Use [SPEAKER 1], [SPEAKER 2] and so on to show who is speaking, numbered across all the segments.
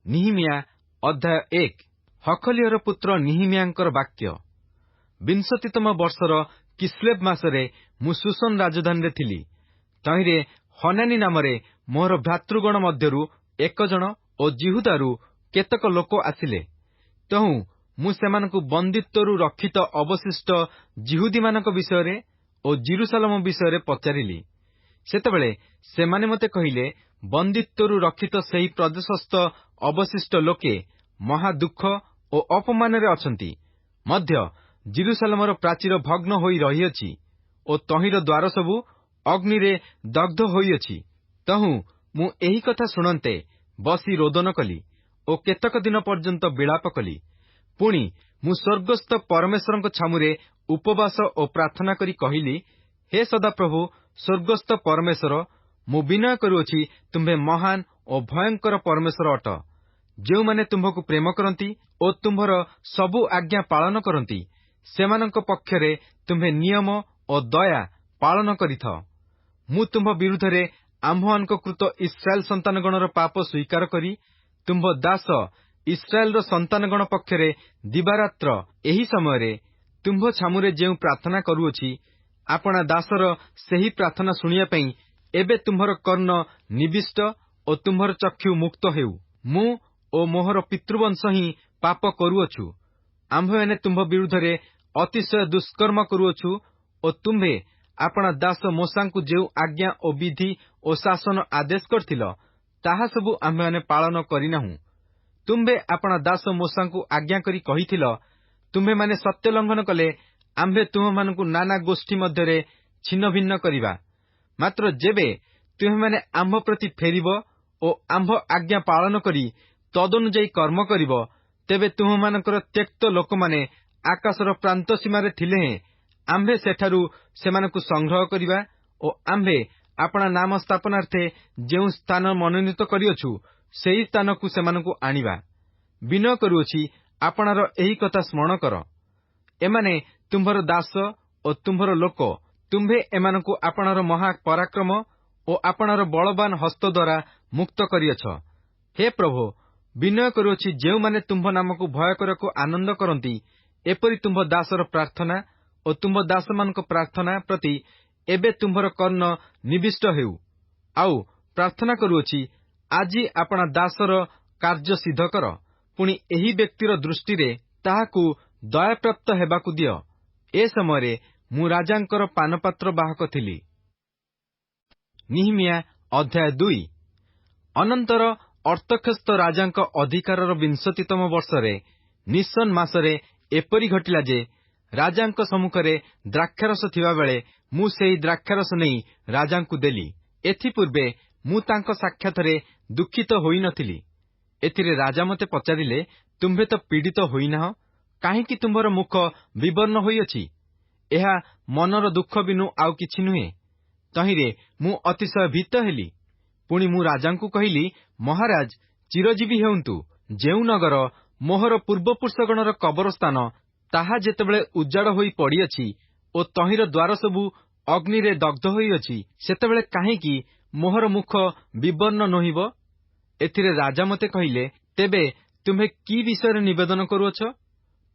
[SPEAKER 1] ନିହିମିଆ ଅଧ୍ୟାୟ 1। ହକଲିଅର ପୁତ୍ର ନିହିମିଆଙ୍କର ବାକ୍ୟ। 20ତମ ବର୍ଷର କିସ୍ଲେଭ ମାସରେ ମୁଁ ସୁସନ ରାଜଧାନୀରେ ଥିଲି। ତହିଁରେ ହନାନୀ ନାମରେ ମୋର ଭ୍ରାତୃଗଣ ମଧ୍ୟରୁ 1 ଜଣ ଓ ଜିହୁଦାରୁ କେତେକ ଲୋକ ଆସିଲେ। ତହୁଁ ମୁଁ ସେମାନଙ୍କୁ ବନ୍ଦିତ୍ୱରୁ ରକ୍ଷିତ ଅବଶିଷ୍ଟ ଜିହୁଦୀମାନଙ୍କ ବିଷୟରେ ଓ ଜିରୁସାଲମ ବିଷୟରେ ପଚାରିଲି। ସେତେବେଳେ ସେମାନେ ମୋତେ କହିଲେ, ବନ୍ଦିତ୍ୱରୁ ରକ୍ଷିତ ସେହି ପ୍ରଦେଶସ୍ଥ ଅବଶିଷ୍ଟ ଲୋକେ ମହା ଦୁଃଖ ଓ ଅପମାନରେ ଅଛନ୍ତି। ମଧ୍ୟ ଜିରୁସାଲମର ପ୍ରାଚୀର ଭଗ୍ନ ହୋଇ ରହିଅଛି ଓ ତହିଁର ଦ୍ୱାର ସବୁ ଅଗ୍ନିରେ ଦଗ୍ଧ ହୋଇଅଛି। ତହୁଁ ମୁଁ ଏହି କଥା ଶୁଣନ୍ତେ ବସି ରୋଦନ କଲି ଓ କେତେକ ଦିନ ପର୍ଯ୍ୟନ୍ତ ବିଳାପ କଲି। ପୁଣି ମୁଁ ସ୍ୱର୍ଗସ୍ଥ ପରମେଶ୍ୱରଙ୍କ ଛାମୁରେ ଉପବାସ ଓ ପ୍ରାର୍ଥନା କରି କହିଲି, ହେ ସଦାପ୍ରଭୁ ସ୍ୱର୍ଗସ୍ଥ ପରମେଶ୍ୱର, ମୁଁ ବିନୟ କରୁଅଛି, ତୁମ୍ଭେ ମହାନ ଓ ଭୟଙ୍କର ପରମେଶ୍ୱର ଅଟ। ଯେଉଁମାନେ ତୁମ୍ଭକୁ ପ୍ରେମ କରନ୍ତି ଓ ତୁମ୍ଭର ସବୁ ଆଜ୍ଞା ପାଳନ କରନ୍ତି, ସେମାନଙ୍କ ପକ୍ଷରେ ତୁମ୍ଭେ ନିୟମ ଓ ଦୟା ପାଳନ କରିଥାଅ। ମୁଁ ତୁମ୍ଭ ବିରୁଦ୍ଧରେ ଆମ୍ଭମାନଙ୍କ କୃତ ଇସ୍ରାଏଲ ସନ୍ତାନଗଣର ପାପ ସ୍ୱୀକାର କରି ତୁମ୍ଭ ଦାସ ଇସ୍ରାଏଲର ସନ୍ତାନଗଣ ପକ୍ଷରେ ଦିବାରାତ୍ର ଏହି ସମୟରେ ତୁମ୍ଭ ଛାମୁରେ ଯେଉଁ ପ୍ରାର୍ଥନା କରୁଅଛି, ଆପଣା ଦାସର ସେହି ପ୍ରାର୍ଥନା ଶୁଣିବା ପାଇଁ ଏବେ ତୁମ୍ଭର କର୍ଣ୍ଣ ନିବିଷ୍ଟ ଓ ତୁମ୍ଭର ଚକ୍ଷୁ ମୁକ୍ତ ହେଉ। ମୁଁ ଓ ମୋହର ପିତୃବଂଶ ହିଁ ପାପ କରୁଅଛୁ। ଆମ୍ଭେମାନେ ତୁମ୍ଭ ବିରୁଦ୍ଧରେ ଅତିଶୟ ଦୁଷ୍କର୍ମ କରୁଅଛୁ ଓ ତୁମ୍ଭେ ଆପଣା ଦାସ ମୋଶାଙ୍କୁ ଯେଉଁ ଆଜ୍ଞା ଓ ବିଧି ଓ ଶାସନ ଆଦେଶ କରିଥିଲ, ତାହା ସବୁ ଆମ୍ଭେମାନେ ପାଳନ କରିନାହୁଁ। ତୁମ୍ଭେ ଆପଣା ଦାସ ମୋଶାଙ୍କୁ ଆଜ୍ଞା କରି କହିଥିଲ, ତୁମ୍ଭେମାନେ ସତ୍ୟ ଲଙ୍ଘନ କଲେ ଆମ୍ଭେ ତୁମ୍ଭମାନଙ୍କୁ ନାନା ଗୋଷ୍ଠୀ ମଧ୍ୟରେ ଛିନ୍ନ ଭିନ୍ନ କରିବା। ମାତ୍ର ଯେବେ ତୁମ୍ଭେମାନେ ଆମ୍ଭ ପ୍ରତି ଫେରିବ ଓ ଆମ୍ଭ ଆଜ୍ଞା ପାଳନ କରି ତଦନୁଯାୟୀ କର୍ମ କରିବ, ତେବେ ତୁମ୍ଭମାନଙ୍କର ତ୍ୟକ୍ତ ଲୋକମାନେ ଆକାଶର ପ୍ରାନ୍ତ ସୀମାରେ ଥିଲେ ହେଁ ଆମ୍ଭେ ସେଠାରୁ ସେମାନଙ୍କୁ ସଂଗ୍ରହ କରିବା ଓ ଆମ୍ଭେ ଆପଣା ନାମ ସ୍ଥାପନାର୍ଥେ ଯେଉଁ ସ୍ଥାନ ମନୋନୀତ କରିଅଛୁ, ସେହି ସ୍ଥାନକୁ ସେମାନଙ୍କୁ ଆଣିବା। ବିନୟ କରୁଅଛି, ଆପଣାର ଏହି କଥା ସ୍ମରଣ କର। ଏମାନେ ତୁମ୍ଭର ଦାସ ଓ ତୁମ୍ଭର ଲୋକ। ତୁମ୍ଭେ ଏମାନଙ୍କୁ ଆପଣାର ମହା ପରାକ୍ରମ ଓ ଆପଣାର ବଳବାନ ହସ୍ତ ଦ୍ୱାରା ମୁକ୍ତ କରିଅଛ। ହେ ପ୍ରଭୁ, ବିନୟ କରୁଅଛି, ଯେଉଁମାନେ ତୁମ୍ଭ ନାମକୁ ଭୟ କରିବାକୁ ଆନନ୍ଦ କରନ୍ତି, ଏପରି ତୁମ୍ଭ ଦାସର ପ୍ରାର୍ଥନା ଓ ତୁମ୍ଭ ଦାସମାନଙ୍କ ପ୍ରାର୍ଥନା ପ୍ରତି ଏବେ ତୁମ୍ଭର କର୍ଣ୍ଣ ନିବିଷ୍ଟ ହେଉ। ଆଉ ପ୍ରାର୍ଥନା କରୁଅଛି, ଆଜି ଆପଣା ଦାସର କାର୍ଯ୍ୟ ସିଦ୍ଧ କର। ପୁଣି ଏହି ବ୍ୟକ୍ତିର ଦୃଷ୍ଟିରେ ତାହାକୁ ଦୟାପ୍ରାପ୍ତ ହେବାକୁ ଦିଅ। ଏ ସମୟରେ ମୁଁ ରାଜାଙ୍କର ପାନପାତ୍ର ବାହକ ଥିଲି। ନିହିମିଆ ଅଧ୍ୟାୟ 2। ଅନନ୍ତର ଅର୍ତ୍ତକ୍ଷସ୍ତ ରାଜାଙ୍କ ଅଧିକାରର 20ତମ ବର୍ଷରେ ନିସନ ମାସରେ ଏପରି ଘଟିଲା ଯେ, ରାଜାଙ୍କ ସମ୍ମୁଖରେ ଦ୍ରାକ୍ଷାରସ ଥିବାବେଳେ ମୁଁ ସେହି ଦ୍ରାକ୍ଷାରସ ନେଇ ରାଜାଙ୍କୁ ଦେଲି। ଏଥିପୂର୍ବେ ମୁଁ ତାଙ୍କ ସାକ୍ଷାତରେ ଦୁଃଖିତ ହୋଇନଥିଲି। ଏଥିରେ ରାଜା ମୋତେ ପଚାରିଲେ, ତୁମ୍ଭେ ତ ପୀଡ଼ିତ ହୋଇନାହ, କାହିଁକି ତୁମ୍ଭର ମୁଖ ବିବର୍ଣ୍ଣ ହୋଇଅଛି? ଏହା ମନର ଦୁଃଖ ବିନୁ ଆଉ କିଛି ନୁହେଁ। ତହିଁରେ ମୁଁ ଅତିଶୟ ଭୀତ ହେଲି। ପୁଣି ମୁଁ ରାଜାଙ୍କୁ କହିଲି, ମହାରାଜ ଚିରଜୀବୀ ହେଉନ୍ତୁ। ଯେଉଁ ନଗର ମୋହର ପୂର୍ବପୁରୁଷଗଣର କବରସ୍ଥାନ, ତାହା ଯେତେବେଳେ ଉଜାଡ଼ ହୋଇ ପଡ଼ିଅଛି ଓ ତହିଁର ଦ୍ୱାର ସବୁ ଅଗ୍ନିରେ ଦଗ୍ଧ ହୋଇଅଛି, ସେତେବେଳେ କାହିଁକି ମୋହର ମୁଖ ବିବର୍ଣ୍ଣ ନୋହିବ? ଏଥିରେ ରାଜା ମୋତେ କହିଲେ, ତେବେ ତୁମ୍ଭେ କି ବିଷୟରେ ନିବେଦନ କରୁଅଛ?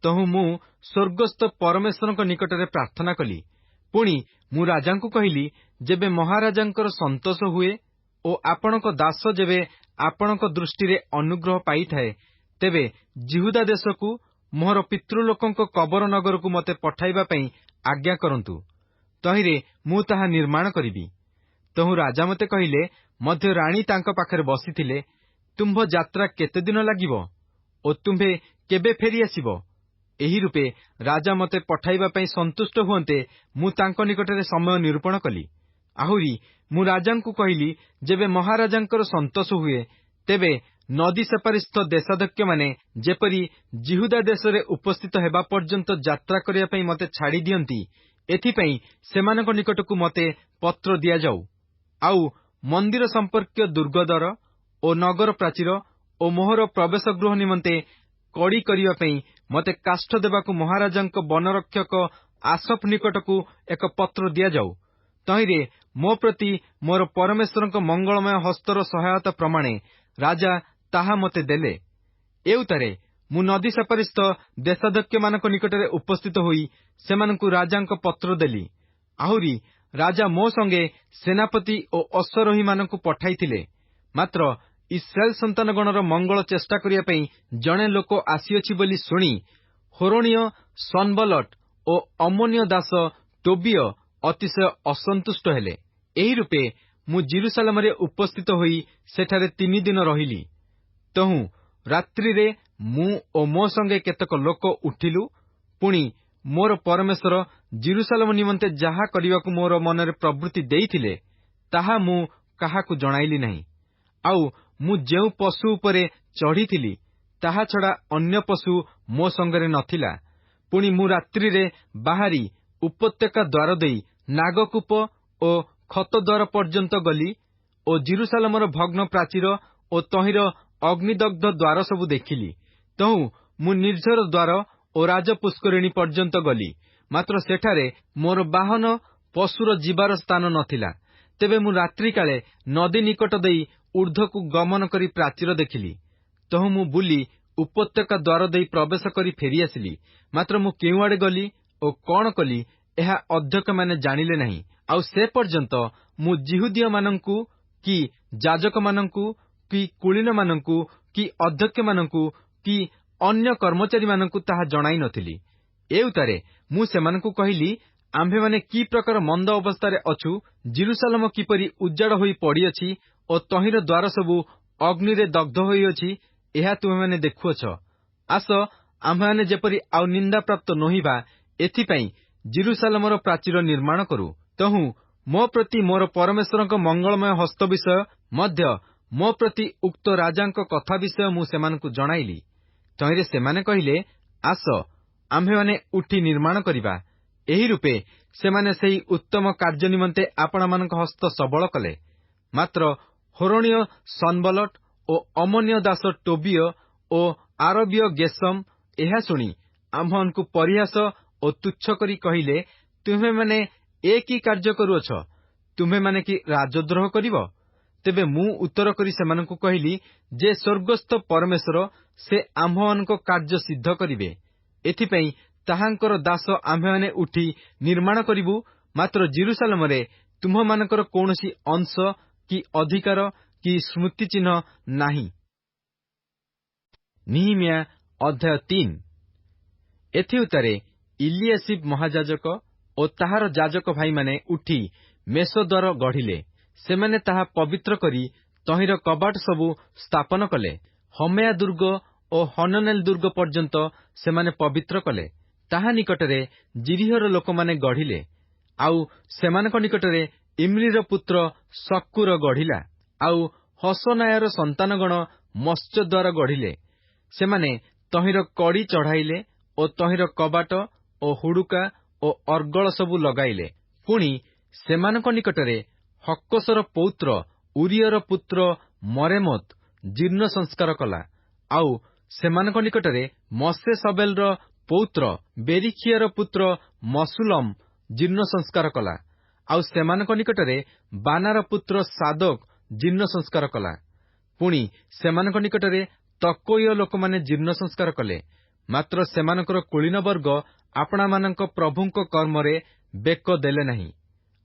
[SPEAKER 1] ତହୁଁ ମୁଁ ସ୍ୱର୍ଗସ୍ଥ ପରମେଶ୍ୱରଙ୍କ ନିକଟରେ ପ୍ରାର୍ଥନା କଲି। ପୁଣି ମୁଁ ରାଜାଙ୍କୁ କହିଲି, ଯେବେ ମହାରାଜାଙ୍କର ସନ୍ତୋଷ ହୁଏ ଓ ଆପଣଙ୍କ ଦାସ ଯେବେ ଆପଣଙ୍କ ଦୃଷ୍ଟିରେ ଅନୁଗ୍ରହ ପାଇଥାଏ, ତେବେ ଜିହୁଦା ଦେଶକୁ ମୋହର ପିତୃଲୋକଙ୍କ କବର ନଗରକୁ ମୋତେ ପଠାଇବା ପାଇଁ ଆଜ୍ଞା କରନ୍ତୁ। ତହିଁରେ ମୁଁ ତାହା ନିର୍ମାଣ କରିବି। ତହୁଁ ରାଜା ମୋତେ କହିଲେ, ମଧ୍ୟ ରାଣୀ ତାଙ୍କ ପାଖରେ ବସିଥିଲେ, ତୁମ୍ଭ ଯାତ୍ରା କେତେ ଦିନ ଲାଗିବ ଓ ତୁମ୍ଭେ କେବେ ଫେରିଆସିବ? ଏହି ରୂପେ ରାଜା ମୋତେ ପଠାଇବା ପାଇଁ ସନ୍ତୁଷ୍ଟ ହୁଅନ୍ତେ ମୁଁ ତାଙ୍କ ନିକଟରେ ସମୟ ନିରୂପଣ କଲି। ଆହୁରି ମୁଁ ରାଜାଙ୍କୁ କହିଲି, ଯେବେ ମହାରାଜାଙ୍କର ସନ୍ତୋଷ ହୁଏ, ତେବେ ନଦୀ ସେପାରିସ୍ଥ ଦେଶାଧ୍ୟକ୍ଷମାନେ ଯେପରି ଜିହୁଦା ଦେଶରେ ଉପସ୍ଥିତ ହେବା ପର୍ଯ୍ୟନ୍ତ ଯାତ୍ରା କରିବା ପାଇଁ ମୋତେ ଛାଡ଼ି ଦିଅନ୍ତି, ଏଥିପାଇଁ ସେମାନଙ୍କ ନିକଟକୁ ମୋତେ ପତ୍ର ଦିଆଯାଉ। ଆଉ ମନ୍ଦିର ସମ୍ପର୍କୀୟ ଦୁର୍ଗଦ୍ୱାର ଓ ନଗର ପ୍ରାଚୀର ଓ ମୋହର ପ୍ରବେଶ ଗୃହ ନିମନ୍ତେ କଡ଼ି କରିବା ପାଇଁ ମୋତେ କାଷ୍ଠ ଦେବାକୁ ମହାରାଜାଙ୍କ ବନରକ୍ଷକ ଆସଫ ନିକଟକୁ ଏକ ପତ୍ର ଦିଆଯାଉ। ତହିଁରେ ମୋ ପ୍ରତି ମୋର ପରମେଶ୍ୱରଙ୍କ ମଙ୍ଗଳମୟ ହସ୍ତର ସହାୟତା ପ୍ରମାଣେ ରାଜା ତାହା ମୋତେ ଦେଲେ। ଏଉତାରେ ମୁଁ ନଦୀ ସେପାରିସ୍ଥ ଦେଶାଧ୍ୟକ୍ଷମାନଙ୍କ ନିକଟରେ ଉପସ୍ଥିତ ହୋଇ ସେମାନଙ୍କୁ ରାଜାଙ୍କ ପତ୍ର ଦେଲି। ଆହୁରି ରାଜା ମୋ ସଙ୍ଗେ ସେନାପତି ଓ ଅଶ୍ୱରୋହୀମାନଙ୍କୁ ପଠାଇଥିଲେ। ମାତ୍ର ଇସ୍ରାଏଲ ସନ୍ତାନଗଣର ମଙ୍ଗଳ ଚେଷ୍ଟା କରିବା ପାଇଁ ଜଣେ ଲୋକ ଆସିଅଛି ବୋଲି ଶୁଣି ହୋରଣୀୟ ସନବଲଟ ଓ ଅମୋନୀୟ ଦାସ ଟୋବିୟ ଅତିଶୟ ଅସନ୍ତୁଷ୍ଟ ହେଲେ। ଏହି ରୂପେ ମୁଁ ଜିରୁସାଲେମରେ ଉପସ୍ଥିତ ହୋଇ ସେଠାରେ 3 ଦିନ ରହିଲି। ତହୁଁ ରାତ୍ରିରେ ମୁଁ ଓ ମୋ ସଙ୍ଗେ କେତେକ ଲୋକ ଉଠିଲୁ। ପୁଣି ମୋର ପରମେଶ୍ୱର ଜିରୁସାଲେମ ନିମନ୍ତେ ଯାହା କରିବାକୁ ମୋର ମନରେ ପ୍ରବୃତ୍ତି ଦେଇଥିଲେ ତାହା ମୁଁ କାହାକୁ ଜଣାଇଲି ନାହିଁ। ଆଉ ମୁଁ ଯେଉଁ ପଶୁ ଉପରେ ଚଢ଼ିଥିଲି ତାହା ଛଡ଼ା ଅନ୍ୟ ପଶୁ ମୋ ସଙ୍ଗରେ ନଥିଲା। ପୁଣି ମୁଁ ରାତ୍ରିରେ ବାହାରି ଉପତ୍ୟକା ଦ୍ୱାର ଦେଇ ନାଗକୂପ ଓ ଖତଦ୍ୱାର ପର୍ଯ୍ୟନ୍ତ ଗଲି ଓ ଜିରୁସାଲେମର ଭଗ୍ନ ପ୍ରାଚୀର ଓ ତହିଁର ଅଗ୍ନିଦଗ୍ଧ ଦ୍ୱାର ସବୁ ଦେଖିଲି। ତହୁଁ ମୁଁ ନିର୍ଝର ଦ୍ୱାର ଓ ରାଜପୁଷ୍କରିଣୀ ପର୍ଯ୍ୟନ୍ତ ଗଲି। ମାତ୍ର ସେଠାରେ ମୋର ବାହନ ପଶୁର ଯିବାର ସ୍ଥାନ ନଥିଲା। ତେବେ ମୁଁ ରାତ୍ରିକାଳେ ନଦୀ ନିକଟ ଦେଇ ଊର୍ଦ୍ଧ୍ୱକୁ ଗମନ କରି ପ୍ରାଚୀର ଦେଖିଲି। ତହୁଁ ମୁଁ ବୁଲି ଉପତ୍ୟକା ଦ୍ୱାର ଦେଇ ପ୍ରବେଶ କରି ଫେରିଆସିଲି। ମାତ୍ର ମୁଁ କେଉଁଆଡ଼େ ଗଲି ଓ କଣ କଲି ଏହା ଅଧ୍ୟକ୍ଷମାନେ ଜାଣିଲେ ନାହିଁ। ଆଉ ସେ ପର୍ଯ୍ୟନ୍ତ ମୁଁ ଯିହୁଦୀୟମାନଙ୍କୁ କି ଯାଜକମାନଙ୍କୁ କି କୁଳୀନମାନଙ୍କୁ କି ଅଧ୍ୟକ୍ଷମାନଙ୍କୁ କି ଅନ୍ୟ କର୍ମଚାରୀମାନଙ୍କୁ ତାହା ଜଣାଇ ନଥିଲି। ଏଉତାରେ ମୁଁ ସେମାନଙ୍କୁ କହିଲି, ଆମ୍ଭେମାନେ କି ପ୍ରକାର ମନ୍ଦ ଅବସ୍ଥାରେ ଅଛୁ, ଜିରୁସାଲେମ କିପରି ଉଜାଡ଼ ହୋଇ ପଡ଼ିଅଛି ଓ ତହିଁର ଦ୍ୱାର ସବୁ ଅଗ୍ନିରେ ଦଗ୍ଧ ହୋଇଅଛି, ଏହା ତୁମେମାନେ ଦେଖୁଅଛ। ଆସ, ଆମ୍ଭେମାନେ ଯେପରି ଆଉ ନିନ୍ଦାପ୍ରାପ୍ତ ନୋହିବା, ଏଥିପାଇଁ ଜିରୁସାଲେମର ପ୍ରାଚୀର ନିର୍ମାଣ କରୁ। ତହୁଁ ମୋ ପ୍ରତି ମୋର ପରମେଶ୍ୱରଙ୍କ ମଙ୍ଗଳମୟ ହସ୍ତ ବିଷୟ ମଧ୍ୟ ମୋ ପ୍ରତି ଉକ୍ତ ରାଜାଙ୍କ କଥା ବିଷୟ ମୁଁ ସେମାନଙ୍କୁ ଜଣାଇଲି। ତହିଁରେ ସେମାନେ କହିଲେ, ଆସ, ଆମ୍ଭେମାନେ ଉଠି ନିର୍ମାଣ କରିବା। ଏହି ରୂପେ ସେମାନେ ସେହି ଉତ୍ତମ କାର୍ଯ୍ୟ ନିମନ୍ତେ ଆପଣମାନଙ୍କ ହସ୍ତ ସବଳ କଲେ। ମାତ୍ର ହୋରଣୀୟ ସନବଲଟ ଓ ଅମୋନୀୟ ଦାସ ଟୋବିୟ ଓ ଆରବୀୟ ଗେଶମ ଏହା ଶୁଣି ଆମ୍ଭମାନଙ୍କୁ ପରିହାସ ଓ ତୁଚ୍ଛ କରି କହିଲେ, ତୁମ୍ଭେମାନେ ଏ କି କାର୍ଯ୍ୟ କରୁଅଛ? ତୁମ୍ଭେମାନେ କି ରାଜଦ୍ରୋହ କରିବ? ତେବେ ମୁଁ ଉତ୍ତର କରି ସେମାନଙ୍କୁ କହିଲି ଯେ ସ୍ୱର୍ଗସ୍ଥ ପରମେଶ୍ୱର ସେ ଆମ୍ଭମାନଙ୍କ କାର୍ଯ୍ୟ ସିଦ୍ଧ କରିବେ। ଏଥିପାଇଁ ତାହାଙ୍କର ଦାସ ଆମ୍ଭେମାନେ ଉଠି ନିର୍ମାଣ କରିବୁ। ମାତ୍ର ଜିରୁସାଲେମରେ ତୁମ୍ଭମାନଙ୍କର କୌଣସି ଅଂଶ କି ଅଧିକାର କି ସ୍ମୃତିଚିହ୍ନ ନାହିଁ। ନିହିମିୟା ଅଧ୍ୟାୟ 3। ଏଥିଉତ୍ତାରେ ଇଲିଆସିବ ମହାଯାଜକ ଓ ତାହାର ଯାଜକ ଭାଇମାନେ ଉଠି ମେଷଦ୍ୱାର ଗଢ଼ିଲେ। ସେମାନେ ତାହା ପବିତ୍ର କରି ତହିଁର କବାଟ ସବୁ ସ୍ଥାପନ କଲେ। ହମେୟା ଦୁର୍ଗ ଓ ହନନେଲ ଦୁର୍ଗ ପର୍ଯ୍ୟନ୍ତ ସେମାନେ ପବିତ୍ର କଲେ। ତାହା ନିକଟରେ ଜିରିହର ଲୋକମାନେ ଗଢ଼ିଲେ। ଆଉ ସେମାନଙ୍କ ନିକଟରେ ଇମ୍ରିର ପୁତ୍ର ସକ୍କୁର ଗଢ଼ିଲା। ଆଉ ହସନାୟର ସନ୍ତାନଗଣ ମତ୍ସ୍ୟଦ୍ୱାର ଗଢ଼ିଲେ। ସେମାନେ ତହିଁର କଡ଼ି ଚଢ଼ାଇଲେ ଓ ତହିଁର କବାଟ ଓ ହୁଡୁକା ଓ ଅର୍ଗଳ ସବୁ ଲଗାଇଲେ। ପୁଣି ସେମାନଙ୍କ ନିକଟରେ ହକ୍କସର ପୌତ୍ର ଉରିୟର ପୁତ୍ର ମରେମୋତ ଜୀର୍ଣ୍ଣ ସଂସ୍କାର କଲା। ଆଉ ସେମାନଙ୍କ ନିକଟରେ ମଶେସବେଲର ପୌତ୍ର ବେରିଖିୟର ପୁତ୍ର ମଶୁଲମ ଜୀର୍ଣ୍ଣ ସଂସ୍କାର କଲା। ଆଉ ସେମାନଙ୍କ ନିକଟରେ ବାନାର ପୁତ୍ର ସାଦୋକ ଜୀର୍ଣ୍ଣ ସଂସ୍କାର କଲା। ପୁଣି ସେମାନଙ୍କ ନିକଟରେ ତକୋୟ ଲୋକମାନେ ଜୀର୍ଣ୍ଣ ସଂସ୍କାର କଲେ। ମାତ୍ର ସେମାନଙ୍କର କୁଳୀନବର୍ଗ ଆପଣାମାନଙ୍କ ପ୍ରଭୁଙ୍କ କର୍ମରେ ବେକ ଦେଲେ ନାହିଁ।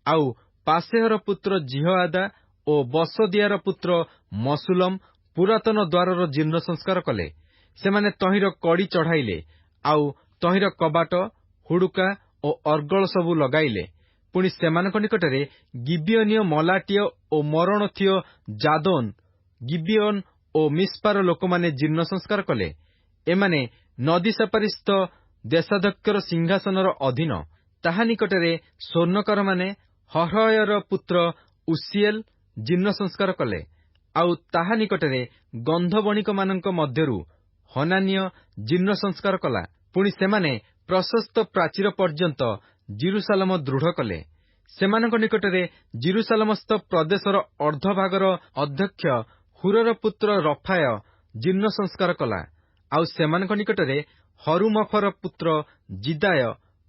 [SPEAKER 1] ଆଉ ପାସେହର ପୁତ୍ର ଜିହଆଦା ଓ ବସଦିଆର ପୁତ୍ର ମଶୁଲମ ପୁରାତନ ଦ୍ୱାରର ଜୀର୍ଣ୍ଣ ସଂସ୍କାର କଲେ। ସେମାନେ ତହିଁର କଡ଼ି ଚଢ଼ାଇଲେ। ଆଉ ତହିଁର କବାଟ, ହୁଡୁକା ଓ ଅର୍ଗଳ ସବୁ ଲଗାଇଲେ। ପୁଣି ସେମାନଙ୍କ ନିକଟରେ ଗିବିଅନୀୟ ମଲାଟିୟ ଓ ମରୋଣୋଥୀୟ ଜାଦୋନ, ଗିବିଅନ ଓ ମିସ୍ପାର ଲୋକମାନେ ଜୀର୍ଣ୍ଣ ସଂସ୍କାର କଲେ। ଏମାନେ ନଦୀ ସେପାରିସ୍ଥ ଦେଶାଧ୍ୟକ୍ଷର ସିଂହାସନର ଅଧୀନ। ତାହା ନିକଟରେ ସ୍ୱର୍ଣ୍ଣକାରମାନେ ହର୍ହୟର ପୁତ୍ର ଉସିଏଲ ଜୀର୍ଣ୍ଣ ସଂସ୍କାର କଲେ। ଆଉ ତାହା ନିକଟରେ ଗନ୍ଧ ବଣିକମାନଙ୍କ ମଧ୍ୟରୁ ହନାନୀୟ ଜୀର୍ଣ୍ଣ ସଂସ୍କାର କଲା। ପୁଣି ସେମାନେ ପ୍ରଶସ୍ତ ପ୍ରାଚୀର ପର୍ଯ୍ୟନ୍ତ ଜିରୁସାଲେମ ଦୃଢ଼ କଲେ। ସେମାନଙ୍କ ନିକଟରେ ଜିରୁସାଲେମସ୍ଥ ପ୍ରଦେଶର ଅର୍ଦ୍ଧଭାଗର ଅଧ୍ୟକ୍ଷ ହୁରର ପୁତ୍ର ରଫାୟ ଜୀର୍ଣ୍ଣ ସଂସ୍କାର କଲା। ଆଉ ସେମାନଙ୍କ ନିକଟରେ ହରୁମଫର ପୁତ୍ର ଜିଦାୟ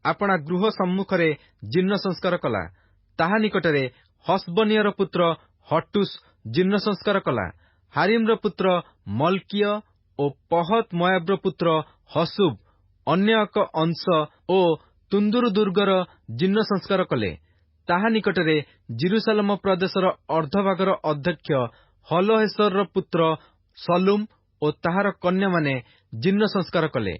[SPEAKER 1] ଆପଣା ଗୃହ ସମ୍ମୁଖରେ ଜୀର୍ଣ୍ଣ ସଂସ୍କାର କଲା। ତାହା ନିକଟରେ ହସବନିୟର ପୁତ୍ର ହଟୁସ ଜୀର୍ଣ୍ଣ ସଂସ୍କାର କଲା। ହାରିମ୍ର ପୁତ୍ର ମଲ୍କିୟ ଓ ପହତ ମୋୟାବ୍ର ପୁତ୍ର ହସୁବ ଅନ୍ୟ ଏକ ଅଂଶ ଓ ତୁନ୍ଦୁରୁ ଦୁର୍ଗର ଜୀର୍ଣ୍ଣ ସଂସ୍କାର କଲେ। ତାହା ନିକଟରେ ଜିରୁସାଲମ ପ୍ରଦେଶର ଅର୍ଦ୍ଧଭାଗର ଅଧ୍ୟକ୍ଷ ହଲୋହେସରର ପୁତ୍ର ସଲୁମ ଓ ତାହାର କନ୍ୟାମାନେ ଜୀର୍ଣ୍ଣ ସଂସ୍କାର କଲେ।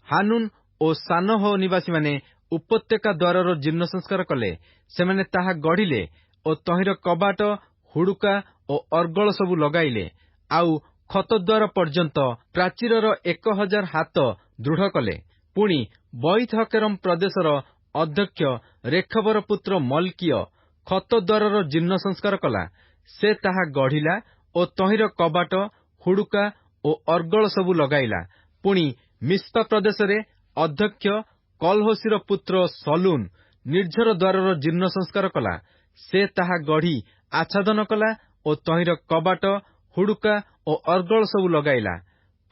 [SPEAKER 1] ହାନୁନ ଓ ସାନହ ନିବାସୀମାନେ ଉପତ୍ୟକା ଦ୍ୱାରର ଜୀର୍ଣ୍ଣ ସଂସ୍କାର କଲେ। ସେମାନେ ତାହା ଗଢ଼ିଲେ ଓ ତହିଁର କବାଟ, ହୁଡୁକା ଓ ଅର୍ଗଳ ସବୁ ଲଗାଇଲେ। ଆଉ ଖତଦ୍ୱାର ପର୍ଯ୍ୟନ୍ତ ପ୍ରାଚୀରର 1000 ହାତ ଦୃଢ଼ କଲେ। ପୁଣି ବଇତ୍ ହକେରମ୍ ପ୍ରଦେଶର ଅଧ୍ୟକ୍ଷ ରେଖବର ପୁତ୍ର ମଲ୍କିୟ ଖତଦ୍ୱାରର ଜୀର୍ଣ୍ଣ ସଂସ୍କାର କଲା। ସେ ତାହା ଗଢ଼ିଲା ଓ ତହିଁର କବାଟ, ହୁଡୁକା ଓ ଅର୍ଗଳ ସବୁ ଲଗାଇଲା। ପୁଣି ମିସ୍ପା ପ୍ରଦେଶରେ ଅଧ୍ୟକ୍ଷ କଲ୍ହୋସିର ପୁତ୍ର ସଲୁନ ନିର୍ଝର ଦ୍ୱାରର ଜୀର୍ଣ୍ଣ ସଂସ୍କାର କଲା। ସେ ତାହା ଗଢ଼ି ଆଚ୍ଛାଦନ କଲା ଓ ତହିଁର କବାଟ, ହୁଡୁକା ଓ ଅର୍ଗଳ ସବୁ ଲଗାଇଲା।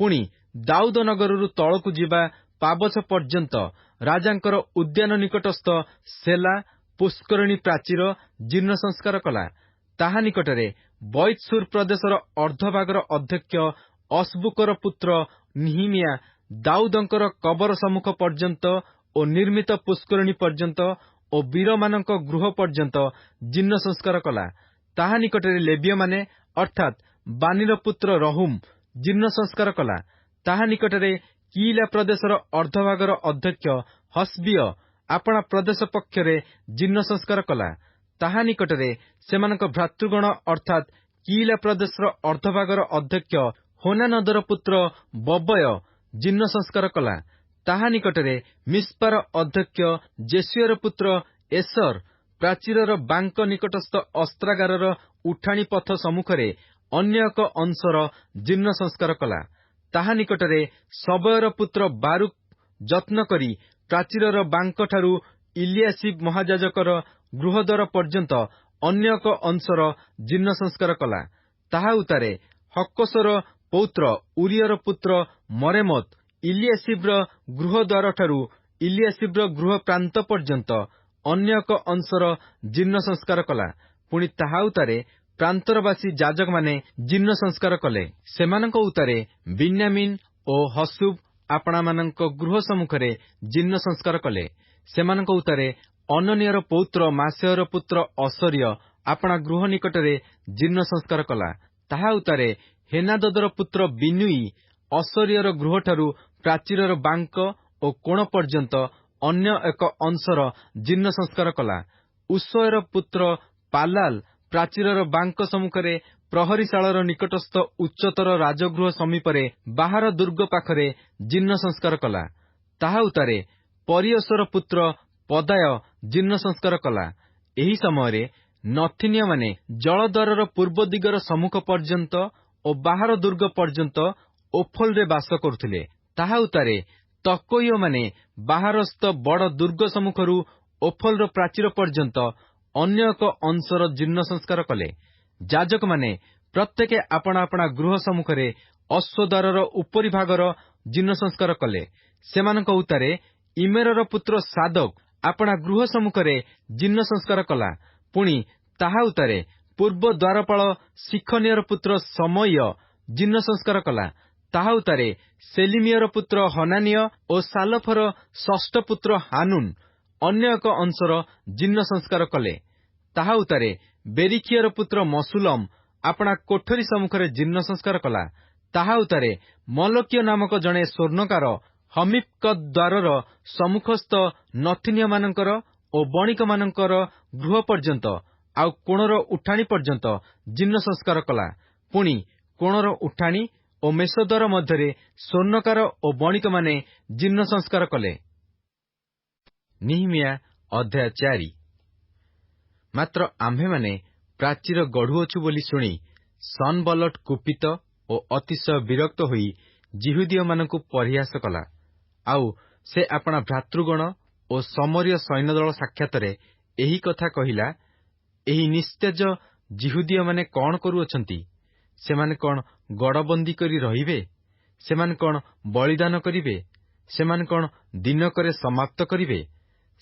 [SPEAKER 1] ପୁଣି ଦାଉଦ ନଗରରୁ ତଳକୁ ଯିବା ପାବଛ ପର୍ଯ୍ୟନ୍ତ ରାଜାଙ୍କର ଉଦ୍ୟାନ ନିକଟସ୍ଥ ସେଲା ପୁଷ୍କରିଣୀ ପ୍ରାଚୀର ଜୀର୍ଣ୍ଣ ସଂସ୍କାର କଲା। ତାହା ନିକଟରେ ବଇତ୍ସୁର ପ୍ରଦେଶର ଅର୍ଦ୍ଧଭାଗର ଅଧ୍ୟକ୍ଷ ଅସବୁକର ପୁତ୍ର ନିହିମିଆ ଦାଉଦଙ୍କର କବର ସମ୍ମୁଖ ପର୍ଯ୍ୟନ୍ତ ଓ ନିର୍ମିତ ପୁଷ୍କରିଣୀ ପର୍ଯ୍ୟନ୍ତ ଓ ବୀରମାନଙ୍କ ଗୃହ ପର୍ଯ୍ୟନ୍ତ ଜୀର୍ଣ୍ଣ ସଂସ୍କାର କଲା। ତାହା ନିକଟରେ ଲେବୀୟମାନେ ଅର୍ଥାତ୍ ବାନିର ପୁତ୍ର ରହୁମ ଜୀର୍ଣ୍ଣ ସଂସ୍କାର କଲା। ତାହା ନିକଟରେ କିଲା ପ୍ରଦେଶର ଅର୍ଦ୍ଧଭାଗର ଅଧ୍ୟକ୍ଷ ହସବିୟ ଆପଣା ପ୍ରଦେଶ ପକ୍ଷରେ ଜୀର୍ଣ୍ଣ ସଂସ୍କାର କଲା। ତାହା ନିକଟରେ ସେମାନଙ୍କ ଭ୍ରାତୃଗଣ ଅର୍ଥାତ୍ କିଲା ପ୍ରଦେଶର ଅର୍ଦ୍ଧଭାଗର ଅଧ୍ୟକ୍ଷ ହୋନାନଦର ପୁତ୍ର ବବୟ ଜୀର୍ଣ୍ଣ ସଂସ୍କାର କଲା। ତାହା ନିକଟରେ ମିସ୍ପାର ଅଧ୍ୟକ୍ଷ ଜେସୁଏର ପୁତ୍ର ଏସର ପ୍ରାଚୀରର ବାଙ୍କ ନିକଟସ୍ଥ ଅସ୍ତ୍ରାଗାରର ଉଠାଣି ପଥ ସମ୍ମୁଖରେ ଅନ୍ୟ ଏକ ଅଂଶର ଜୀର୍ଣ୍ଣ ସଂସ୍କାର କଲା। ତାହା ନିକଟରେ ସବୟର ପୁତ୍ର ବାରୁକ ଯତ୍ନ କରି ପ୍ରାଚୀରର ବାଙ୍କଠାରୁ ଇଲିଆସିବ ମହାଯାଜକର ଗୃହଦ୍ୱାର ପର୍ଯ୍ୟନ୍ତ ଅନ୍ୟ ଏକ ଅଂଶର ଜୀର୍ଣ୍ଣ ସଂସ୍କାର କଲା। ତାହା ଉତ୍ତାରେ ହକୋସର ପୌତ୍ର ଉରିୟର ପୁତ୍ର ମରେମୋତ ଇଲିଆସିବ୍ର ଗୃହଦ୍ୱାରଠାରୁ ଇଲିଆସିବ୍ର ଗୃହ ପ୍ରାନ୍ତ ପର୍ଯ୍ୟନ୍ତ ଅନ୍ୟ ଏକ ଅଂଶର ଜୀର୍ଣ୍ଣ ସଂସ୍କାର କଲା। ପୁଣି ତାହା ଉତ୍ତାରେ ପ୍ରାନ୍ତରବାସୀ ଯାଜକମାନେ ଜୀର୍ଣ୍ଣ ସଂସ୍କାର କଲେ। ସେମାନଙ୍କ ଉତ୍ତାରେ ବିନ୍ୟାମିନ ଓ ହସୁବ ଆପଣାମାନଙ୍କ ଗୃହ ସମ୍ମୁଖରେ ଜୀର୍ଣ୍ଣ ସଂସ୍କାର କଲେ। ସେମାନଙ୍କ ଉତ୍ତାରେ ଅନନୀୟର ପୌତ୍ର ମାସେୟର ପୁତ୍ର ଅସରିୟ ଆପଣା ଗୃହ ନିକଟରେ ଜୀର୍ଣ୍ଣ ସଂସ୍କାର କଲା। ତାହା ଉତ୍ତାରେ ହେନାଦଦର ପୁତ୍ର ବିନୁଇ ଅସରିୟର ଗୃହଠାରୁ ପ୍ରାଚୀରର ବାଙ୍କ ଓ କୋଣ ପର୍ଯ୍ୟନ୍ତ ଅନ୍ୟ ଏକ ଅଂଶର ଜୀର୍ଣ୍ଣ ସଂସ୍କାର କଲା। ଉଷୟର ପୁତ୍ର ପାଲାଲ ପ୍ରାଚୀରର ବାଙ୍କ ସମ୍ମୁଖରେ ପ୍ରହରୀଶାଳର ନିକଟସ୍ଥ ଉଚ୍ଚତର ରାଜଗୃହ ସମୀପରେ ବାହାର ଦୁର୍ଗ ପାଖରେ ଜୀର୍ଣ୍ଣ ସଂସ୍କାର କଲା। ତାହା ଉତ୍ତାରେ ପରିୟସର ପୁତ୍ର ପଦାୟ ଜୀର୍ଣ୍ଣ ସଂସ୍କାର କଲା। ଏହି ସମୟରେ ନଥିନୀୟମାନେ ଜଳଦ୍ୱାରର ପୂର୍ବ ଦିଗର ସମ୍ମୁଖ ପର୍ଯ୍ୟନ୍ତ ଓ ବାହାର ଦୁର୍ଗ ପର୍ଯ୍ୟନ୍ତ ଓଫଲରେ ବାସ କରୁଥିଲେ। ତାହା ଉତ୍ତାରେ ତକୋଇୟମାନେ ବାହାରସ୍ଥ ବଡ଼ ଦୁର୍ଗ ସମ୍ମୁଖରୁ ଓଫଲର ପ୍ରାଚୀର ପର୍ଯ୍ୟନ୍ତ ଅନ୍ୟ ଏକ ଅଂଶର ଜୀର୍ଣ୍ଣ ସଂସ୍କାର କଲେ। ଯାଜକମାନେ ପ୍ରତ୍ୟେକ ଆପଣା ଆପଣା ଗୃହ ସମ୍ମୁଖରେ ଅଶ୍ୱଦ୍ୱାରର ଉପରି ଭାଗର ଜୀର୍ଣ୍ଣ ସଂସ୍କାର କଲେ। ସେମାନଙ୍କ ଉତ୍ତାରେ ଇମେରର ପୁତ୍ର ସାଦୋକ ଆପଣା ଗୃହ ସମ୍ମୁଖରେ ଜୀର୍ଣ୍ଣ ସଂସ୍କାର କଲା। ପୁଣି ତାହା ଉତ୍ତାରେ ପୂର୍ବ ଦ୍ୱାରପାଳ ଶିଖନିୟର ପୁତ୍ର ସମୟ ଜୀର୍ଣ୍ଣ ସଂସ୍କାର କଲା। ତାହା ଉତ୍ତାରେ ସେଲିମିୟର ପୁତ୍ର ହନାନୀୟ ଓ ସାଲଫର ଷଷ୍ଠ ପୁତ୍ର ହାନୁନ ଅନ୍ୟ ଏକ ଅଂଶର ଜୀର୍ଣ୍ଣ ସଂସ୍କାର କଲେ। ତାହା ଉତ୍ତାରେ ବେରିଖିୟର ପୁତ୍ର ମସୁଲମ ଆପଣା କୋଠରୀ ସମ୍ମୁଖରେ ଜୀର୍ଣ୍ଣ ସଂସ୍କାର କଲା। ତାହା ଉତ୍ତାରେ ମଲକିୟ ନାମକ ଜଣେ ସ୍ୱର୍ଣ୍ଣକାର ହମିଫ୍କଦ୍ ଦ୍ୱାରର ସମ୍ମୁଖସ୍ଥ ନଥିନୀୟମାନଙ୍କର ଓ ବଣିକମାନଙ୍କର ଗୃହ ପର୍ଯ୍ୟନ୍ତ ଆଉ କୋଣର ଉଠାଣି ପର୍ଯ୍ୟନ୍ତ ଜୀର୍ଣ୍ଣ ସଂସ୍କାର କଲା। ପୁଣି କୋଣର ଉଠାଣି ଓ ମେଷଦ୍ୱାର ମଧ୍ୟରେ ସ୍ୱର୍ଣ୍ଣକାର ଓ ବଣିକମାନେ ଜୀର୍ଣ୍ଣ ସଂସ୍କାର କଲେ। ନିହିମିଆ ଅଧ୍ୟାୟ 4। ମାତ୍ର ଆମ୍ଭେମାନେ ପ୍ରାଚୀର ଗଢ଼ୁଅଛୁ ବୋଲି ଶୁଣି ସନବଲଟ କୁପିତ ଓ ଅତିଶୟ ବିରକ୍ତ ହୋଇ ଯିହୁଦୀୟମାନଙ୍କୁ ପରିହାସ କଲା। ଆଉ ସେ ଆପଣା ଭ୍ରାତୃଗଣ ଓ ସମରୀୟ ସୈନ୍ୟଦଳ ସାକ୍ଷାତରେ ଏହି କଥା କହିଲା, ଏହି ନିସ୍ତେଜ ଯିହୁଦୀୟମାନେ କଣ କରୁଅଛନ୍ତି? ସେମାନେ କଣ ଗଡ଼ବନ୍ଦୀ କରି ରହିବେ? ସେମାନେ କଣ ବଳିଦାନ କରିବେ? ସେମାନେ କଣ ଦିନକରେ ସମାପ୍ତ କରିବେ?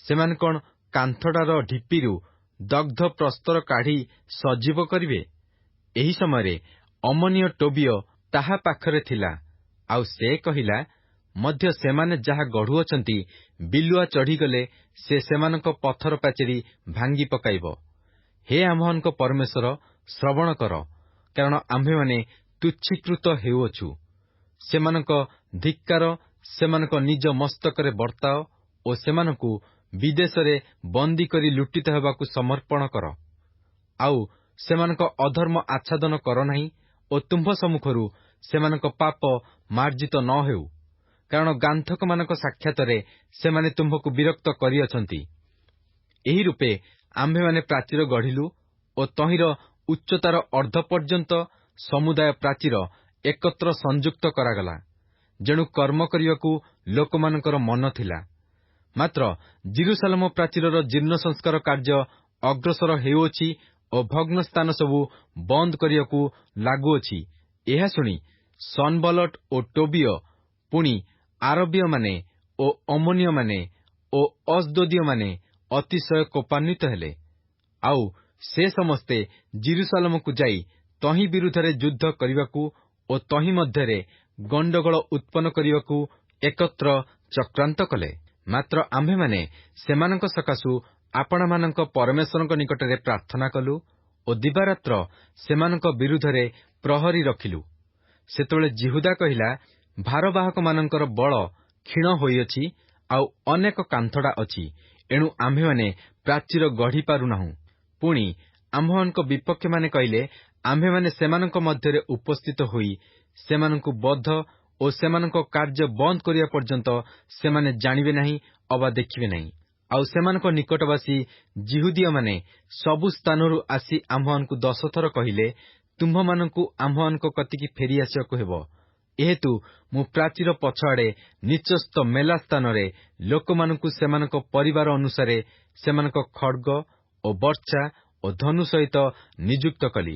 [SPEAKER 1] ସେମାନେ କଣ କାନ୍ଥଟାର ଢିପିରୁ ଦଗ୍ଧ ପ୍ରସ୍ତର କାଢ଼ି ସଜୀବ କରିବେ? ଏହି ସମୟରେ ଅମନୀୟ ଟୋବିୟ ତାହା ପାଖରେ ଥିଲା, ଆଉ ସେ କହିଲା, ମଧ୍ୟ ସେମାନେ ଯାହା ଗଢ଼ୁଅଛନ୍ତି, ବିଲୁଆ ଚଢ଼ିଗଲେ ସେ ସେମାନଙ୍କ ପଥର ପାଚେରୀ ଭାଙ୍ଗି ପକାଇବ। ହେ ଆମ୍ଭମାନଙ୍କ ପରମେଶ୍ୱର, ଶ୍ରବଣ କର, କାରଣ ଆମ୍ଭେମାନେ ତୁଚ୍ଛୀକୃତ ହେଉଅଛୁ। ସେମାନଙ୍କ ଧିକ୍କାର ସେମାନଙ୍କ ନିଜ ମସ୍ତକରେ ବର୍ତ୍ତାଅ ଓ ସେମାନଙ୍କୁ ବିଦେଶରେ ବନ୍ଦୀ କରି ଲୁଟିତ ହେବାକୁ ସମର୍ପଣ କର। ଆଉ ସେମାନଙ୍କ ଅଧର୍ମ ଆଚ୍ଛାଦନ କର ନାହିଁ ଓ ତୁମ୍ଭ ସମ୍ମୁଖରୁ ସେମାନଙ୍କ ପାପ ମାର୍ଜିତ ନ ହେଉ, କାରଣ ଗାନ୍ଧକମାନଙ୍କ ସାକ୍ଷାତରେ ସେମାନେ ତୁମ୍ଭକୁ ବିରକ୍ତ କରିଅଛନ୍ତି। ଏହି ରୂପେ ଆମ୍ଭେମାନେ ପ୍ରାଚୀର ଗଢ଼ିଲୁ ଓ ତହିଁର ଉଚ୍ଚତାର ଅର୍ଦ୍ଧ ପର୍ଯ୍ୟନ୍ତ ସମୁଦାୟ ପ୍ରାଚୀର ଏକତ୍ର ସଂଯୁକ୍ତ କରାଗଲା, ଯେଣୁ କର୍ମ କରିବାକୁ ଲୋକମାନଙ୍କର ମନ ଥିଲା। ମାତ୍ର ଜିରୁସାଲେମ ପ୍ରାଚୀରର ଜୀର୍ଣ୍ଣ ସଂସ୍କାର କାର୍ଯ୍ୟ ଅଗ୍ରସର ହେଉଅଛି ଓ ଭଗ୍ନ ସ୍ଥାନ ସବୁ ବନ୍ଦ କରିବାକୁ ଲାଗୁଅଛି। ଏହା ଶୁଣି ସନବଲଟ ଓ ଟୋବିୟ, ପୁଣି ଆରବୀୟମାନେ ଓ ଅମୋନୀୟମାନେ ଓ ଅସଦୋଦୀୟମାନେ ଅତିଶୟ କୋପାନ୍ୱିତ ହେଲେ। ଆଉ ସେ ସମସ୍ତେ ଜିରୁସାଲେମକୁ ଯାଇ ତହିଁ ବିରୁଦ୍ଧରେ ଯୁଦ୍ଧ କରିବାକୁ ଓ ତହିଁ ମଧ୍ୟରେ ଗଣ୍ଡଗୋଳ ଉତ୍ପନ୍ନ କରିବାକୁ ଏକତ୍ର ଚକ୍ରାନ୍ତ କଲେ। ମାତ୍ର ଆମ୍ଭେମାନେ ସେମାନଙ୍କ ସକାଶୁ ଆପଣମାନଙ୍କ ପରମେଶ୍ୱରଙ୍କ ନିକଟରେ ପ୍ରାର୍ଥନା କଲୁ ଓ ଦିବାରାତ୍ର ସେମାନଙ୍କ ବିରୁଦ୍ଧରେ ପ୍ରହରୀ ରଖିଲୁ। ସେତେବେଳେ ଜିହୁଦା କହିଲା, ଭାରବାହକମାନଙ୍କର ବଳ କ୍ଷୀଣ ହୋଇଅଛି, ଆଉ ଅନେକ କାନ୍ଥଡ଼ା ଅଛି, ଏଣୁ ଆମ୍ଭେମାନେ ପ୍ରାଚୀର ଗଢ଼ି ପାରୁନାହୁଁ। ପୁଣି ଆମ୍ଭମାନଙ୍କ ବିପକ୍ଷମାନେ କହିଲେ, ଆମ୍ଭେମାନେ ସେମାନଙ୍କ ମଧ୍ୟରେ ଉପସ୍ଥିତ ହୋଇ ସେମାନଙ୍କୁ ବଦ୍ଧ ଓ ସେମାନଙ୍କ କାର୍ଯ୍ୟ ବନ୍ଦ କରିବା ପର୍ଯ୍ୟନ୍ତ ସେମାନେ ଜାଣିବେ ନାହିଁ ଅବା ଦେଖିବେ ନାହିଁ। ଆଉ ସେମାନଙ୍କ ନିକଟବାସୀ ଜିହୁଦୀୟମାନେ ସବୁ ସ୍ଥାନରୁ ଆସି ଆମ୍ଭମାନଙ୍କୁ 10 ଥର କହିଲେ, ତୁମ୍ଭମାନଙ୍କୁ ଆମ୍ଭମାନଙ୍କ କତିକି ଫେରିଆସିବାକୁ ହେବ। ଏହେତୁ ମୁଁ ପ୍ରାଚୀର ପଛଆଡ଼େ ନିଚସ୍ତ ମେଲା ସ୍ଥାନରେ ଲୋକମାନଙ୍କୁ ସେମାନଙ୍କ ପରିବାର ଅନୁସାରେ ସେମାନଙ୍କ ଖଡ୍ଗ ଓ ବର୍ଚ୍ଛା ଓ ଧନୁ ସହିତ ନିଯୁକ୍ତ କଲି।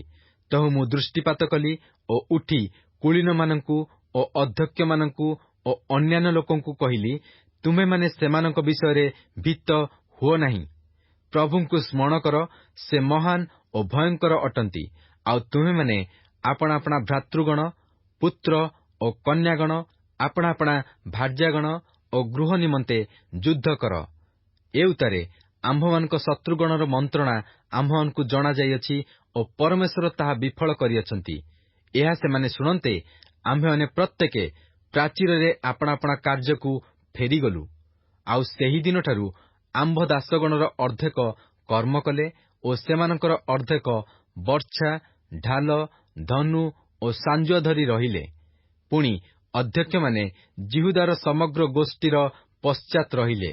[SPEAKER 1] ତହୁ ମୁଁ ଦୃଷ୍ଟିପାତ କଲି ଓ ଉଠି କୁଳୀନମାନଙ୍କୁ ଓ ଅଧ୍ୟକ୍ଷମାନଙ୍କୁ ଓ ଅନ୍ୟାନ୍ୟ ଲୋକଙ୍କୁ କହିଲି, ତୁମେମାନେ ସେମାନଙ୍କ ବିଷୟରେ ଭୀତ ହୁଅ ନାହିଁ। ପ୍ରଭୁଙ୍କୁ ସ୍ମରଣ କର, ସେ ମହାନ ଓ ଭୟଙ୍କର ଅଟନ୍ତି। ଆଉ ତୁମେମାନେ ଆପଣା ଆପଣା ଭ୍ରାତୃଗଣ, ପୁତ୍ର ଓ କନ୍ୟାଗଣ, ଆପଣା ଆପଣା ଭାର୍ଯ୍ୟାଗଣ ଓ ଗୃହ ନିମନ୍ତେ ଯୁଦ୍ଧ କର। ଏଉତାରେ ଆମ୍ଭମାନଙ୍କ ଶତ୍ରୁଗଣର ମନ୍ତ୍ରଣା ଆମ୍ଭମାନଙ୍କୁ ଜଣାଯାଇଅଛି ଓ ପରମେଶ୍ୱର ତାହା ବିଫଳ କରିଅଛନ୍ତି। ଏହା ସେମାନେ ଶୁଣନ୍ତେ ଆମ୍ଭେମାନେ ପ୍ରତ୍ୟେକେ ପ୍ରାଚୀରରେ ଆପଣା ଆପଣା କାର୍ଯ୍ୟକୁ ଫେରିଗଲୁ। ଆଉ ସେହିଦିନଠାରୁ ଆମ୍ଭ ଦାସଗଣର ଅର୍ଦ୍ଧେକ କର୍ମ କଲେ ଓ ସେମାନଙ୍କର ଅର୍ଦ୍ଧେକ ବର୍ଚ୍ଛା, ଢାଲ, ଧନୁ ଓ ସାଞ୍ଜୁଆ ଧରି ରହିଲେ। ପୁଣି ଅଧ୍ୟକ୍ଷମାନେ ଜିହୁଦାର ସମଗ୍ର ଗୋଷ୍ଠୀର ପଶ୍ଚାତ୍ ରହିଲେ।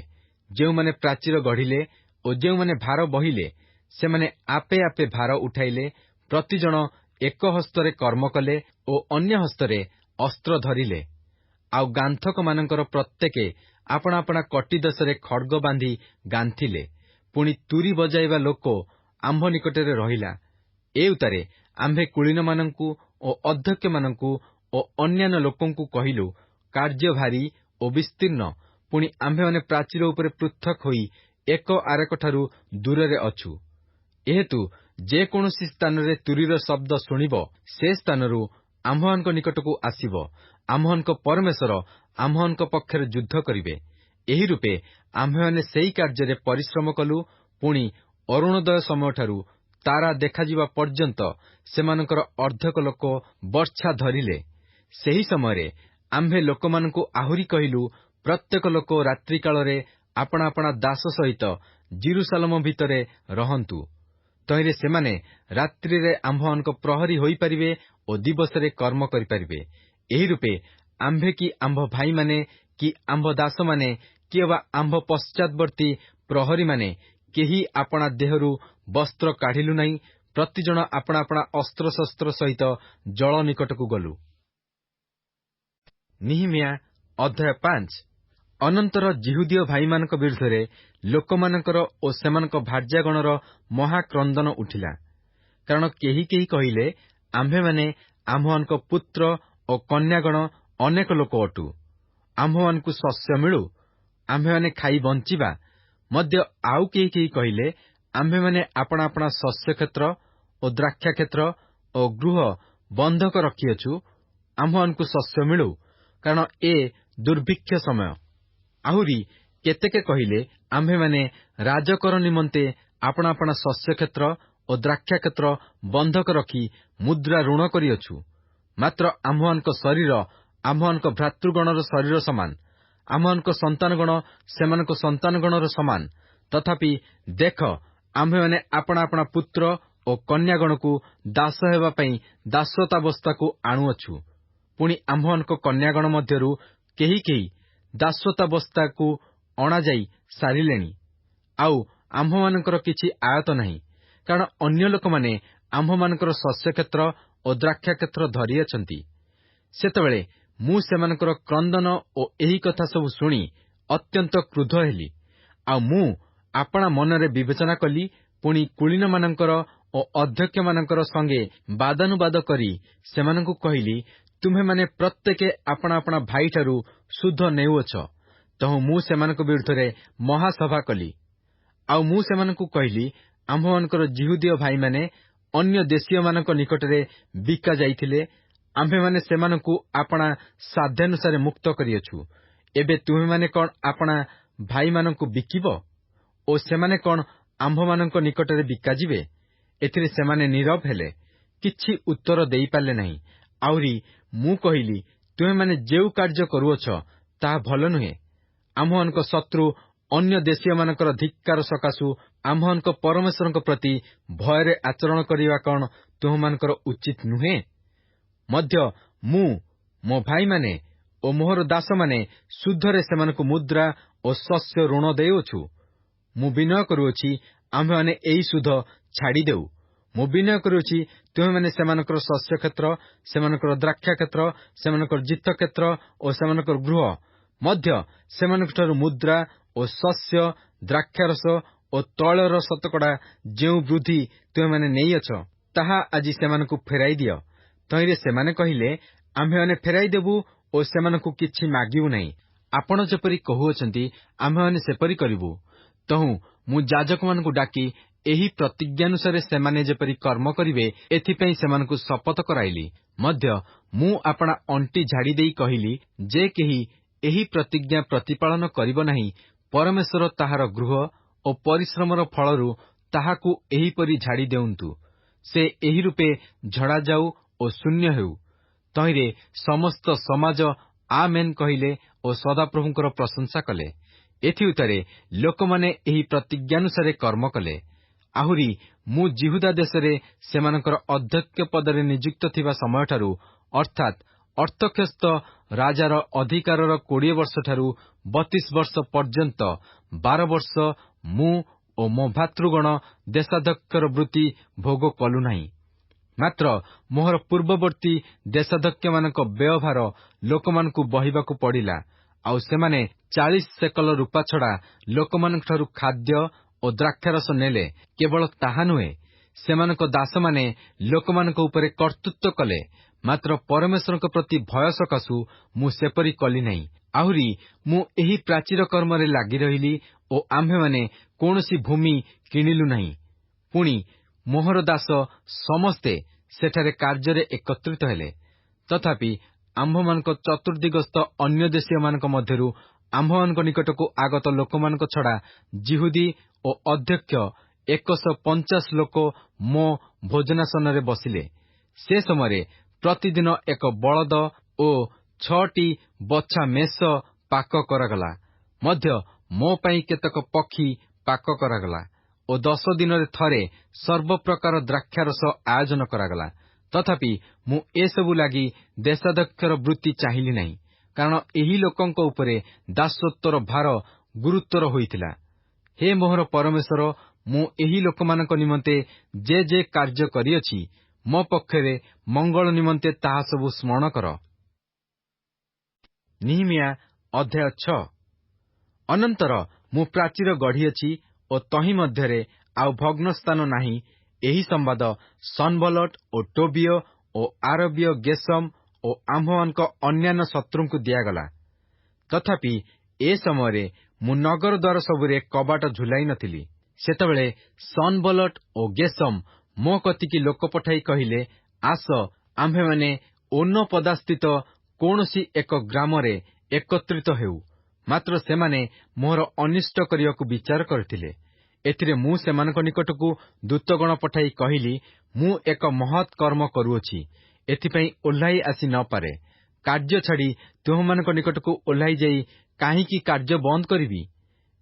[SPEAKER 1] ଯେଉଁମାନେ ପ୍ରାଚୀର ଗଢ଼ିଲେ ଓ ଯେଉଁମାନେ ଭାର ବହିଲେ, ସେମାନେ ଆପେ ଆପେ ଭାର ଉଠାଇଲେ। ପ୍ରତିଜଣ ଏକ ହସ୍ତରେ କର୍ମ କଲେ ଓ ଅନ୍ୟ ହସ୍ତରେ ଅସ୍ତ୍ର ଧରିଲେ। ଆଉ ଗାନ୍ଥକମାନଙ୍କର ପ୍ରତ୍ୟେକେ ଆପଣା ଆପଣା କଟିଦେଶରେ ଖଡ୍ଗ ବାନ୍ଧି ଗାନ୍ଥିଲେ। ପୁଣି ତୁରୀ ବଜାଇବା ଲୋକ ଆମ୍ଭ ନିକଟରେ ରହିଲା। ଏଉତାରେ ଆମ୍ଭେ କୁଳୀନମାନଙ୍କୁ ଓ ଅଧ୍ୟକ୍ଷମାନଙ୍କୁ ଓ ଅନ୍ୟାନ୍ୟ ଲୋକଙ୍କୁ କହିଲୁ, କାର୍ଯ୍ୟ ଭାରି ଓ ବିସ୍ତୀର୍ଣ୍ଣ। ପୁଣି ଆମ୍ଭେମାନେ ପ୍ରାଚୀର ଉପରେ ପୃଥକ୍ ହୋଇ ଏକ ଆରେକଠାରୁ ଦୂରରେ ଅଛୁ। ଏହେତୁ ଯେକୌଣସି ସ୍ଥାନରେ ତୁରୀର ଶବ୍ଦ ଶୁଣିବ, ସେ ସ୍ଥାନରୁ ଆମ୍ଭମାନଙ୍କ ନିକଟକୁ ଆସିବ। ଆମ୍ଭମାନଙ୍କ ପରମେଶ୍ୱର ଆମ୍ଭମାନଙ୍କ ପକ୍ଷରେ ଯୁଦ୍ଧ କରିବେ। ଏହି ରୂପେ ଆମ୍ଭେମାନେ ସେହି କାର୍ଯ୍ୟରେ ପରିଶ୍ରମ କଲୁ। ପୁଣି ଅରୁଣୋଦୟ ସମୟଠାରୁ ତାରା ଦେଖାଯିବା ପର୍ଯ୍ୟନ୍ତ ସେମାନଙ୍କର ଅର୍ଦ୍ଧେକ ଲୋକ ବର୍ଚ୍ଛା ଧରିଲେ। ସେହି ସମୟରେ ଆମ୍ଭେ ଲୋକମାନଙ୍କୁ ଆହୁରି କହିଲୁ, ପ୍ରତ୍ୟେକ ଲୋକ ରାତ୍ରିକାଳରେ ଆପଣା ଆପଣା ଦାସ ସହିତ ଜିରୁସାଲେମ ଭିତରେ ରହନ୍ତୁ। ତହିଁରେ ସେମାନେ ରାତ୍ରିରେ ଆମ୍ଭମାନଙ୍କ ପ୍ରହରୀ ହୋଇପାରିବେ ଓ ଦିବସରେ କର୍ମ କରିପାରିବେ। ଏହି ରୂପେ ଆମ୍ଭେ କି ଆମ୍ଭ ଭାଇମାନେ କି ଆମ୍ଭ ଦାସମାନେ କି ଅବା ଆମ୍ଭ ପଶ୍ଚାତବର୍ତ୍ତୀ ପ୍ରହରୀମାନେ କେହି ଆପଣା ଦେହରୁ ବସ୍ତ୍ର କାଢ଼ିଲୁ ନାହିଁ। ପ୍ରତିଜଣ ଆପଣା ଆପଣା ଅସ୍ତ୍ରଶସ୍ତ୍ର ସହିତ ଜଳ ନିକଟକୁ ଗଲୁ। ନିହିମିୟା ଅଧ୍ୟାୟ 5। ଅନନ୍ତର ଜିହୁଦୀୟ ଭାଇମାନଙ୍କ ବିରୁଦ୍ଧରେ ଲୋକମାନଙ୍କର ଓ ସେମାନଙ୍କ ଭାର୍ଯ୍ୟାଗଣର ମହାକ୍ରନ୍ଦନ ଉଠିଲା। କାରଣ କେହି କେହି କହିଲେ, ଆମ୍ଭେମାନେ ଆମ୍ଭମାନଙ୍କ ପୁତ୍ର ଓ କନ୍ୟାଗଣ ଅନେକ ଲୋକ ଅଟୁ। ଆମ୍ଭମାନଙ୍କୁ ଶସ୍ୟ ମିଳୁ, ଆମ୍ଭେମାନେ ଖାଇ ବଞ୍ଚିବା। ମଧ୍ୟ ଆଉ କେହି କେହି କହିଲେ, ଆମ୍ଭେମାନେ ଆପଣା ଆପଣା ଶସ୍ୟକ୍ଷେତ୍ର ଓ ଦ୍ରାକ୍ଷାକ୍ଷେତ୍ର ଓ ଗୃହ ବନ୍ଧକ ରଖିଅଛୁ, ଆମ୍ଭମାନଙ୍କୁ ଶସ୍ୟ ମିଳୁ, କାରଣ ଏ ଦୁର୍ଭିକ୍ଷ ସମୟ। ଆହୁରି କେତେକେ କହିଲେ, ଆମ୍ଭେମାନେ ରାଜକର ନିମନ୍ତେ ଆପଣା ଆପଣା ଶସ୍ୟକ୍ଷେତ୍ର ଓ ଦ୍ରାକ୍ଷାକ୍ଷେତ୍ର ବନ୍ଧକ ରଖି ମୁଦ୍ରା ଋଣ କରିଅଛୁ। ମାତ୍ର ଆମ୍ଭମାନଙ୍କ ଶରୀର ଆମ୍ଭମାନଙ୍କ ଭ୍ରାତୃଗଣର ଶରୀର ସମାନ, ଆମ୍ଭମାନଙ୍କ ସନ୍ତାନଗଣ ସେମାନଙ୍କ ସନ୍ତାନଗଣର ସମାନ। ତଥାପି ଦେଖ, ଆମ୍ଭେମାନେ ଆପଣା ଆପଣା ପୁତ୍ର ଓ କନ୍ୟାଗଣକୁ ଦାସ ହେବା ପାଇଁ ଦାସତାବସ୍ଥାକୁ ଆଣୁଅଛୁ। ପୁଣି ଆମ୍ଭମାନଙ୍କ କନ୍ୟାଗଣ ମଧ୍ୟରୁ କେହି କେହି ଦାସତାବସ୍ଥାକୁ ଅଣାଯାଇ ସାରିଲେଣି। ଆଉ ଆମ୍ଭମାନଙ୍କର କିଛି ଆୟତ ନାହିଁ, କାରଣ ଅନ୍ୟ ଲୋକମାନେ ଆମ୍ଭମାନଙ୍କର ଶସ୍ୟକ୍ଷେତ୍ର ଓ ଦ୍ରାକ୍ଷାକ୍ଷେତ୍ର ଧରିଅଛନ୍ତି। ସେତେବେଳେ ମୁଁ ସେମାନଙ୍କର କ୍ରନ୍ଦନ ଓ ଏହି କଥା ସବୁ ଶୁଣି ଅତ୍ୟନ୍ତ କ୍ରୁଦ୍ଧ ହେଲି। ଆଉ ମୁଁ ଆପଣା ମନରେ ବିବେଚନା କଲି। ପୁଣି କୁଳୀନମାନଙ୍କର ଓ ଅଧ୍ୟକ୍ଷମାନଙ୍କର ସଙ୍ଗେ ବାଦାନୁବାଦ କରି ସେମାନଙ୍କୁ କହିଲି, ତୁମ୍ଭେମାନେ ପ୍ରତ୍ୟେକେ ଆପଣା ଆପଣା ଭାଇଠାରୁ ସୁଧ ନେଉଅଛ। ତହୁଁ ମୁଁ ସେମାନଙ୍କ ବିରୁଦ୍ଧରେ ମହାସଭା କଲି। ଆଉ ମୁଁ ସେମାନଙ୍କୁ କହିଲି, ଆମ୍ଭମାନଙ୍କର ଯିହୁଦୀୟ ଭାଇମାନେ ଅନ୍ୟ ଦେଶୀୟମାନଙ୍କ ନିକଟରେ ବିକା ଯାଇଥିଲେ। ଆମ୍ଭେମାନେ ସେମାନଙ୍କୁ ଆପଣା ସାଧ୍ୟାନୁସାରେ ମୁକ୍ତ କରିଅଛୁ। ଏବେ ତୁମେମାନେ କଣ ଆପଣା ଭାଇମାନଙ୍କୁ ବିକିବ ଓ ସେମାନେ କଣ ଆମ୍ଭମାନଙ୍କ ନିକଟରେ ବିକାଯିବେ? ଏଥିରେ ସେମାନେ ନୀରବ ହେଲେ, କିଛି ଉତ୍ତର ଦେଇପାରିଲେ ନାହିଁ। ଆହୁରି ମୁଁ କହିଲି, ତୁମେମାନେ ଯେଉଁ କାର୍ଯ୍ୟ କରୁଅଛ ତାହା ଭଲ ନୁହେଁ। ଆମ୍ଭମାନଙ୍କ ଶତ୍ରୁ ଅନ୍ୟ ଦେଶୀୟମାନଙ୍କର ଧିକ୍କାର ସକାଶୁ ଆମ୍ଭମାନଙ୍କ ପରମେଶ୍ୱରଙ୍କ ପ୍ରତି ଭୟରେ ଆଚରଣ କରିବା କଣ ତୁମମାନଙ୍କର ଉଚିତ ନୁହେଁ? ମଧ୍ୟ ମୁଁ, ମୋ ଭାଇମାନେ ଓ ମୋହର ଦାସମାନେ ସୁଧରେ ସେମାନଙ୍କୁ ମୁଦ୍ରା ଓ ଶସ୍ୟ ଋଣ ଦେଉଅଛୁ। ମୁଁ ବିନୟ କରୁଅଛି, ଆମ୍ଭେମାନେ ଏହି ସୁଧ ଛାଡ଼ିଦେଉ। ମୁଁ ବିନୟ କରୁଅଛି, ତୁମେମାନେ ସେମାନଙ୍କର ଶସ୍ୟକ୍ଷେତ୍ର, ସେମାନଙ୍କର ଦ୍ରାକ୍ଷାକ୍ଷେତ୍ର, ସେମାନଙ୍କର ଜିତକ୍ଷେତ୍ର ଓ ସେମାନଙ୍କର ଗୃହ ମଧ୍ୟ ସେମାନଙ୍କଠାରୁ ମୁଦ୍ରା ଓ ଶସ୍ୟ, ଦ୍ରାକ୍ଷାରସ ଓ ତୈଳର ଶତକଡ଼ା ଯେଉଁ ବୃଦ୍ଧି ତୁମେମାନେ ନେଇଅଛ, ତାହା ଆଜି ସେମାନଙ୍କୁ ଫେରାଇ ଦିଅ। ତହିଁରେ ସେମାନେ କହିଲେ, ଆମ୍ଭେମାନେ ଫେରାଇ ଦେବୁ ଓ ସେମାନଙ୍କୁ କିଛି ମାଗିବୁ ନାହିଁ। ଆପଣ ଯେପରି କହୁଅଛନ୍ତି, ଆମ୍ଭେମାନେ ସେପରି କରିବୁ। ତହୁଁ ମୁଁ ଯାଜକମାନଙ୍କୁ ଡାକି ଏହି ପ୍ରତିଜ୍ଞାନୁସାରେ ସେମାନେ ଯେପରି କର୍ମ କରିବେ, ଏଥିପାଇଁ ସେମାନଙ୍କୁ ଶପଥ କରାଇଲି। ମଧ୍ୟ ମୁଁ ଆପଣା ଅଣ୍ଟି ଝାଡ଼ି ଦେଇ କହିଲି, ଯେ କେହି ଏହି ପ୍ରତିଜ୍ଞା ପ୍ରତିପାଳନ କରିବ ନାହିଁ, ପରମେଶ୍ୱର ତାହାର ଗୃହ ଓ ପରିଶ୍ରମର ଫଳରୁ ତାହାକୁ ଏହିପରି ଝାଡ଼ି ଦେଉନ୍ତୁ। ସେ ଏହି ରୂପେ ଝଡ଼ାଯାଉ ଓ ଶୂନ୍ୟ ହେଉ। ତହିଁରେ ସମସ୍ତ ସମାଜ ଆମେନ୍ କହିଲେ ଓ ସଦାପ୍ରଭୁଙ୍କର ପ୍ରଶଂସା କଲେ। ଏଥି ଉତ୍ତାରେ ଲୋକମାନେ ଏହି ପ୍ରତିଜ୍ଞାନୁସାରେ କର୍ମ କଲେ। ଆହୁରି ମୁଁ ଯିହୁଦା ଦେଶରେ ସେମାନଙ୍କର ଅଧ୍ୟକ୍ଷ ପଦରେ ନିଯୁକ୍ତ ଥିବା ସମୟଠାରୁ, ଅର୍ଥାତ୍ ଅର୍ତ୍ତକ୍ଷସ୍ତ ରାଜାର ଅଧିକାରର 20 ବର୍ଷଠାରୁ 32 ବର୍ଷ ପର୍ଯ୍ୟନ୍ତ 12 ବର୍ଷ ମୁଁ ଓ ମୋ ଭାତୃଗଣ ଦେଶାଧ୍ୟକ୍ଷର ବୃତ୍ତି ଭୋଗ କଲୁ ନାହିଁ। ମାତ୍ର ମୋହର ପୂର୍ବବର୍ତ୍ତୀ ଦେଶାଧ୍ୟକ୍ଷମାନଙ୍କ ବ୍ୟୟଭାର ଲୋକମାନଙ୍କୁ ବହିବାକୁ ପଡ଼ିଲା। ଆଉ ସେମାନେ 40 ସେକଲ ରୂପା ଛଡ଼ା ଲୋକମାନଙ୍କଠାରୁ ଖାଦ୍ୟ ଓ ଦ୍ରାକ୍ଷାରସ ନେଲେ। କେବଳ ତାହା ନୁହେଁ, ସେମାନଙ୍କ ଦାସମାନେ ଲୋକମାନଙ୍କ ଉପରେ କର୍ତ୍ତୃତ୍ୱ କଲେ। ମାତ୍ର ପରମେଶ୍ୱରଙ୍କ ପ୍ରତି ଭୟ ସକାଶୁ ମୁଁ ସେପରି କଲି ନାହିଁ। ଆହୁରି ମୁଁ ଏହି ପ୍ରାଚୀର କର୍ମରେ ଲାଗି ରହିଲି ଓ ଆମ୍ଭେମାନେ କୌଣସି ଭୂମି କିଣିଲୁ ନାହିଁ। ପୁଣି ମୋହର ଦାସ ସମସ୍ତେ ସେଠାରେ କାର୍ଯ୍ୟରେ ଏକତ୍ରିତ ହେଲେ। ତଥାପି ଆମ୍ଭମାନଙ୍କ ଚତୁର୍ଦ୍ଦିଗସ୍ଥ ଅନ୍ୟ ଦେଶୀୟମାନଙ୍କ ମଧ୍ୟରୁ ଆମ୍ଭମାନଙ୍କ ନିକଟକୁ ଆଗତ ଲୋକମାନଙ୍କ ଛଡ଼ା ଯିହୁଦୀ ଓ ଅଧ୍ୟକ୍ଷ 150 ଲୋକ ମୋ ଭୋଜନାସନରେ ବସିଲେ। ସେ ସମୟରେ ପ୍ରତିଦିନ ଏକ ବଳଦ ଓ 6ଟି ବଛା ମେଷ ପାକ କରାଗଲା। ମଧ୍ୟ ମୋ ପାଇଁ କେତେକ ପକ୍ଷୀ ପାକ କରାଗଲା ଓ 10 ଦିନରେ ଥରେ ସର୍ବପ୍ରକାର ଦ୍ରାକ୍ଷାରସ ଆୟୋଜନ କରାଗଲା। ତଥାପି ମୁଁ ଏସବୁ ଲାଗି ଦେଶାଧ୍ୟକ୍ଷର ବୃତ୍ତି ଚାହିଁଲି ନାହିଁ, କାରଣ ଏହି ଲୋକଙ୍କ ଉପରେ ଦାସତ୍ୱର ଭାର ଗୁରୁତର ହୋଇଥିଲା। ହେ ମୋହର ପରମେଶ୍ୱର, ମୁଁ ଏହି ଲୋକମାନଙ୍କ ନିମନ୍ତେ ଯେ କାର୍ଯ୍ୟ କରିଅଛି, ମୋ ପକ୍ଷରେ ମଙ୍ଗଳ ନିମନ୍ତେ ତାହା ସବୁ ସ୍ମରଣ କର। ନିହିମିୟା ଅଧ୍ୟାୟ 6। ଅନନ୍ତର ମୁଁ ପ୍ରାଚୀର ଗଢ଼ିଅଛି ଓ ତହିଁ ମଧ୍ୟରେ ଆଉ ଭଗ୍ନ ସ୍ଥାନ ନାହିଁ, ଏହି ସମ୍ବାଦ ସନବଲଟ ଓ ଟୋବିୟ ଓ ଆରବୀୟ ଗେଶମ ଓ ଆମ୍ଭମାନଙ୍କ ଅନ୍ୟାନ୍ୟ ଶତ୍ରୁଙ୍କୁ ଦିଆଗଲା। ତଥାପି ଏ ସମୟରେ ମୁଁ ନଗର ଦ୍ୱାର ସବୁରେ କବାଟ ଝୁଲାଇ ନଥିଲି। ସେତେବେଳେ ସନବଲଟ ଓ ଗେଶମ ମୋ କତିକି ଲୋକ ପଠାଇ କହିଲେ, ଆସ, ଆମ୍ଭେମାନେ ଓନପଦାସ୍ଥିତ କୌଣସି ଏକ ଗ୍ରାମରେ ଏକତ୍ରିତ ହେଉ। ମାତ୍ର ସେମାନେ ମୋହର ଅନିଷ୍ଟ କରିବାକୁ ବିଚାର କରିଥିଲେ। ଏଥିରେ ମୁଁ ସେମାନଙ୍କ ନିକଟକୁ ଦୂତଗଣ ପଠାଇ କହିଲି, ମୁଁ ଏକ ମହତ୍ କର୍ମ କରୁଅଛି, ଏଥିପାଇଁ ଓହ୍ଲାଇ ଆସି ନ ପାରେ। କାର୍ଯ୍ୟ ଛାଡ଼ି ତୁମମାନଙ୍କ ନିକଟକୁ ଓହ୍ଲାଇ ଯାଇ କାହିଁକି କାର୍ଯ୍ୟ ବନ୍ଦ କରିବି?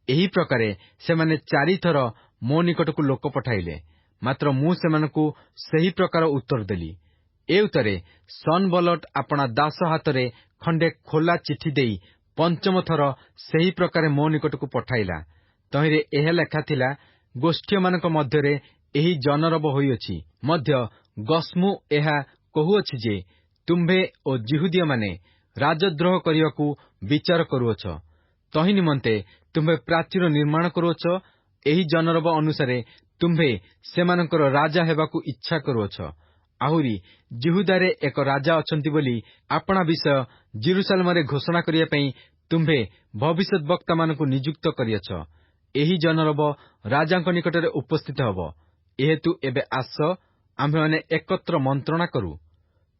[SPEAKER 1] ଏହି ପ୍ରକାରେ ସେମାନେ 4 ଥର ମୋ ନିକଟକୁ ଲୋକ ପଠାଇଲେ। ମାତ୍ର ମୁଁ ସେମାନଙ୍କୁ ସେହି ପ୍ରକାର ଉତ୍ତର ଦେଲି। ଏଉତରେ ସନବଲଟ ଆପଣା ଦାସ ହାତରେ ଖଣ୍ଡେ ଖୋଲା ଚିଠି ଦେଇ 5ମ ଥର ସେହି ପ୍ରକାରେ ମୋ ନିକଟକୁ ପଠାଇଲା। ତହିଁରେ ଏହା ଲେଖା ଥିଲା, ଗୋଷ୍ଠୀମାନଙ୍କ ମଧ୍ୟରେ ଏହି ଜନରବ ହୋଇଅଛି ମଧ୍ୟ ଗସ୍ମୁ ଏହା କହୁଅଛି ଯେ, ତୁମ୍ଭେ ଓ ଜିହୁଦୀୟମାନେ ରାଜଦ୍ରୋହ କରିବାକୁ ବିଚାର କରୁଅଛ। ତହିଁ ନିମନ୍ତେ ତୁମ୍ଭେ ପ୍ରାଚୀର ନିର୍ମାଣ କରୁଅଛ। ଏହି ଜନରବ ଅନୁସାରେ ତୁମ୍ଭେ ସେମାନଙ୍କର ରାଜା ହେବାକୁ ଇଚ୍ଛା କରୁଅଛ। ଆହୁରି ଜିହୁଦାରେ ଏକ ରାଜା ଅଛନ୍ତି ବୋଲି ଆପଣା ବିଷୟ ଜେରୁସାଲେମରେ ଘୋଷଣା କରିବା ପାଇଁ ତୁମ୍ଭେ ଭବିଷ୍ୟତ ବକ୍ତାମାନଙ୍କୁ ନିଯୁକ୍ତ କରିଅଛ। ଏହି ଜନରବ ରାଜାଙ୍କ ନିକଟରେ ଉପସ୍ଥିତ ହେବ। ଏହେତୁ ଏବେ ଆସ, ଆମ୍ଭେମାନେ ଏକତ୍ର ମନ୍ତ୍ରଣା କରୁ।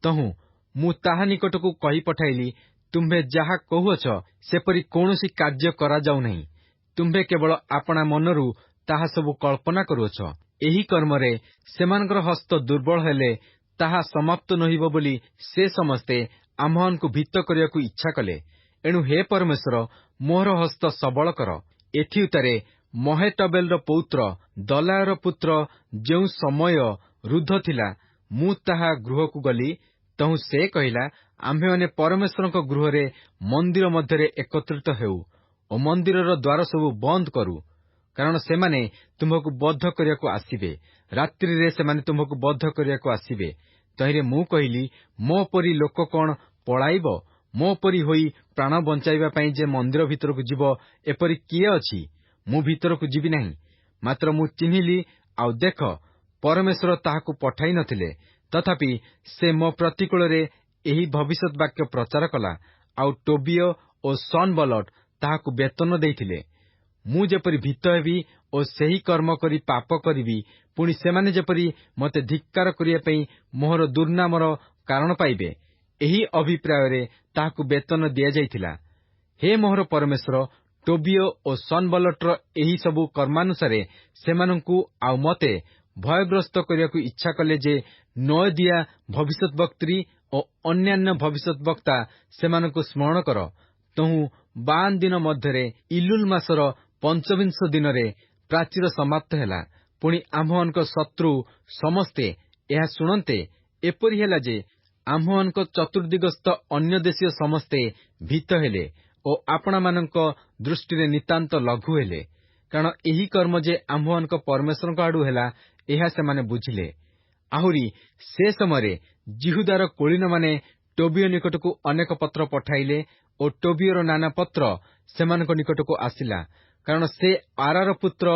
[SPEAKER 1] ତହୁଁ ମୁଁ ତାହା ନିକଟକୁ କହି ପଠାଇଲି, ତୁମ୍ଭେ ଯାହା କହୁଅଛ ସେପରି କୌଣସି କାର୍ଯ୍ୟ କରାଯାଉନାହିଁ। ତୁମ୍ଭେ କେବଳ ଆପଣା ମନରୁ ତାହା ସବୁ କଳ୍ପନା କରୁଅଛ। ଏହି କର୍ମରେ ସେମାନଙ୍କର ହସ୍ତ ଦୁର୍ବଳ ହେଲେ ତାହା ସମାପ୍ତ ନୋହିବ ବୋଲି ସେ ସମସ୍ତେ ଆମ୍ଭମାନଙ୍କୁ ଭୀତ କରିବାକୁ ଇଚ୍ଛା କଲେ। ଏଣୁ ହେ ପରମେଶ୍ୱର, ମୋହର ହସ୍ତ ସବଳ କର। ଏଥିଉତ୍ତାରେ ମହେଟବେଲର ପୌତ୍ର ଦଲାୟର ପୁତ୍ର ଯେଉଁ ସମୟ ରୁଦ୍ଧ ଥିଲା, ମୁଁ ତାହା ଗୃହକୁ ଗଲି। ତହୁଁ ସେ କହିଲା, ଆମ୍ଭେମାନେ ପରମେଶ୍ୱରଙ୍କ ଗୃହରେ ମନ୍ଦିର ମଧ୍ୟରେ ଏକତ୍ରିତ ହେଉ ଓ ମନ୍ଦିରର ଦ୍ୱାର ସବୁ ବନ୍ଦ କରୁ, କାରଣ ସେମାନେ ତୁମ୍ଭକୁ ବଦ୍ଧ କରିବାକୁ ଆସିବେ। ରାତ୍ରିରେ ସେମାନେ ତୁମ୍ଭକୁ ବଦ୍ଧ କରିବାକୁ ଆସିବେ। ତହିଁରେ ମୁଁ କହିଲି, ମୋ ପରି ଲୋକ କଣ ପଳାଇବ? ମୋ ପରି ହୋଇ ପ୍ରାଣ ବଞ୍ଚାଇବା ପାଇଁ ଯେ ମନ୍ଦିର ଭିତରକୁ ଯିବ, ଏପରି କିଏ ଅଛି? ମୁଁ ଭିତରକୁ ଯିବି ନାହିଁ। ମାତ୍ର ମୁଁ ଚିହ୍ନିଲି, ଆଉ ଦେଖ, ପରମେଶ୍ୱର ତାହାକୁ ପଠାଇ ନ ଥିଲେ। ତଥାପି ସେ ମୋ ପ୍ରତିକୂଳରେ ଏହି ଭବିଷ୍ୟତ ବାକ୍ୟ ପ୍ରଚାର କଲା, ଆଉ ଟୋବିୟ ଓ ସନବଲଟ ତାହାକୁ ବେତନ ଦେଇଥିଲେ। ମୁଁ ଯେପରି ଭୀତ ହେବି ଓ ସେହି କର୍ମ କରି ପାପ କରିବି, ପୁଣି ସେମାନେ ଯେପରି ମୋତେ ଧିକ୍କାର କରିବା ପାଇଁ ମୋହର ଦୁର୍ନାମର କାରଣ ପାଇବେ, ଏହି ଅଭିପ୍ରାୟରେ ତାହାକୁ ବେତନ ଦିଆଯାଇଥିଲା। ହେ ମୋହର ପରମେଶ୍ୱର, ଟୋବିୟ ଓ ସନବଲଟର ଏହି ସବୁ କର୍ମାନୁସାରେ ସେମାନଙ୍କୁ ଆଉ ମତେ ଭୟଗ୍ରସ୍ତ କରିବାକୁ ଇଚ୍ଛା କଲେ ଯେ ନୋଅଦିଆ ଭବିଷ୍ୟତ ବକ୍ତ୍ରୀ ଓ ଅନ୍ୟାନ୍ୟ ଭବିଷ୍ୟତ ବକ୍ତା ସେମାନଙ୍କୁ ସ୍ମରଣ କର। ତହୁଁ 52 ଦିନ ମଧ୍ୟରେ ଇଲୁଲ ମାସର 25 ଦିନରେ ପ୍ରାଚୀର ସମାପ୍ତ ହେଲା। ପୁଣି ଆମ୍ଭମାନଙ୍କ ଶତ୍ରୁ ସମସ୍ତେ ଏହା ଶୁଣନ୍ତେ ଏପରି ହେଲା ଯେ ଆମ୍ଭମାନଙ୍କ ଚତୁର୍ଦିଗସ୍ଥ ଅନ୍ୟ ଦେଶୀୟ ସମସ୍ତେ ଭୀତ ହେଲେ ଓ ଆପଣମାନଙ୍କ ଦୃଷ୍ଟିରେ ନିତାନ୍ତ ଲଘୁ ହେଲେ। କାରଣ ଏହି କର୍ମ ଯେ ଆମ୍ଭମାନଙ୍କ ପରମେଶ୍ୱରଙ୍କ ଆଡୁ ହେଲା, ଏହା ସେମାନେ ବୁଝିଲେ। ଆହୁରି ସେ ସମୟରେ ଜିହୁଦାର କୁଳୀନମାନେ ଟୋବିୟ ନିକଟକୁ ଅନେକ ପତ୍ର ପଠାଇଲେ ଓ ଟୋବିୟର ନାନା ପତ୍ର ସେମାନଙ୍କ ନିକଟକୁ ଆସିଲା। କାରଣ ସେ ଆରାର ପୁତ୍ର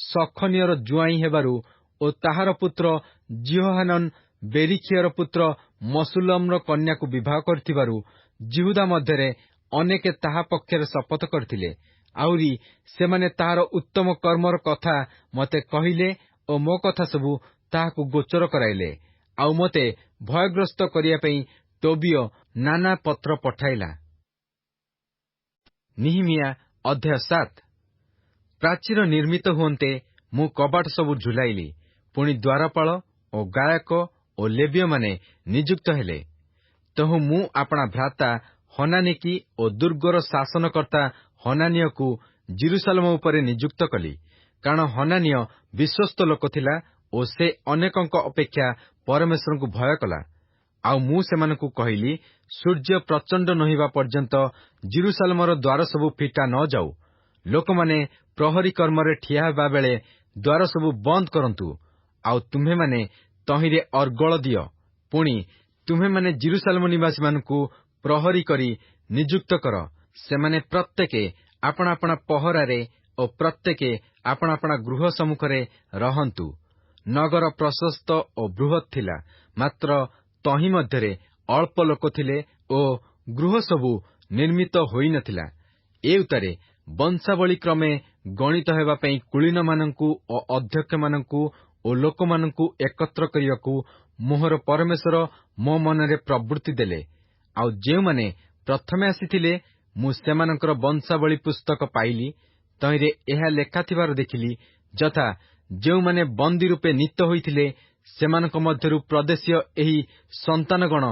[SPEAKER 1] ସଖନିୟର ଜୁଆଇଁ ହେବାରୁ ଓ ତାହାର ପୁତ୍ର ଜିହୋହାନନ ବେରିଖିୟର ପୁତ୍ର ମସୁଲମର କନ୍ୟାକୁ ବିବାହ କରିଥିବାରୁ ଜିହୁଦା ମଧ୍ୟରେ ଅନେକେ ତାହା ପକ୍ଷରେ ଶପଥ କରିଥିଲେ। ଆହୁରି ସେମାନେ ତାହାର ଉତ୍ତମ କର୍ମର କଥା ମୋତେ କହିଲେ ଓ ମୋ କଥା ସବୁ ତାହାକୁ ଗୋଚର କରାଇଲେ। ଆଉ ମୋତେ ଭୟଗ୍ରସ୍ତ କରିବା ପାଇଁ ଟୋବିୟ ନାନା ପତ୍ର ପଠାଇଲା। ନିହିମିୟା ଅଧ୍ୟାୟ 7। ପ୍ରାଚୀର ନିର୍ମିତ ହୁଅନ୍ତେ ମୁଁ କବାଟ ସବୁ ଝୁଲାଇଲି। ପୁଣି ଦ୍ୱାରପାଳ ଓ ଗାୟକ ଓ ଲେବୀୟମାନେ ନିଯୁକ୍ତ ହେଲେ। ତହୁଁ ମୁଁ ଆପଣା ଭ୍ରାତା ହନାନିକି ଓ ଦୁର୍ଗର ଶାସନକର୍ତ୍ତା ହନାନିୟକୁ ଜେରୁସାଲେମ ଉପରେ ନିଯୁକ୍ତ କଲି। କାରଣ ହନାନିୟ ବିଶ୍ୱସ୍ତ ଲୋକ ଥିଲା ଓ ସେ ଅନେକଙ୍କ ଅପେକ୍ଷା ପରମେଶ୍ୱରଙ୍କୁ ଭୟ କଲା। ଆଉ ମୁଁ ସେମାନଙ୍କୁ କହିଲି, ସୂର୍ଯ୍ୟ ପ୍ରଚଣ୍ଡ ନୋହିବା ପର୍ଯ୍ୟନ୍ତ ଜେରୁସାଲେମର ଦ୍ୱାର ସବୁ ଫିଟା ନ ଯାଉ। ଲୋକମାନେ ପ୍ରହରୀ କର୍ମରେ ଠିଆ ହେବା ବେଳେ ଦ୍ୱାର ସବୁ ବନ୍ଦ କରନ୍ତୁ। ଆଉ ତୁମ୍ଭେମାନେ ତହିଁରେ ଅର୍ଗଳ ଦିଅ। ପୁଣି ତୁମ୍ଭେମାନେ ଜେରୁସାଲେମ ନିବାସୀମାନଙ୍କୁ ପ୍ରହରୀ କରି ନିଯୁକ୍ତ କର। ସେମାନେ ପ୍ରତ୍ୟେକେ ଆପଣା ଆପଣା ପହରାରେ ଓ ପ୍ରତ୍ୟେକେ ଆପଣା ଆପଣା ଗୃହ ସମ୍ମୁଖରେ ରହନ୍ତୁ। ନଗର ପ୍ରଶସ୍ତ ଓ ବୃହତ୍ ଥିଲା, ମାତ୍ର ତହିଁ ମଧ୍ୟରେ ଅଳ୍ପ ଲୋକ ଥିଲେ ଓ ଗୃହ ସବୁ ନିର୍ମିତ ହୋଇନଥିଲା। ଏଉତ୍ତାରେ ବଂଶାବଳୀ କ୍ରମେ ଗଣିତ ହେବା ପାଇଁ କୁଳୀନମାନଙ୍କୁ ଓ ଅଧ୍ୟକ୍ଷମାନଙ୍କୁ ଓ ଲୋକମାନଙ୍କୁ ଏକତ୍ର କରିବାକୁ ମୋହର ପରମେଶ୍ୱର ମୋ ମନରେ ପ୍ରବୃତ୍ତି ଦେଲେ। ଆଉ ଯେଉଁମାନେ ପ୍ରଥମେ ଆସିଥିଲେ, ମୁଁ ସେମାନଙ୍କର ବଂଶାବଳୀ ପୁସ୍ତକ ପାଇଲି। ତହିଁରେ ଏହା ଲେଖାଥିବାର ଦେଖିଲି, ଯଥା ଯେଉଁମାନେ ବନ୍ଦୀ ରୂପେ ନୀତ ହୋଇଥିଲେ, ସେମାନଙ୍କ ମଧ୍ୟରୁ ପ୍ରଦେଶୀୟ ଏହି ସନ୍ତାନଗଣ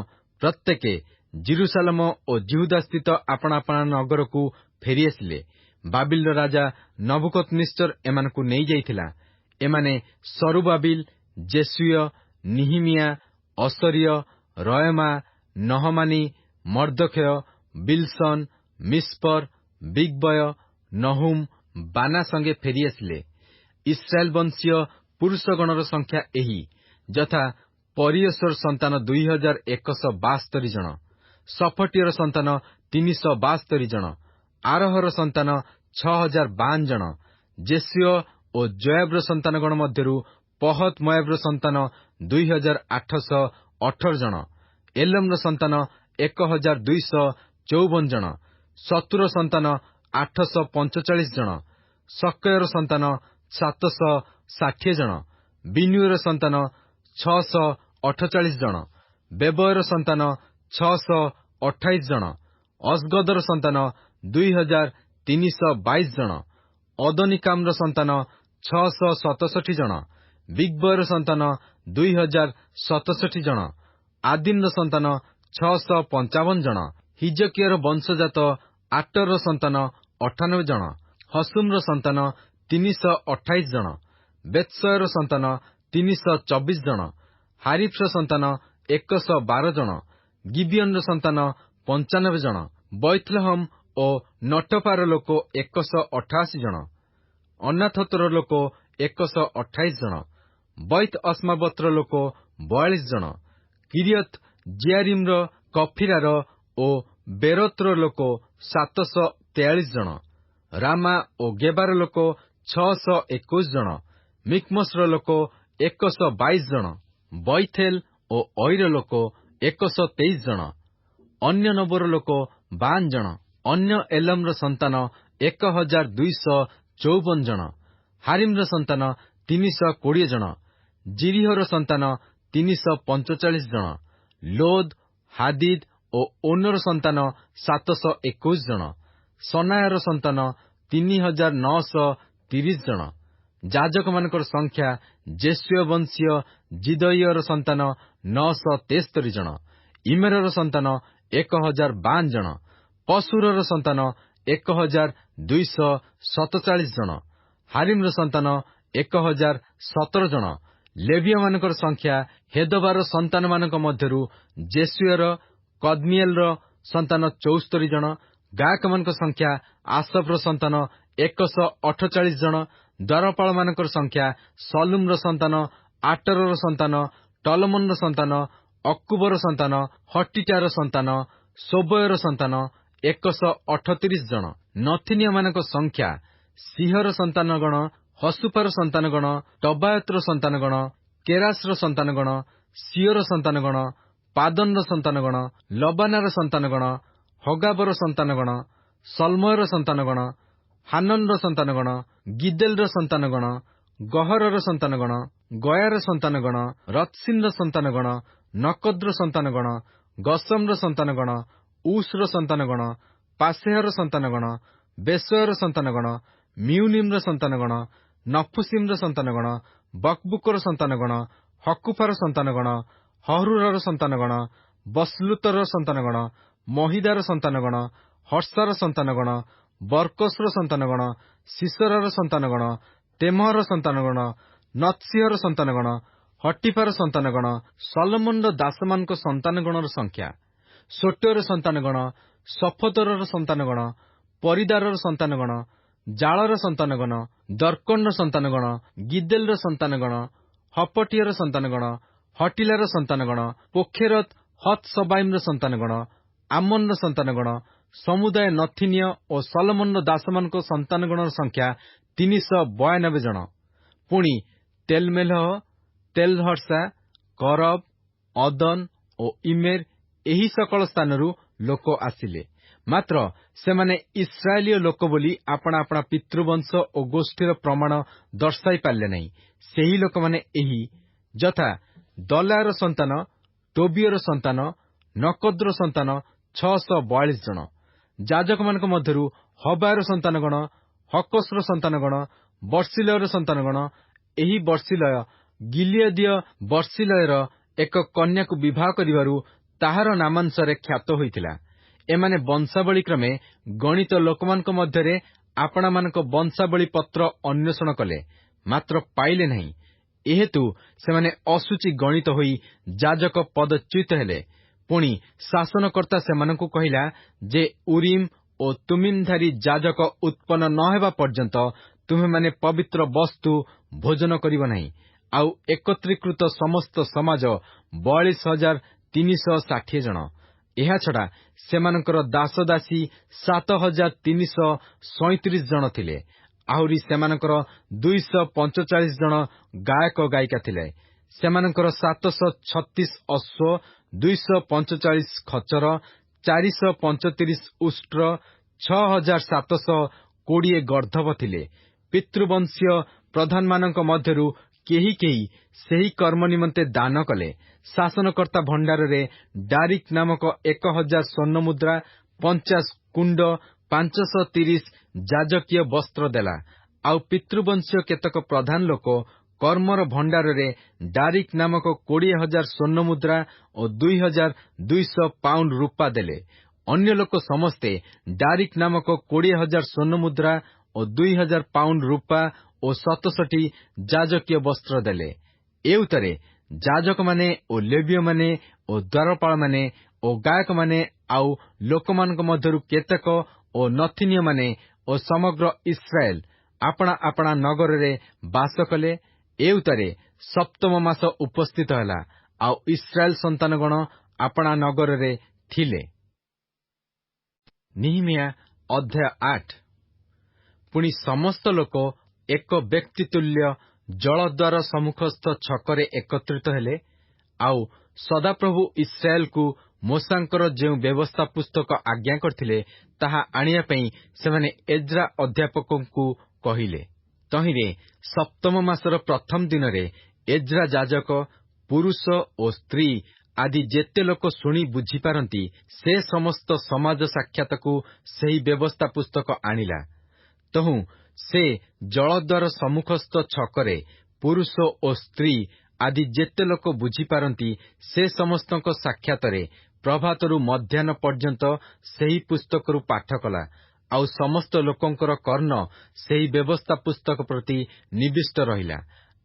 [SPEAKER 1] ପ୍ରତ୍ୟେକେ ଜିରୁସାଲମ ଓ ଜିହୁଦାସ୍ଥିତ ଆପଣା ଆପଣା ନଗରକୁ ଫେରିଆସିଲେ। ବାବିଲର ରାଜା ନବୁକଦନେସ୍ସର ଏମାନଙ୍କୁ ନେଇଯାଇଥିଲା। ଏମାନେ ସରୁବାବିଲ, ଜେସୁୟ, ନିହିମିୟା, ଅସରୀୟ, ରୟମା, ନହମାନି, ମର୍ଦ୍ଦୋଖେୟ, ବିଲସନ, ମିସ୍ପର, ବିଗବୟ, ନହୁମ, ବାନା ସଙ୍ଗେ ଫେରିଆସିଲେ। ଇସ୍ରାଏଲ ବଂଶୀୟ ପୁରୁଷଗଣର ସଂଖ୍ୟା ଏହି, ଯଥା ପରିୟସର ସନ୍ତାନ 2172 ଜଣ, ସଫଟିୟର ସନ୍ତାନ 372 ଜଣ, ଆରହର ସନ୍ତାନ 6052 ଜଣ। ଜେସୁୟ ଓ ଜୋୟାବର ସନ୍ତାନଗଣ ମଧ୍ୟରୁ ପହତ ମୋୟାବର ସନ୍ତାନ 2818 ଜଣ, ଏଲମର ସନ୍ତାନ 1254 ଜଣ, ସତୁର ସନ୍ତାନ 845 ଜଣ, ସକୟର ସନ୍ତାନ 760 ଜଣ, ବିନୁୟର ସନ୍ତାନ 648 ଜଣ, ବେବୟର ସନ୍ତାନ 628 ଜଣ, ଅସଗଦର ସନ୍ତାନ 2322 ଜଣ, ଅଦନିକାମର ସନ୍ତାନ 667 ଜଣ, ବିଗବୟର ସନ୍ତାନ 2067 ଜଣ, ଆଦିନର ସନ୍ତାନ 655 ଜଣ, ହିଜକିୟର ବଂଶଜାତ ଆଟରର ସନ୍ତାନ 98 ଜଣ, ହସୁମର ସନ୍ତାନ 328 ଜଣ, ବେତ୍ସୟର ସନ୍ତାନ 324 ଜଣ, ହାରିଫର ସନ୍ତାନ 112 ଜଣ, ଗିବିଅନର ସନ୍ତାନ 95 ଜଣ, ବୈଥଲହମ ଓ ନଟପାର ଲୋକ 188 ଜଣ, ଅନାଥୋତର ଲୋକ 128 ଜଣ, ବୈତ ଅସ୍ମାବତ୍ର ଲୋକ 42 ଜଣ, କିରିୟତ ଜିଆରିମର, କଫିରାର ଓ ବେରୋତର ଲୋକ 743 ଜଣ, ରାମା ଓ ଗେବାର ଲୋକ 621 ଜଣ, ମିକ୍ମସର ଲୋକ 122 ଜଣ, ବୈଥେଲ ଓ ଅଇର ଲୋକ 123 ଜଣ, ଅନ୍ୟ ନବର ଲୋକ 52 ଜଣ, ଅନ୍ୟ ଏଲମର ସନ୍ତାନ 1254 ଜଣ, ହାରିମର ସନ୍ତାନ 320 ଜଣ, ଜିରିହର ସନ୍ତାନ 345 ଜଣ, ଲୋଦ, ହାଦିଦ ଓ ଓନର ସନ୍ତାନ 721 ଜଣ, ସନାୟର ସନ୍ତାନ 3930 ଜଣ। ଯାଜକମାନଙ୍କର ସଂଖ୍ୟା ଜେସୁୟ ବଂଶୀୟ ଜିଦଇର ସନ୍ତାନ 973 ଜଣ, ଇମେରର ସନ୍ତାନ 1052 ଜଣ, ପଶୁରର ସନ୍ତାନ 1247 ଜଣ, ହାରିମର ସନ୍ତାନ 1017 ଜଣ। ଲେବୀୟମାନଙ୍କର ସଂଖ୍ୟା ହେଦବାର ସନ୍ତାନମାନଙ୍କ ମଧ୍ୟରୁ ଜେସୁୟର, କଦ୍ମିଏଲର ସନ୍ତାନ 74 ଜଣ, ଗାୟକମାନଙ୍କ ସଂଖ୍ୟା ଆସଫର ସନ୍ତାନ 148 ଜଣ, ଦ୍ୱାରପାଳମାନଙ୍କର ସଂଖ୍ୟା ସଲୁମର ସନ୍ତାନ, ଆଟରର ସନ୍ତାନ, ଟଲମନର ସନ୍ତାନ, ଅକ୍କୁବର ସନ୍ତାନ, ହଟିଟାର ସନ୍ତାନ, ଶୋବୟର ସନ୍ତାନ 138 ଜଣ। ନଥିନିୟମାନଙ୍କ ସଂଖ୍ୟା ସିହର ସନ୍ତାନଗଣ, ହସୁପାର ସନ୍ତାନଗଣ, ଟବାୟତର ସନ୍ତାନଗଣ, କେରାସର ସନ୍ତାନଗଣ, ସିଓର ସନ୍ତାନଗଣ, ପାଦନର ସନ୍ତାନଗଣ, ଲବାନାର ସନ୍ତାନଗଣ, ହଗାବର ସନ୍ତାନଗଣ, ସଲମୟର ସନ୍ତାନଗଣ, ହାନନର ସନ୍ତାନଗଣ, ଗିଦେଲର ସନ୍ତାନଗଣ, ଗହରର ସନ୍ତାନଗଣ, ଗୟାର ସନ୍ତାନଗଣ, ରତ୍ସିନର ସନ୍ତାନଗଣ, ନକଦର ସନ୍ତାନଗଣ, ଗସମର ସନ୍ତାନଗଣ, ଉସର ସନ୍ତାନଗଣ, ପାସେହର ସନ୍ତାନଗଣ, ବେସୟର ସନ୍ତାନଗଣ, ମିଉନିମର ସନ୍ତାନଗଣ, ନଫୁସିମର ସନ୍ତାନଗଣ, ବକବୁକର ସନ୍ତାନଗଣ, ହକୁଫାର ସନ୍ତାନଗଣ, ହରୁରର ସନ୍ତାନଗଣ, ବସଲୁତର ସନ୍ତାନଗଣ, ମହିଦାର ସନ୍ତାନଗଣ, ହର୍ଷାର ସନ୍ତାନଗଣ, ବରକୋସର ସନ୍ତାନଗଣ, ସିସରାର ସନ୍ତାନଗଣ, ତେମହର ସନ୍ତାନଗଣ, ନତ୍ସିହର ସନ୍ତାନଗଣ, ହଟିଫାର ସନ୍ତାନଗଣ। ସଲୋମନର ଦାସମାନଙ୍କ ସନ୍ତାନଗଣର ସଂଖ୍ୟା ସୋଟର ସନ୍ତାନଗଣ, ସଫତରର ସନ୍ତାନଗଣ, ପରିଦାରର ସନ୍ତାନଗଣ, ଜାଳର ସନ୍ତାନଗଣ, ଦର୍କଣର ସନ୍ତାନଗଣ, ଗିଦେଲର ସନ୍ତାନଗଣ, ହପଟିୟର ସନ୍ତାନଗଣ, ହଟିଲାର ସନ୍ତାନଗଣ, ପୋଖେରତ ହତ୍ସବାଇମର ସନ୍ତାନଗଣ, ଆମନର ସନ୍ତାନଗଣ। ସମୁଦାୟ ନଥିନିୟ ଓ ସଲୋମନର ଦାସମାନଙ୍କ ସନ୍ତାନଗଣର ସଂଖ୍ୟା 392 ଜଣ। ପୁଣି ତେଲମେଲହ, ତେଲହର୍ଷା, କରବ, ଅଦନ ଓ ଇମେର ଏହି ସକଳ ସ୍ଥାନରୁ ଲୋକ ଆସିଲେ। ମାତ୍ର ସେମାନେ ଇସ୍ରାଏଲୀୟ ଲୋକ ବୋଲି ଆପଣା ଆପଣା ପିତୃବଂଶ ଓ ଗୋଷ୍ଠୀର ପ୍ରମାଣ ଦର୍ଶାଇ ପାରିଲେ ନାହିଁ। ସେହି ଲୋକମାନେ ଏହି, ଯଥା ଦଲାୟର ସନ୍ତାନ, ଟୋବିୟର ସନ୍ତାନ, ନକଦ୍ର ସନ୍ତାନ 642 ଜଣ। ଯାଜକମାନଙ୍କ ମଧ୍ୟରୁ ହବାୟର ସନ୍ତାନଗଣ, ହକସର ସନ୍ତାନଗଣ, ବର୍ଷିଲୟର ସନ୍ତାନଗଣ। ଏହି ବର୍ଷିଲୟ ଗିଲିୟଦୀୟ ବର୍ଷିଲୟର ଏକ କନ୍ୟାକୁ ବିବାହ କରିବାରୁ ତାହାର ନାମାଂଶରେ ଖ୍ୟାତ ହୋଇଥିଲା। ଏମାନେ ବଂଶାବଳୀ କ୍ରମେ ଗଣିତ ଲୋକମାନଙ୍କ ମଧ୍ୟରେ ଆପଣାମାନଙ୍କ ବଂଶାବଳୀ ପତ୍ର ଅନ୍ୱେଷଣ କଲେ, ମାତ୍ର ପାଇଲେ ନାହିଁ। ଏହେତୁ ସେମାନେ ଅଶୁଚି ଗଣିତ ହୋଇ ଯାଜକ ପଦଚ୍ୟୁତ ହେଲେ। ପୁଣି ଶାସନକର୍ତ୍ତା ସେମାନଙ୍କୁ କହିଲା ଯେ ଉରିମ୍ ଓ ତୁମିମ୍‌ଧାରୀ ଯାଜକ ଉତ୍ପନ୍ନ ନ ହେବା ପର୍ଯ୍ୟନ୍ତ ତୁମେମାନେ ପବିତ୍ର ବସ୍ତୁ ଭୋଜନ କରିବ ନାହିଁ। ଆଉ ଏକତ୍ରୀକୃତ ସମସ୍ତ ସମାଜ 42,360 ଜଣ। ଏହାଛଡ଼ା ସେମାନଙ୍କର ଦାସଦାସୀ 7,337 ଜଣ ଥିଲେ। ଆହୁରି ସେମାନଙ୍କର 245 ଜଣ ଗାୟକ ଗାୟିକା ଥିଲେ। ସେମାନଙ୍କର 736 ଅଶ୍ୱ, 245 ଖଚର, 435 ଉଷ୍ଟ୍ର, 6,720 ଗର୍ଦ୍ଦଭ ଥିଲେ। ପିତୃବଂଶୀୟ ପ୍ରଧାନମାନଙ୍କ ମଧ୍ୟରୁ କେହି କେହି ସେହି କର୍ମ ନିମନ୍ତେ ଦାନ କଲେ। ଶାସନକର୍ତ୍ତା ଭଣ୍ଡାରରେ ଡାରିକ୍ ନାମକ 1,000 ସ୍ୱର୍ଣ୍ଣମୁଦ୍ରା, 50 କୁଣ୍ଡ, 530 ଯାଜକୀୟ ବସ୍ତ୍ର ଦେଲା। ଆଉ ପିତୃବଂଶୀୟ କେତେକ ପ୍ରଧାନ ଲୋକ କର୍ମର ଭଣ୍ଡାରରେ ଡାରିକ୍ ନାମକ 20,000 ସ୍ୱର୍ଣ୍ଣମୁଦ୍ରା ଓ 2,200 ପାଉଣ୍ଡ ରୂପା ଦେଲେ। ଅନ୍ୟ ଲୋକ ସମସ୍ତେ ଡାରିକ୍ ନାମକ 20,000 ସ୍ୱର୍ଣ୍ଣମୁଦ୍ରା ଓ 2,000 ପାଉଣ୍ଡ ରୂପା ଓ 67 ଯାଜକୀୟ ବସ୍ତ୍ର ଦେଲେ। ଏଉତରେ ଯାଜକମାନେ ଓ ଲେବୀୟମାନେ ଓ ଦ୍ୱାରପାଳମାନେ ଓ ଗାୟକମାନେ ଆଉ ଲୋକମାନଙ୍କ ମଧ୍ୟରୁ କେତେକ ଓ ନଥିନୀୟମାନେ ଓ ସମଗ୍ର ଇସ୍ରାଏଲ୍ ଆପଣା ଆପଣା ନଗରରେ ବାସ କଲେ। ଏଉତରେ ସପ୍ତମ ମାସ ଉପସ୍ଥିତ ହେଲା, ଆଉ ଇସ୍ରାଏଲ୍ ସନ୍ତାନଗଣ ଆପଣା ନଗରରେ ଥିଲେ। ନିହିମିୟା ଅଧ୍ୟାୟ 8। ପୁଣି ସମସ୍ତ ଲୋକ ଏକ ବ୍ୟକ୍ତିତୁଲ୍ୟ ଜଳଦ୍ୱାର ସମ୍ମୁଖସ୍ଥ ଛକରେ ଏକତ୍ରିତ ହେଲେ। ଆଉ ସଦାପ୍ରଭୁ ଇସ୍ରାଏଲକୁ ମୋଶାଙ୍କର ଯେଉଁ ବ୍ୟବସ୍ଥା ପୁସ୍ତକ ଆଜ୍ଞା କରିଥିଲେ, ତାହା ଆଣିବା ପାଇଁ ସେମାନେ ଏଜ୍ରା ଅଧ୍ୟାପକଙ୍କୁ କହିଲେ। ତହିଁରେ ସପ୍ତମ ମାସର ପ୍ରଥମ ଦିନରେ ଏଜ୍ରା ଯାଜକ, ପୁରୁଷ ଓ ସ୍ତ୍ରୀ ଆଦି ଯେତେ ଲୋକ ଶୁଣି ବୁଝିପାରନ୍ତି, ସେ ସମସ୍ତ ସମାଜ ସାକ୍ଷାତକୁ ସେହି ବ୍ୟବସ୍ଥା ପୁସ୍ତକ ଆଣିଲା। ତହୁଁ ସେ ଜଳଦ୍ୱାର ସମ୍ମୁଖସ୍ଥ ଛକରେ ପୁରୁଷ ଓ ସ୍ତ୍ରୀ ଆଦି ଯେତେ ଲୋକ ବୁଝିପାରନ୍ତି, ସେ ସମସ୍ତଙ୍କ ସାକ୍ଷାତରେ ପ୍ରଭାତରୁ ମଧ୍ୟାହ୍ନ ପର୍ଯ୍ୟନ୍ତ ସେହି ପୁସ୍ତକରୁ ପାଠ କଲା। ଆଉ ସମସ୍ତ ଲୋକଙ୍କର କର୍ଣ୍ଣ ସେହି ବ୍ୟବସ୍ଥା ପୁସ୍ତକ ପ୍ରତି ନିବିଷ୍ଟ ରହିଲା।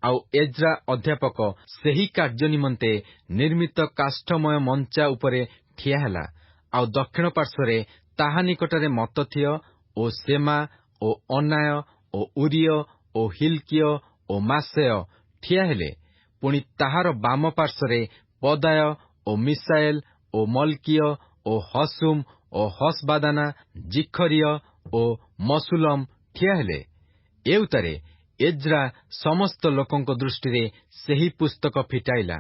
[SPEAKER 1] ଆଉ ଏଜ୍ରା ଅଧ୍ୟାପକ ସେହି କାର୍ଯ୍ୟ ନିମନ୍ତେ ନିର୍ମିତ କାଷ୍ଠମୟ ମଞ୍ଚା ଉପରେ ଠିଆ ହେଲା। ଆଉ ଦକ୍ଷିଣ ପାର୍ଶ୍ୱରେ ତାହା ନିକଟରେ ମତ୍ତଥିୟ ଓ ସେମା ଓ ଅନାୟ ଓ ଉରିୟ ଓ ହିଲ୍କିୟ ଓ ମାସେୟ ଠିଆ ହେଲେ। ପୁଣି ତାହାର ବାମ ପାର୍ଶ୍ୱରେ ପଦାୟ ଓ ମିସାଏଲ୍ ଓ ମଲ୍କିୟ ଓ ହସୁମ୍ ଓ ହସବାଦାନା, ଜିଖରିୟ ଓ ମସୁଲମ୍ ଠିଆ ହେଲେ। ଏଉତରେ ଏଜ୍ରା ସମସ୍ତ ଲୋକଙ୍କ ଦୃଷ୍ଟିରେ ସେହି ପୁସ୍ତକ ଫିଟାଇଲା,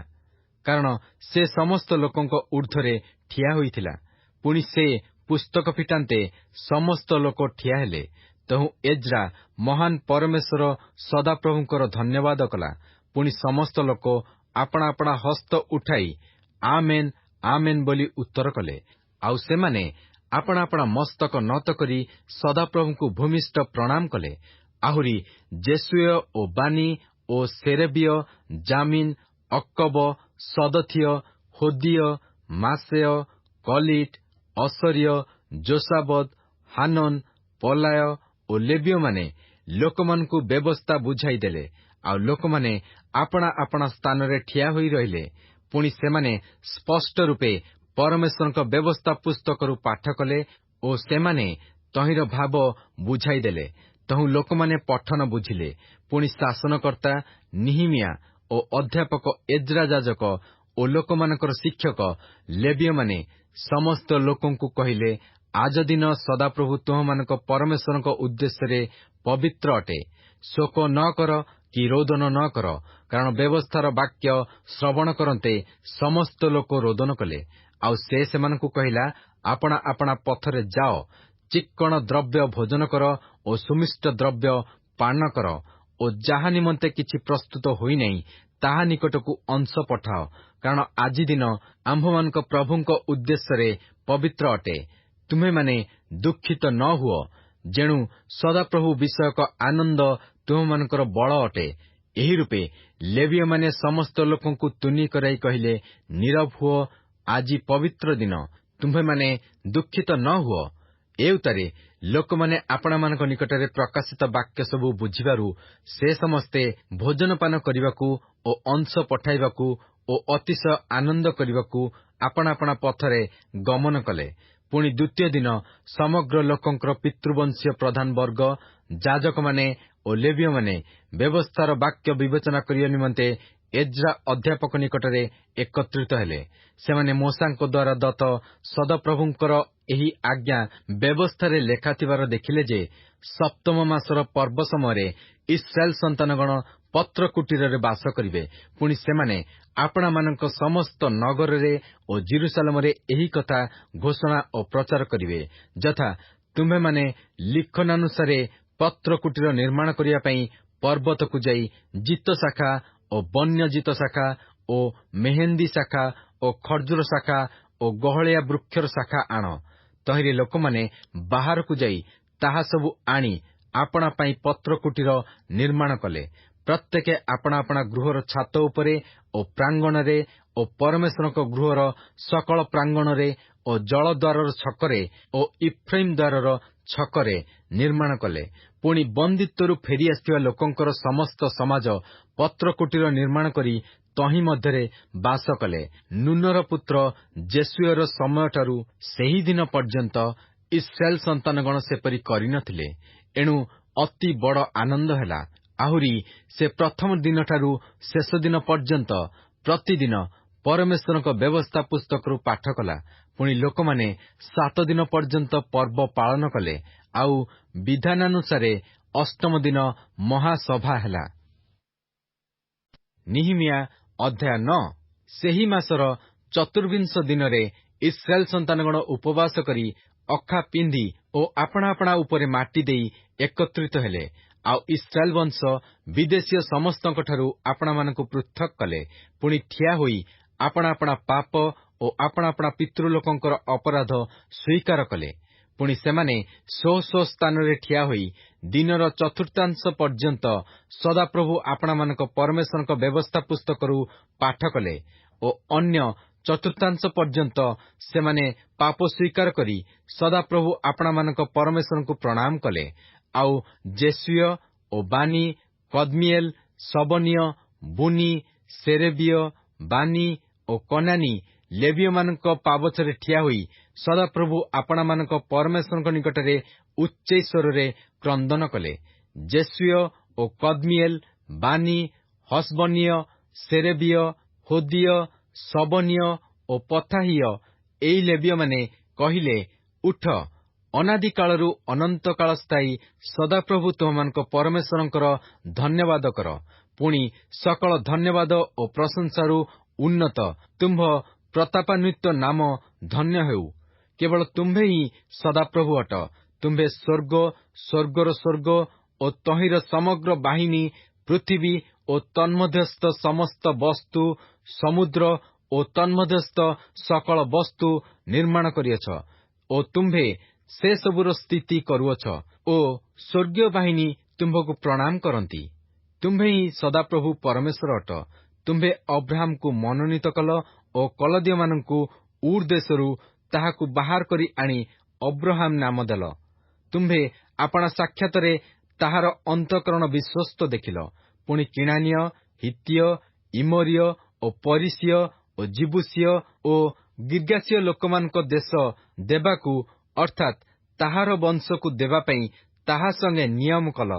[SPEAKER 1] କାରଣ ସେ ସମସ୍ତ ଲୋକଙ୍କ ଊର୍ଦ୍ଧ୍ୱରେ ଠିଆ ହୋଇଥିଲା। ପୁଣି ସେ ପୁସ୍ତକ ଫିଟାନ୍ତେ ସମସ୍ତ ଲୋକ ଠିଆ ହେଲେ। ତହୁଁ ଏଜ୍ରା ମହାନ୍ ପରମେଶ୍ୱର ସଦାପ୍ରଭୁଙ୍କର ଧନ୍ୟବାଦ କଲା। ପୁଣି ସମସ୍ତ ଲୋକ ଆପଣା ଆପଣା ହସ୍ତ ଉଠାଇ ଆମେନ୍ ଆମେନ୍ ବୋଲି ଉତ୍ତର କଲେ। ଆଉ ସେମାନେ ଆପଣା ଆପଣା ମସ୍ତକ ନତ କରି ସଦାପ୍ରଭୁଙ୍କୁ ଭୂମିଷ୍ଠ ପ୍ରଣାମ କଲେ। ଆହୁରି ଜେସୁୟ ଓ ବାନି ଓ ସେରେବିୟ, ଜାମିନ୍, ଅକ୍କବ, ସଦଥିୟ, ହୋଦିୟ, ମାସେୟ, କଲିଟ୍, ଅସରିୟ, ଯୋସାବଦ୍, ହାନନ୍, ପଲାୟ ଓ ଲେବୀୟମାନେ ଲୋକମାନଙ୍କୁ ବ୍ୟବସ୍ଥା ବୁଝାଇ ଦେଲେ। ଆଉ ଲୋକମାନେ ଆପଣା ଆପଣା ସ୍ଥାନରେ ଠିଆ ହୋଇ ରହିଲେ। ପୁଣି ସେମାନେ ସ୍ପଷ୍ଟ ରୂପେ ପରମେଶ୍ୱରଙ୍କ ବ୍ୟବସ୍ଥା ପୁସ୍ତକରୁ ପାଠ କଲେ ଓ ସେମାନେ ତହିଁର ଭାବ ବୁଝାଇଦେଲେ। ତହୁଁ ଲୋକମାନେ ପଠନ ବୁଝିଲେ। ପୁଣି ଶାସନକର୍ତ୍ତା ନିହିମିୟା ଓ ଅଧ୍ୟାପକ ଏଜ୍ରା ଯାଜକ ଓ ଲୋକମାନଙ୍କର ଶିକ୍ଷକ ଲେବୀୟମାନେ ସମସ୍ତ ଲୋକଙ୍କୁ କହିଲେ, ଆଜ ଦିନ ସଦାପ୍ରଭୁ ତୁମମାନଙ୍କ ପରମେଶ୍ୱରଙ୍କ ଉଦ୍ଦେଶ୍ୟରେ ପବିତ୍ର ଅଟେ। ଶୋକ ନ କର କି ରୋଦନ ନ କର, କାରଣ ବ୍ୟବସ୍ଥାର ବାକ୍ୟ ଶ୍ରବଣ କରନ୍ତେ ସମସ୍ତ ଲୋକ ରୋଦନ କଲେ। ଆଉ ସେ ସେମାନଙ୍କୁ କହିଲା, ଆପଣା ଆପଣା ପଥରେ ଯାଅ, ଚିକ୍କଣ ଦ୍ରବ୍ୟ ଭୋଜନ କର ଓ ସୁମିଷ୍ଟ ଦ୍ରବ୍ୟ ପାନ କର, ଓ ଯାହା ନିମନ୍ତେ କିଛି ପ୍ରସ୍ତୁତ ହୋଇନାହିଁ ତାହା ନିକଟକୁ ଅଂଶ ପଠାଅ, କାରଣ ଆଜି ଦିନ ଆମ୍ଭମାନଙ୍କ ପ୍ରଭୁଙ୍କ ଉଦ୍ଦେଶ୍ୟରେ ପବିତ୍ର ଅଟେ। ତୁମେମାନେ ଦୁଃଖିତ ନ ହୁଅ, ଯେଣୁ ସଦାପ୍ରଭୁ ବିଷୟକ ଆନନ୍ଦ ତୁମମାନଙ୍କର ବଳ ଅଟେ। ଏହି ରୂପେ ଲେବୀୟମାନେ ସମସ୍ତ ଲୋକଙ୍କୁ ତୁନି କରାଇ କହିଲେ, ନୀରବ ହୁଅ, ଆଜି ପବିତ୍ର ଦିନ, ତୁମ୍ଭେମାନେ ଦୁଃଖିତ ନ ହୁଅ। ଏଉତାରେ ଲୋକମାନେ ଆପଣମାନଙ୍କ ନିକଟରେ ପ୍ରକାଶିତ ବାକ୍ୟ ସବୁ ବୁଝିବାରୁ ସେ ସମସ୍ତେ ଭୋଜନପାନ କରିବାକୁ ଓ ଅଂଶ ପଠାଇବାକୁ ଓ ଅତିଶୟ ଆନନ୍ଦ କରିବାକୁ ଆପଣା ଆପଣା ପଥରେ ଗମନ କଲେ। ପୁଣି ଦ୍ୱିତୀୟ ଦିନ ସମଗ୍ର ଲୋକଙ୍କର ପିତୃବଂଶୀୟ ପ୍ରଧାନ ବର୍ଗ, ଯାଜକମାନେ ଓ ଲେବୀୟମାନେ ବ୍ୟବସ୍ଥାର ବାକ୍ୟ ବିବେଚନା କରିବା ନିମନ୍ତେ ଏଜ୍ରା ଅଧ୍ୟାପକ ନିକଟରେ ଏକତ୍ରିତ ହେଲେ। ସେମାନେ ମୋଶାଙ୍କ ଦ୍ୱାରା ଦତ୍ତ ସଦାପ୍ରଭୁଙ୍କର ଏହି ଆଜ୍ଞା ବ୍ୟବସ୍ଥାରେ ଲେଖାଥିବାର ଦେଖିଲେ ଯେ, ସପ୍ତମ ମାସର ପର୍ବ ସମୟରେ ଇସ୍ରାଏଲ୍ ସନ୍ତାନଗଣ ପତ୍ର କୁଟୀରରେ ବାସ କରିବେ। ପୁଣି ସେମାନେ ଆପଣାମାନଙ୍କ ସମସ୍ତ ନଗରରେ ଓ ଜେରୁସାଲେମରେ ଏହି କଥା ଘୋଷଣା ଓ ପ୍ରଚାର କରିବେ, ଯଥା ତୁମ୍ଭେମାନେ ଲିଖନାନୁସାରେ ପତ୍ର କୁଟୀର ନିର୍ମାଣ କରିବା ପାଇଁ ପର୍ବତକୁ ଯାଇ ଜିତ ଶାଖା ଓ ବନ୍ୟ ଜିତ ଶାଖା ଓ ମେହେନ୍ଦୀ ଶାଖା ଓ ଖର୍ଜୁର ଶାଖା ଓ ଗହଳିଆ ବୃକ୍ଷର ଶାଖା ଆଣ। ତହିଁରେ ଲୋକମାନେ ବାହାରକୁ ଯାଇ ତାହା ସବୁ ଆଣି ଆପଣା ପାଇଁ ପତ୍ର କୁଟୀର ନିର୍ମାଣ କଲେ। ପ୍ରତ୍ୟେକ ଆପଣା ଆପଣା ଗୃହର ଛାତ ଉପରେ ଓ ପ୍ରାଙ୍ଗଣରେ ଓ ପରମେଶ୍ୱରଙ୍କ ଗୃହର ସକଳ ପ୍ରାଙ୍ଗଣରେ ଓ ଜଳଦ୍ୱାରର ଛକରେ ଓ ଇଫ୍ରାଇମ୍ ଦ୍ୱାରର ଛକରେ ନିର୍ମାଣ କଲେ। ପୁଣି ବନ୍ଦିତ୍ୱରୁ ଫେରିଆସିଥିବା ଲୋକଙ୍କର ସମସ୍ତ ସମାଜ ପତ୍ର କୁଟୀର ନିର୍ମାଣ କରି ତହିଁ ମଧ୍ୟରେ ବାସ କଲେ। ନୁନର ପୁତ୍ର ଜେସୁୟର ସମୟଠାରୁ ସେହି ଦିନ ପର୍ଯ୍ୟନ୍ତ ଇସ୍ରାଏଲ୍ ସନ୍ତାନଗଣ ସେପରି କରିନଥିଲେ। ଏଣୁ ଅତି ବଡ଼ ଆନନ୍ଦ ହେଲା। ଆହୁରି ସେ ପ୍ରଥମ ଦିନଠାରୁ ଶେଷ ଦିନ ପର୍ଯ୍ୟନ୍ତ ପ୍ରତିଦିନ ପରମେଶ୍ୱରଙ୍କ ବ୍ୟବସ୍ଥା ପୁସ୍ତକରୁ ପାଠ କଲା। ପୁଣି ଲୋକମାନେ 7 ଦିନ ପର୍ଯ୍ୟନ୍ତ ପର୍ବ ପାଳନ କଲେ। ଆଉ ବିଧାନାନୁସାରେ ଅଷ୍ଟମ ଦିନ ମହାସଭା ହେଲା। ନିହିମିୟା ଅଧ୍ୟାୟ 9। ସେହି ମାସର ଚତୁର୍ବିଂଶ ଦିନରେ ଇସ୍ରାଏଲ୍ ସନ୍ତାନଗଣ ଉପବାସ କରି ଅଖା ପିନ୍ଧି ଓ ଆପଣା ଆପଣା ଉପରେ ମାଟି ଦେଇ ଏକତ୍ରିତ ହେଲେ। ଆଉ ଇସ୍ରାଏଲ୍ ବଂଶ ବିଦେଶୀୟ ସମସ୍ତଙ୍କଠାରୁ ଆପଣାମାନଙ୍କୁ ପୃଥକ୍ କଲେ। ପୁଣି ଠିଆ ହୋଇ ଆପଣା ଆପଣା ପାପ ଓ ଆପଣା ଆପଣା ପିତୃଲୋକଙ୍କର ଅପରାଧ ସ୍ୱୀକାର କଲେ। ପୁଣି ସେମାନେ ସ୍ୱ ସ୍ୱ ସ୍ଥାନରେ ଠିଆ ହୋଇ ଦିନର ଚତୁର୍ଥାଂଶ ପର୍ଯ୍ୟନ୍ତ ସଦାପ୍ରଭୁ ଆପଣମାନଙ୍କ ପରମେଶ୍ୱରଙ୍କ ବ୍ୟବସ୍ଥା ପୁସ୍ତକରୁ ପାଠ କଲେ ଓ ଅନ୍ୟ ଚତୁର୍ଥାଂଶ ପର୍ଯ୍ୟନ୍ତ ସେମାନେ ପାପ ସ୍ୱୀକାର କରି ସଦାପ୍ରଭୁ ଆପଣମାନଙ୍କ ପରମେଶ୍ୱରଙ୍କୁ ପ୍ରଣାମ କଲେ। ଆଉ ଜେସୁୟ ଓ ବାନି, କଦ୍ମିଏଲ, ସବନୀୟ, ବୁନି, ସେରେବିୟ, ବାନି ଓ କନାନୀ ଲେବୀୟମାନଙ୍କ ପାବଛରେ ଠିଆ ହୋଇ ସଦାପ୍ରଭୁ ଆପଣମାନଙ୍କ ପରମେଶ୍ୱରଙ୍କ ନିକଟରେ ଉଚ୍ଚୈଶ୍ୱରରେ କ୍ରନ୍ଦନ କଲେ। ଜେସୁୟ ଓ କଦ୍ମିଏଲ, ବାନି, ହସବନୀୟ, ସେରେବିୟ, ହୋଦିୟ, ସବନୀୟ ଓ ପଥାହିୟ ଏହି ଲେବୀୟମାନେ କହିଲେ, ଉଠ, ଅନାଦି କାଳରୁ ଅନନ୍ତ କାଳ ସ୍ଥାୟୀ ସଦାପ୍ରଭୁ ତୁମମାନଙ୍କ ପରମେଶ୍ୱରଙ୍କର ଧନ୍ୟବାଦ କର। ପୁଣି ସକଳ ଧନ୍ୟବାଦ ଓ ପ୍ରଶଂସାରୁ ଉନ୍ନତ ତୁମ୍ଭ ପ୍ରତାପାନ୍ୱିତ ନାମ ଧନ୍ୟ ହେଉ। କେବଳ ତୁମ୍ଭେ ହିଁ ସଦାପ୍ରଭୁ ଅଟ। ତୁମ୍ଭେ ସ୍ୱର୍ଗ, ସ୍ୱର୍ଗର ସ୍ୱର୍ଗ ଓ ତହିଁର ସମଗ୍ର ବାହିନୀ, ପୃଥିବୀ ଓ ତନ୍ମଧ୍ୟସ୍ଥ ସମସ୍ତ ବସ୍ତୁ, ସମୁଦ୍ର ଓ ତନ୍ମଧ୍ୟସ୍ଥ ସକଳ ବସ୍ତୁ ନିର୍ମାଣ କରିଅଛ ଓ ତୁମ୍ଭେ ସେ ସବୁର ସ୍ଥିତି କରୁଅଛ ଓ ସ୍ୱର୍ଗୀୟ ବାହିନୀ ତୁମ୍ଭକୁ ପ୍ରଣାମ କରନ୍ତି। ତୁମ୍ଭେ ହିଁ ସଦାପ୍ରଭୁ ପରମେଶ୍ୱର ଅଟ। ତୁମ୍ଭେ ଅବ୍ରାହ୍ମକୁ ମନୋନୀତ କଲ ଓ କଲଦୀୟମାନଙ୍କୁ ଉର୍ ଦେଶରୁ ତାହାକୁ ବାହାର କରି ଆଣି ଅବ୍ରାହ୍ମ ନାମ ଦେଲ। ତୁମ୍ଭେ ଆପଣା ସାକ୍ଷାତରେ ତାହାର ଅନ୍ତଃକରଣ ବିଶ୍ୱସ୍ତ ଦେଖିଲ। ପୁଣି କିଣାନୀୟ, ହିତୀୟ, ଇମୋରୀୟ ଓ ପରିସୀୟ ଓ ଜିବୁସୀୟ ଓ ଗିର୍ଗାସୀୟ ଲୋକମାନଙ୍କ ଦେଶ ଦେବାକୁ ଅର୍ଥାତ୍ ତାହାର ବଂଶକୁ ଦେବାପାଇଁ ତାହା ସଙ୍ଗେ ନିୟମ କଲ।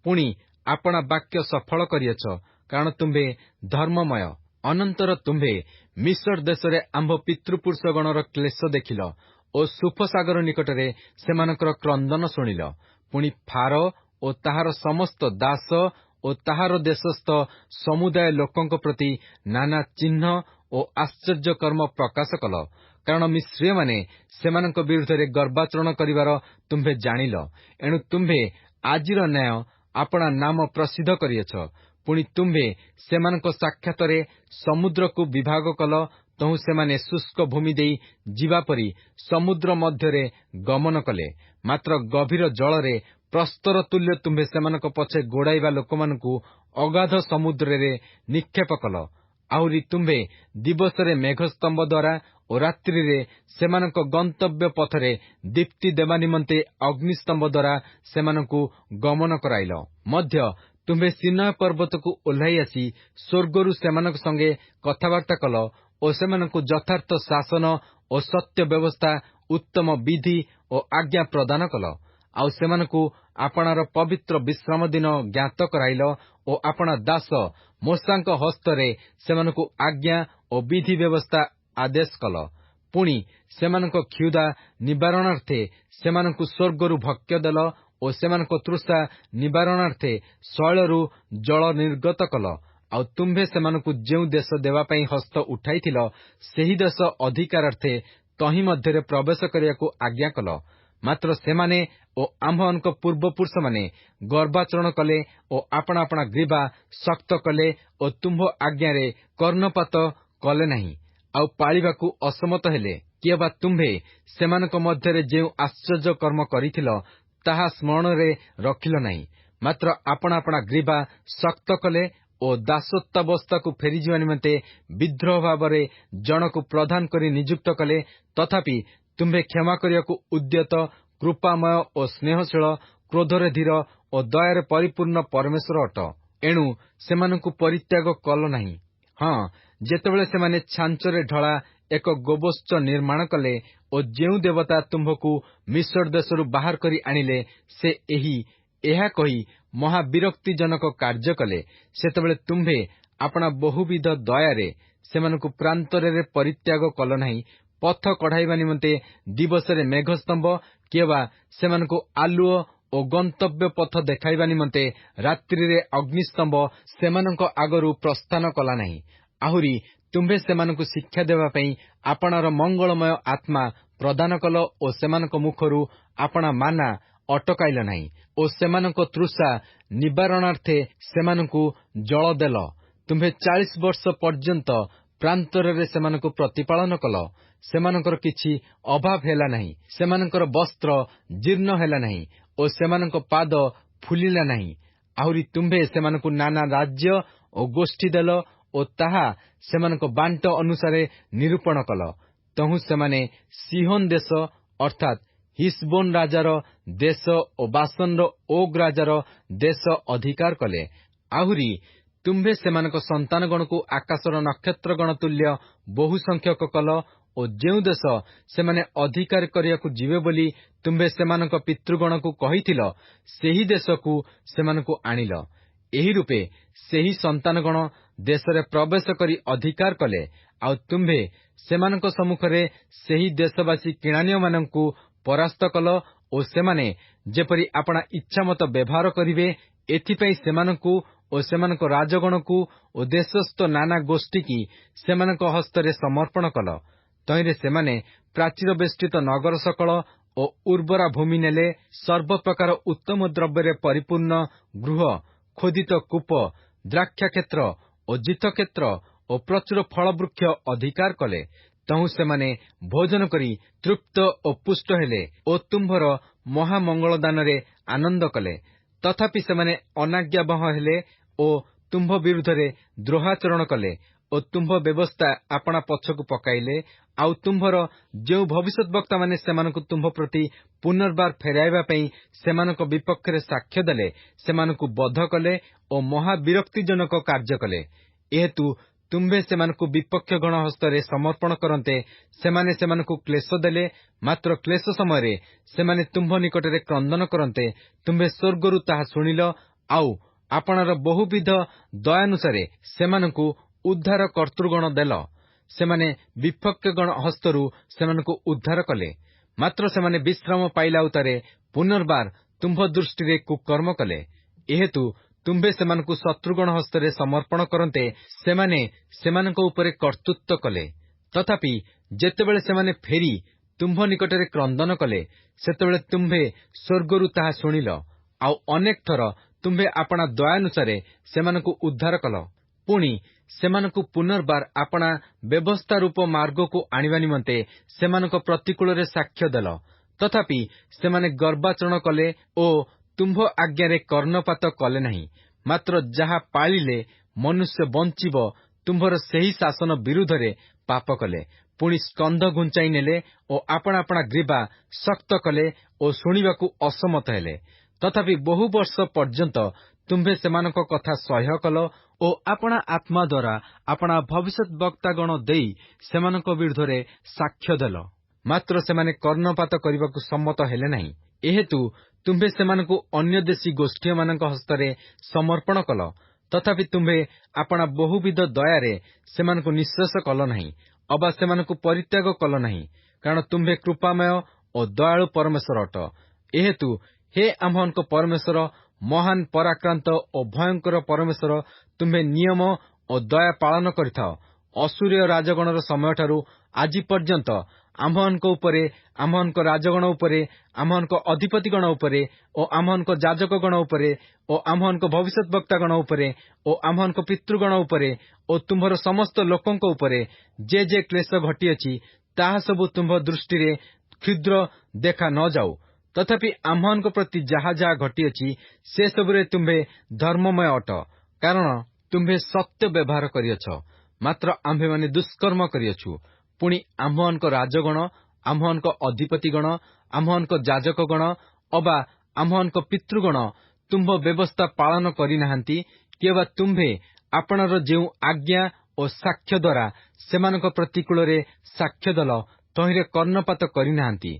[SPEAKER 1] ପୁଣି ଆପଣା ବାକ୍ୟ ସଫଳ କରିଅଛ, କାରଣ ତୁମ୍ଭେ ଧର୍ମମୟ। ଅନନ୍ତର ତୁମ୍ଭେ ମିଶ୍ର ଦେଶରେ ଆମ୍ଭ ପିତୃପୁରୁଷଗଣର କ୍ଲେଶ ଦେଖିଲ ଓ ସୁଫସାଗର ନିକଟରେ ସେମାନଙ୍କର କ୍ରନ୍ଦନ ଶୁଣିଲ। ପୁଣି ଫାରୋ ଓ ତାହାର ସମସ୍ତ ଦାସ ଓ ତାହାର ଦେଶସ୍ଥ ସମୁଦାୟ ଲୋକଙ୍କ ପ୍ରତି ନାନା ଚିହ୍ନ ଓ ଆଶ୍ଚର୍ଯ୍ୟକର୍ମ ପ୍ରକାଶ କଲ, କାରଣ ମିଶ୍ରୀୟମାନେ ସେମାନଙ୍କ ବିରୁଦ୍ଧରେ ଗର୍ବାଚରଣ କରିବାର ତୁମ୍ଭେ ଜାଣିଲ। ଏଣୁ ତୁମ୍ଭେ ଆଜିର ନ୍ୟାୟ ଆପଣା ନାମ ପ୍ରସିଦ୍ଧ କରିଅଛ। पुणी तुम्भे सेमानक साक्षातरे समुद्रକୁ विभाग कल, तहु सेमाने शुष्क भूमि देई जीवा परी समुद्र मध्यरे गमन कले। मात्र गभीर जलरे प्रस्तर तुल्य तुम्भे सेमानक पछे गोड़ाइबा लोकमानकु अगाध समुद्ରରେ निक्षेप कल। आहुरी तुम्भे दिवसरे मेघस्तंभ द्वारा और रात्रिरे सेमानक गंतव्य पथरे दीप्ति देवा निमंते अग्निस्तंभ द्वारा सेमानकु गमन कराइल। मध्य तुम्भे सिन्हा पर्वतकु ओह्लाई आसी स्वर्गरु सेमानक संगे कथबार्ता कल और सेमानकु यथार्थ शासन और सत्य व्यवस्था, उत्तम विधि और आज्ञा प्रदान कल। आउ सेमानकु आपणार पवित्र विश्राम दिन ज्ञात कराइल और आपणा दास मूसाଙ୍କ हस्तरे सेमानकु आज्ञा और विधि व्यवस्था आदेश कल। पुणी सेमानक क्षुधा निवारणार्थे सेमानकु स्वर्गरु भक्ष्य देल और सेमानक तृषा निवारणार्थे शैलरु जल निर्गत कल। आउ तुम्भे सेमानकु जेउ देश देवापाई हस्त उठाइथिल सेही देश अधिकारार्थे तही मध्यरे प्रवेश करियाकु आज्ञा कल। मात्र सेमाने ओ आम्भମାନଙ୍କ पूर्वपुरुष माने गर्वाचरण कले और आपणा आपणा ग्रीवा शक्त कले और तुम्भ आज्ञारे कर्णपात कले नहीं, आउ पाळिबाकु असमत हेले। किएबा तुम्भे सेमानक मध्यरे जेउ आश्चर्य कर्म करिथिल ताहा स्मरणरे रखिल नहीं, मात्र आपणा आपणा ग्रीवा शक्त कले और दासत्वावस्थाकु फेरीजिबा निमंते विद्रोह भावरे जनकु प्रधान करी नियुक्त कले। तथापि तुम्भे क्षमा करियाकु उद्यत, कृपामय और स्नेहशील, क्रोधरे धीर और दयारे परिपूर्ण परमेश्वर अट। एणु सेमानकु परित्याग कल नहीं। हाँ, जेतेबेले सेमाने छांचरे ढला एक गोबोश्च निर्माण कले और जेउ देवता तुम्भकु मिस्र देशरु बाहर करी आनिले से एहा कही महाविरक्तिजनक कार्य कले, सेतेबेले तुम्भे आपणा बहुविध दयारे सेमानकु प्रांतरे परित्याग कल नहीं। पथ कढ़ाइबा निमंते दिवसरे मेघस्तंभ, केवा सेमानकु आलुओ और गंतव्य पथ देखाइबा निमंते रात्रिरे अग्निस्तंभ सेमानक आगरु प्रस्थान कला नहीं। आहुरी तुम्भे सेमानकु शिक्षा देवा पई आपणार मंगलमय आत्मा प्रदान कल और सेमानक मुखरु आपणा माना अटकाइल नहीं और सेमानक तृषा निवारणार्थे सेमानकु जल देल। तुम्भे 40 वर्ष पर्यंत प्रांतरे सेमानकु प्रतिपालन कल। सेमानकर किछि अभाव हेला नहीं, सेमानकर वस्त्र जीर्ण हेला नहीं और सेमानक पाद फुलिला नहीं। आहुरी तुम्भे सेमानकु नाना राज्य और गोष्ठी देल और ताहा सेमानक बांट अनुसारे निरूपण कल। तहु सेमाने सिहोन देश अर्थात हिसबोन राजार देश और बासन ओग राजार देश अधिकार कले। आहुरी तुम्भे सेमानक संतानगणकु आकाशर नक्षत्रगण तुल्य बहु संख्यक कल और जेउ देश सेमाने अधिकार करियाकु जीवे बोली तुम्भे सेमानक पितृगणकु कहिथिल सेही देशकु सेमानकु आनिल। एही रूपे सेही संतानगण देशरे प्रवेश करी अधिकार कले। आउ तुम्भे सेमानक सम्मुखरे सेही देशवासी किणानिय मानंकु परास्त कल और सेमाने जेपरी आपणा इच्छा मत व्यवहार करिवे एथिपई सेमानकु और सेमानक राजगणकु और देशस्थ नाना गोष्ठी की सेमानक हस्तरे समर्पण कल। तहिरे सेमाने प्राचीर बेष्टित नगर सकल और उर्वरा भूमि नेले, सर्व प्रकार उत्तम द्रव्य परिपूर्ण गृह, खोदित कूप, द्राक्षा क्षेत्र और जित क्षेत्र और प्रचुर फल वृक्ष अधिकार कले। तहु सेमाने भोजन करी तृप्त और पुष्ट हेले और तुम्भर महामंगल दानरे आनंद कले। तथापि सेमाने अनाज्ञाबह हेले और तुम्भ विरुद्धरे द्रोहाचरण कले और तुम्भ व्यवस्था आपणा पछकु पकाइले। आउ तुम्भर जेउ भविष्यत वक्ता माने सेमानकु तुम्भ प्रति पुनर्बार फेराइबा पई सेमानक विपक्षरे साक्ष्य देले, सेमानकु बध कले और महाविरक्तिजनक कार्य कले। एहेतु तुम्भे सेमानकु विपक्ष गण हस्तरे समर्पण करन्ते सेमाने सेमानकु क्लेश देले। मात्र क्लेश समय सेमाने तुम्भ निकटरे क्रंदन करन्ते तुम्भे स्वर्गरु ताहा शुणिल। आउ आपणार बहुविध दयानुसारे सेमानकु उद्धार कर्तृगण देल। सेमाने विपक्ष गण हस्तरु सेमानकु उद्धार कले। मात्र सेमाने विश्राम पाइला उतारे पुनर्बार तुम्भ दृष्टिरे कुकर्म कले। एहेतु तुम्भे सेमानकु शत्रुगण हस्तरे समर्पण करन्ते सेमाने सेमानक उपरे कर्तृत्व कले। तथापि जेतेबेले सेमाने फेरी तुम्भ निकटरे क्रंदन कले सेतेबेले तुम्भे स्वर्गरु ताहा शुणिल। आउ अनेक थर ତୁମ୍ଭେ ଆପଣା ଦୟାନୁସାରେ ସେମାନଙ୍କୁ ଉଦ୍ଧାର କଲ। ପୁଣି ସେମାନଙ୍କୁ ପୁନର୍ବାର ଆପଣା ବ୍ୟବସ୍ଥା ରୂପ ମାର୍ଗକୁ ଆଣିବା ନିମନ୍ତେ ସେମାନଙ୍କ ପ୍ରତିକୂଳରେ ସାକ୍ଷ୍ୟ ଦେଲ। ତଥାପି ସେମାନେ ଗର୍ବାଚରଣ କଲେ ଓ ତୁମ୍ଭ ଆଜ୍ଞାରେ କର୍ଣ୍ଣପାତ କଲେ ନାହିଁ। ମାତ୍ର ଯାହା ପାଳିଲେ ମନୁଷ୍ୟ ବଞ୍ଚିବ, ତୁମ୍ଭର ସେହି ଶାସନ ବିରୁଦ୍ଧରେ ପାପ କଲେ। ପୁଣି ସ୍କନ୍ଧ ଘୁଞ୍ଚାଇ ନେଲେ ଓ ଆପଣା ଆପଣା ଗ୍ରୀବା ଶକ୍ତ କଲେ ଓ ଶୁଣିବାକୁ ଅସମତ ହେଲେ। ତଥାପି ବହୁ ବର୍ଷ ପର୍ଯ୍ୟନ୍ତ ତୁମ୍ଭେ ସେମାନଙ୍କ କଥା ସହ୍ୟ କଲ ଓ ଆପଣା ଆତ୍ମା ଦ୍ୱାରା ଆପଣା ଭବିଷ୍ୟତ ବକ୍ତାଗଣ ଦେଇ ସେମାନଙ୍କ ବିରୁଦ୍ଧରେ ସାକ୍ଷ୍ୟ ଦେଲ। ମାତ୍ର ସେମାନେ କର୍ଣ୍ଣପାତ କରିବାକୁ ସମ୍ମତ ହେଲେ ନାହିଁ। ଏହେତୁ ତୁମ୍ଭେ ସେମାନଙ୍କୁ ଅନ୍ୟ ଦେଶୀ ଗୋଷ୍ଠୀମାନଙ୍କ ହସ୍ତରେ ସମର୍ପଣ କଲ। ତଥାପି ତୁମ୍ଭେ ଆପଣା ବହୁବିଧ ଦୟାରେ ସେମାନଙ୍କୁ ନିଃଶେଷ କଲ ନାହିଁ, ଅବା ସେମାନଙ୍କୁ ପରିତ୍ୟାଗ କଲ ନାହିଁ, କାରଣ ତୁମ୍ଭେ କୃପାମୟ ଓ ଦୟାଳୁ ପରମେଶ୍ୱର ଅଟ। ଏହେତୁ ହେ ଆମ୍ଭମାନଙ୍କ ପରମେଶ୍ୱର, ମହାନ ପରାକ୍ରାନ୍ତ ଓ ଭୟଙ୍କର ପରମେଶ୍ୱର, ତୁମ୍ଭେ ନିୟମ ଓ ଦୟା ପାଳନ କରିଥାଅ। ଅସୁରୀୟ ରାଜଗଣର ସମୟଠାରୁ ଆଜି ପର୍ଯ୍ୟନ୍ତ ଆମ୍ଭମାନଙ୍କ ଉପରେ, ଆମ୍ଭମାନଙ୍କ ରାଜଗଣ ଉପରେ, ଆମ୍ଭମାନଙ୍କ ଅଧିପତିଗଣ ଉପରେ ଓ ଆମ୍ଭମାନଙ୍କ ଯାଜକଗଣ ଉପରେ ଓ ଆମ୍ଭମାନଙ୍କ ଭବିଷ୍ୟତ ବକ୍ତାଗଣ ଉପରେ ଓ ଆମ୍ଭମାନଙ୍କ ପିତୃଗଣ ଉପରେ ଓ ତୁମ୍ଭର ସମସ୍ତ ଲୋକଙ୍କ ଉପରେ ଯେ ଯେ କ୍ଲେଶ ଘଟିଅଛି, ତାହା ସବୁ ତୁମ୍ଭ ଦୃଷ୍ଟିରେ କ୍ଷୁଦ୍ର ଦେଖା ନ ଯାଉ। ତଥାପି ଆମ୍ଭମାନଙ୍କ ପ୍ରତି ଯାହା ଯାହା ଘଟିଅଛି, ସେସବୁରେ ତୁମ୍ଭେ ଧର୍ମମୟ ଅଟ, କାରଣ ତୁମ୍ଭେ ସତ୍ୟ ବ୍ୟବହାର କରିଅଛ। ମାତ୍ର ଆମ୍ଭେମାନେ ଦୁଷ୍କର୍ମ କରିଅଛୁ। ପୁଣି ଆମ୍ଭମାନଙ୍କ ରାଜଗଣ, ଆମ୍ଭମାନଙ୍କ ଅଧିପତିଗଣ, ଆମ୍ଭମାନଙ୍କ ଯାଜକଗଣ ଅବା ଆମ୍ଭମାନଙ୍କ ପିତୃଗଣ ତୁମ୍ଭ ବ୍ୟବସ୍ଥା ପାଳନ କରିନାହାନ୍ତି କି ଅବା ତୁମ୍ଭେ ଆପଣାର ଯେଉଁ ଆଜ୍ଞା ଓ ସାକ୍ଷ୍ୟ ଦ୍ୱାରା ସେମାନଙ୍କ ପ୍ରତିକୂଳରେ ସାକ୍ଷ୍ୟ ଦେଲ, ତହିଁରେ କର୍ଣ୍ଣପାତ କରିନାହାନ୍ତି।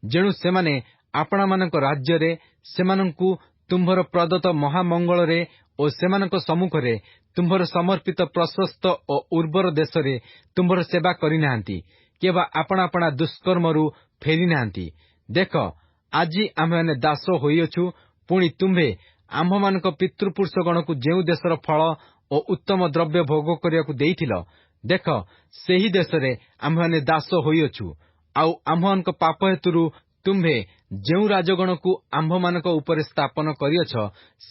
[SPEAKER 1] ଯେଣୁ ସେମାନେ ଆପଣାମାନଙ୍କ ରାଜ୍ୟରେ, ସେମାନଙ୍କୁ ତୁମ୍ଭର ପ୍ରଦତ୍ତ ମହାମଙ୍ଗଳରେ ଓ ସେମାନଙ୍କ ସମ୍ମୁଖରେ ତୁମ୍ଭର ସମର୍ପିତ ପ୍ରଶସ୍ତ ଓ ଉର୍ବର ଦେଶରେ ତୁମ୍ଭର ସେବା କରିନାହାନ୍ତି କି ବା ଆପଣା ଆପଣା ଦୁଷ୍କର୍ମରୁ ଫେରିନାହାନ୍ତି। ଦେଖ, ଆଜି ଆମ୍ଭେମାନେ ଦାସ ହୋଇଅଛୁ। ପୁଣି ତୁମ୍ଭେ ଆମ୍ଭମାନଙ୍କ ପିତୃପୁରୁଷଗଣକୁ ଯେଉଁ ଦେଶର ଫଳ ଓ ଉତ୍ତମ ଦ୍ରବ୍ୟ ଭୋଗ କରିବାକୁ ଦେଇଥିଲ, ଦେଖ, ସେହି ଦେଶରେ ଆମ୍ଭେମାନେ ଦାସ ହୋଇଅଛୁ। ଆଉ ଆମ୍ଭମାନଙ୍କ ପାପ ହେତୁରୁ ତୁମ୍ଭେ ଯେଉଁ ରାଜଗଣକୁ ଆମ୍ଭମାନଙ୍କ ଉପରେ ସ୍ଥାପନ କରିଅଛ,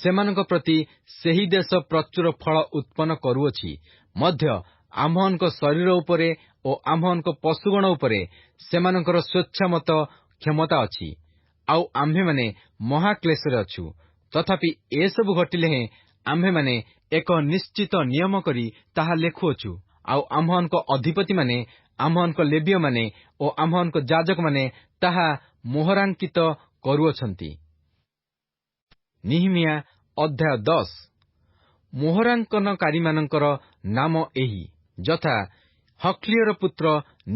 [SPEAKER 1] ସେମାନଙ୍କ ପ୍ରତି ସେହି ଦେଶ ପ୍ରଚୁର ଫଳ ଉତ୍ପନ୍ନ କରୁଅଛି ମଧ୍ୟ। ଆମ୍ଭମାନଙ୍କ ଶରୀର ଉପରେ ଓ ଆମ୍ଭମାନଙ୍କ ପଶୁଗଣ ଉପରେ ସେମାନଙ୍କର ସ୍ୱଚ୍ଛାମତ କ୍ଷମତା ଅଛି। ଆଉ ଆମ୍ଭେମାନେ ମହାକ୍ଲେଶରେ ଅଛୁ। ତଥାପି ଏସବୁ ଘଟିଲେ ହେଁ ଆମ୍ଭେମାନେ ଏକ ନିଶ୍ଚିତ ନିୟମ କରି ତାହା ଲେଖୁଅଛୁ। ଆଉ ଆମ୍ଭମାନଙ୍କ ଅଧିପତିମାନେ, ଆମ୍ଭମାନଙ୍କ ଲେବୀୟମାନେ ଓ ଆମ୍ଭମାନଙ୍କ ଯାଜକମାନେ ତାହା ମୋହରାଙ୍କିତ କରୁଅଛନ୍ତି। ନିହିମିୟା ଅଧ୍ୟାୟ 10। ମୋହରାଙ୍କନକାରୀମାନଙ୍କର ନାମ ଏହି, ଯଥା ହକ୍ଲିୟର ପୁତ୍ର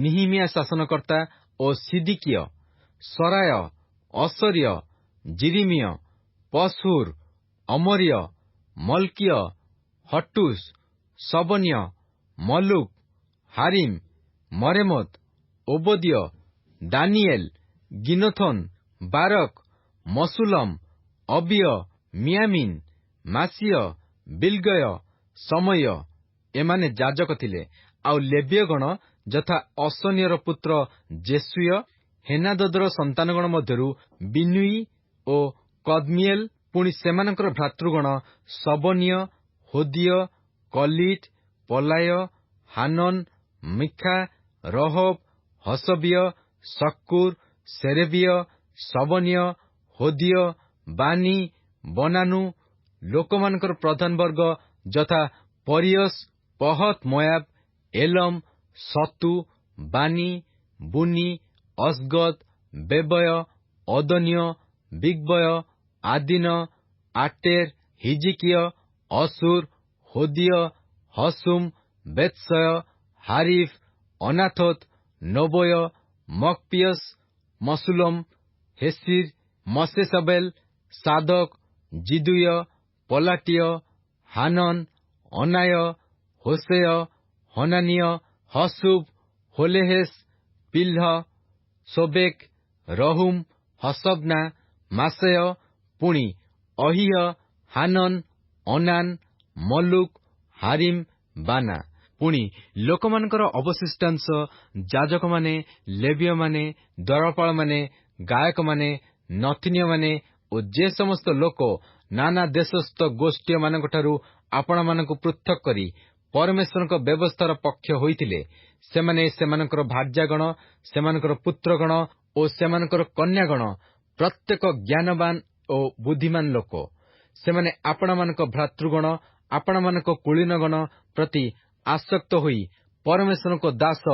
[SPEAKER 1] ନିହିମିୟା ଶାସନକର୍ତ୍ତା ଓ ସିଦିକିୟ, ସରାୟ, ଅସରୀୟ, ଜିରିମିୟ, ପଶହୁର, ଅମରୀୟ, ମଲ୍କିୟ, ହଟୁସ୍, ଶବନ୍ୟ, ମଲ୍ଲୁକ, ହାରିମ୍, ମରେମୋତ୍, ଓବଦ୍ୟ, ଦାନିଏଲ, ଗିନଥୋନ, ବାରକ, ମଶୁଲମ, ଅବିୟ, ମିୟାମିନ୍, ମାସିୟ, ବିଲ୍ଗୟ, ସମୟ, ଏମାନେ ଯାଜକ ଥିଲେ। ଆଉ ଲେବୀୟଗଣ ଯଥା ଅସନୀୟର ପୁତ୍ର ଜେସୁୟ, ହେନାଦଦର ସନ୍ତାନଗଣ ମଧ୍ୟରୁ ବିନୁଇ ଓ କଦ୍ମିଏଲ, ପୁଣି ସେମାନଙ୍କର ଭ୍ରାତୃଗଣ ଶବନୀୟ, ହୋଦିୟ, କଲିଟ୍, ପଲାୟ, ହାନନ, ମିଖା, ରହୋବ, ହସବୀୟ, ସକ୍କୁର, ସେରେବୀୟ, ଶବନୀୟ, ହୋଦିୟ, ବାନି, ବନାନୁ। ଲୋକମାନଙ୍କର ପ୍ରଧାନ ବର୍ଗ ଯଥା ପରିୟସ୍, ପହତ ମୋୟାବ, ଏଲମ, ସତୁ, ବାନି, ବୁନି, ଅସଗଦ, ବେବୟ, ଅଦନୀୟ, ବିଗବୟ, ଆଦିନ, ଆଟେର, ହିଜିକିୟ, ଅସୁର, ହୋଦିୟ, ହସୁମ, ବେତ୍ସୟ, ହାରିଫ, ଅନାଥୋତ, ନୋବୟ, ମକ୍ପିୟସ୍, ମଶୁଲମ, ହେସିର, ମଶେସବେଲ, ସାଦକ, ଜିଦୁୟ, ପଲାଟିୟ, ହାନନ, ଅନାୟ, ହୋସେୟ, ହନାନୀୟ, ହସୁବ, ହୋଲେହେସ୍, ପିଲ୍ହ, ସୋବେକ, ରହୁମ, ହସବନା, ମାସେୟ, ପୁଣି ଅହିୟ, ହାନନ, ଅନାନ, ମଲ୍ଲୁକ, ହାରିମ, ବାନା। ପୁଣି ଲୋକମାନଙ୍କର ଅବଶିଷ୍ଟାଂଶ ଯାଜକମାନେ, ଲେବୀୟମାନେ, ଦ୍ୱାରପାଳମାନେ, ଗାୟକମାନେ, ନଥିନୀୟମାନେ ଓ ଯେ ସମସ୍ତ ଲୋକ ନାନା ଦେଶସ୍ଥ ଗୋଷ୍ଠୀମାନଙ୍କଠାରୁ ଆପଣମାନଙ୍କୁ ପୃଥକ କରି ପରମେଶ୍ୱରଙ୍କ ବ୍ୟବସ୍ଥାର ପକ୍ଷ ହୋଇଥିଲେ, ସେମାନେ ସେମାନଙ୍କର ଭାର୍ଯ୍ୟାଗଣ, ସେମାନଙ୍କର ପୁତ୍ରଗଣ ଓ ସେମାନଙ୍କର କନ୍ୟାଗଣ ପ୍ରତ୍ୟେକ ଜ୍ଞାନବାନ ଓ ବୁଦ୍ଧିମାନ ଲୋକ। ସେମାନେ ଆପଣମାନଙ୍କ ଭ୍ରାତୃଗଣ, ଆପଣମାନଙ୍କ କୁଳୀନଗଣ ପ୍ରତି ଆସକ୍ତ ହୋଇ ପରମେଶ୍ୱରଙ୍କ ଦାସ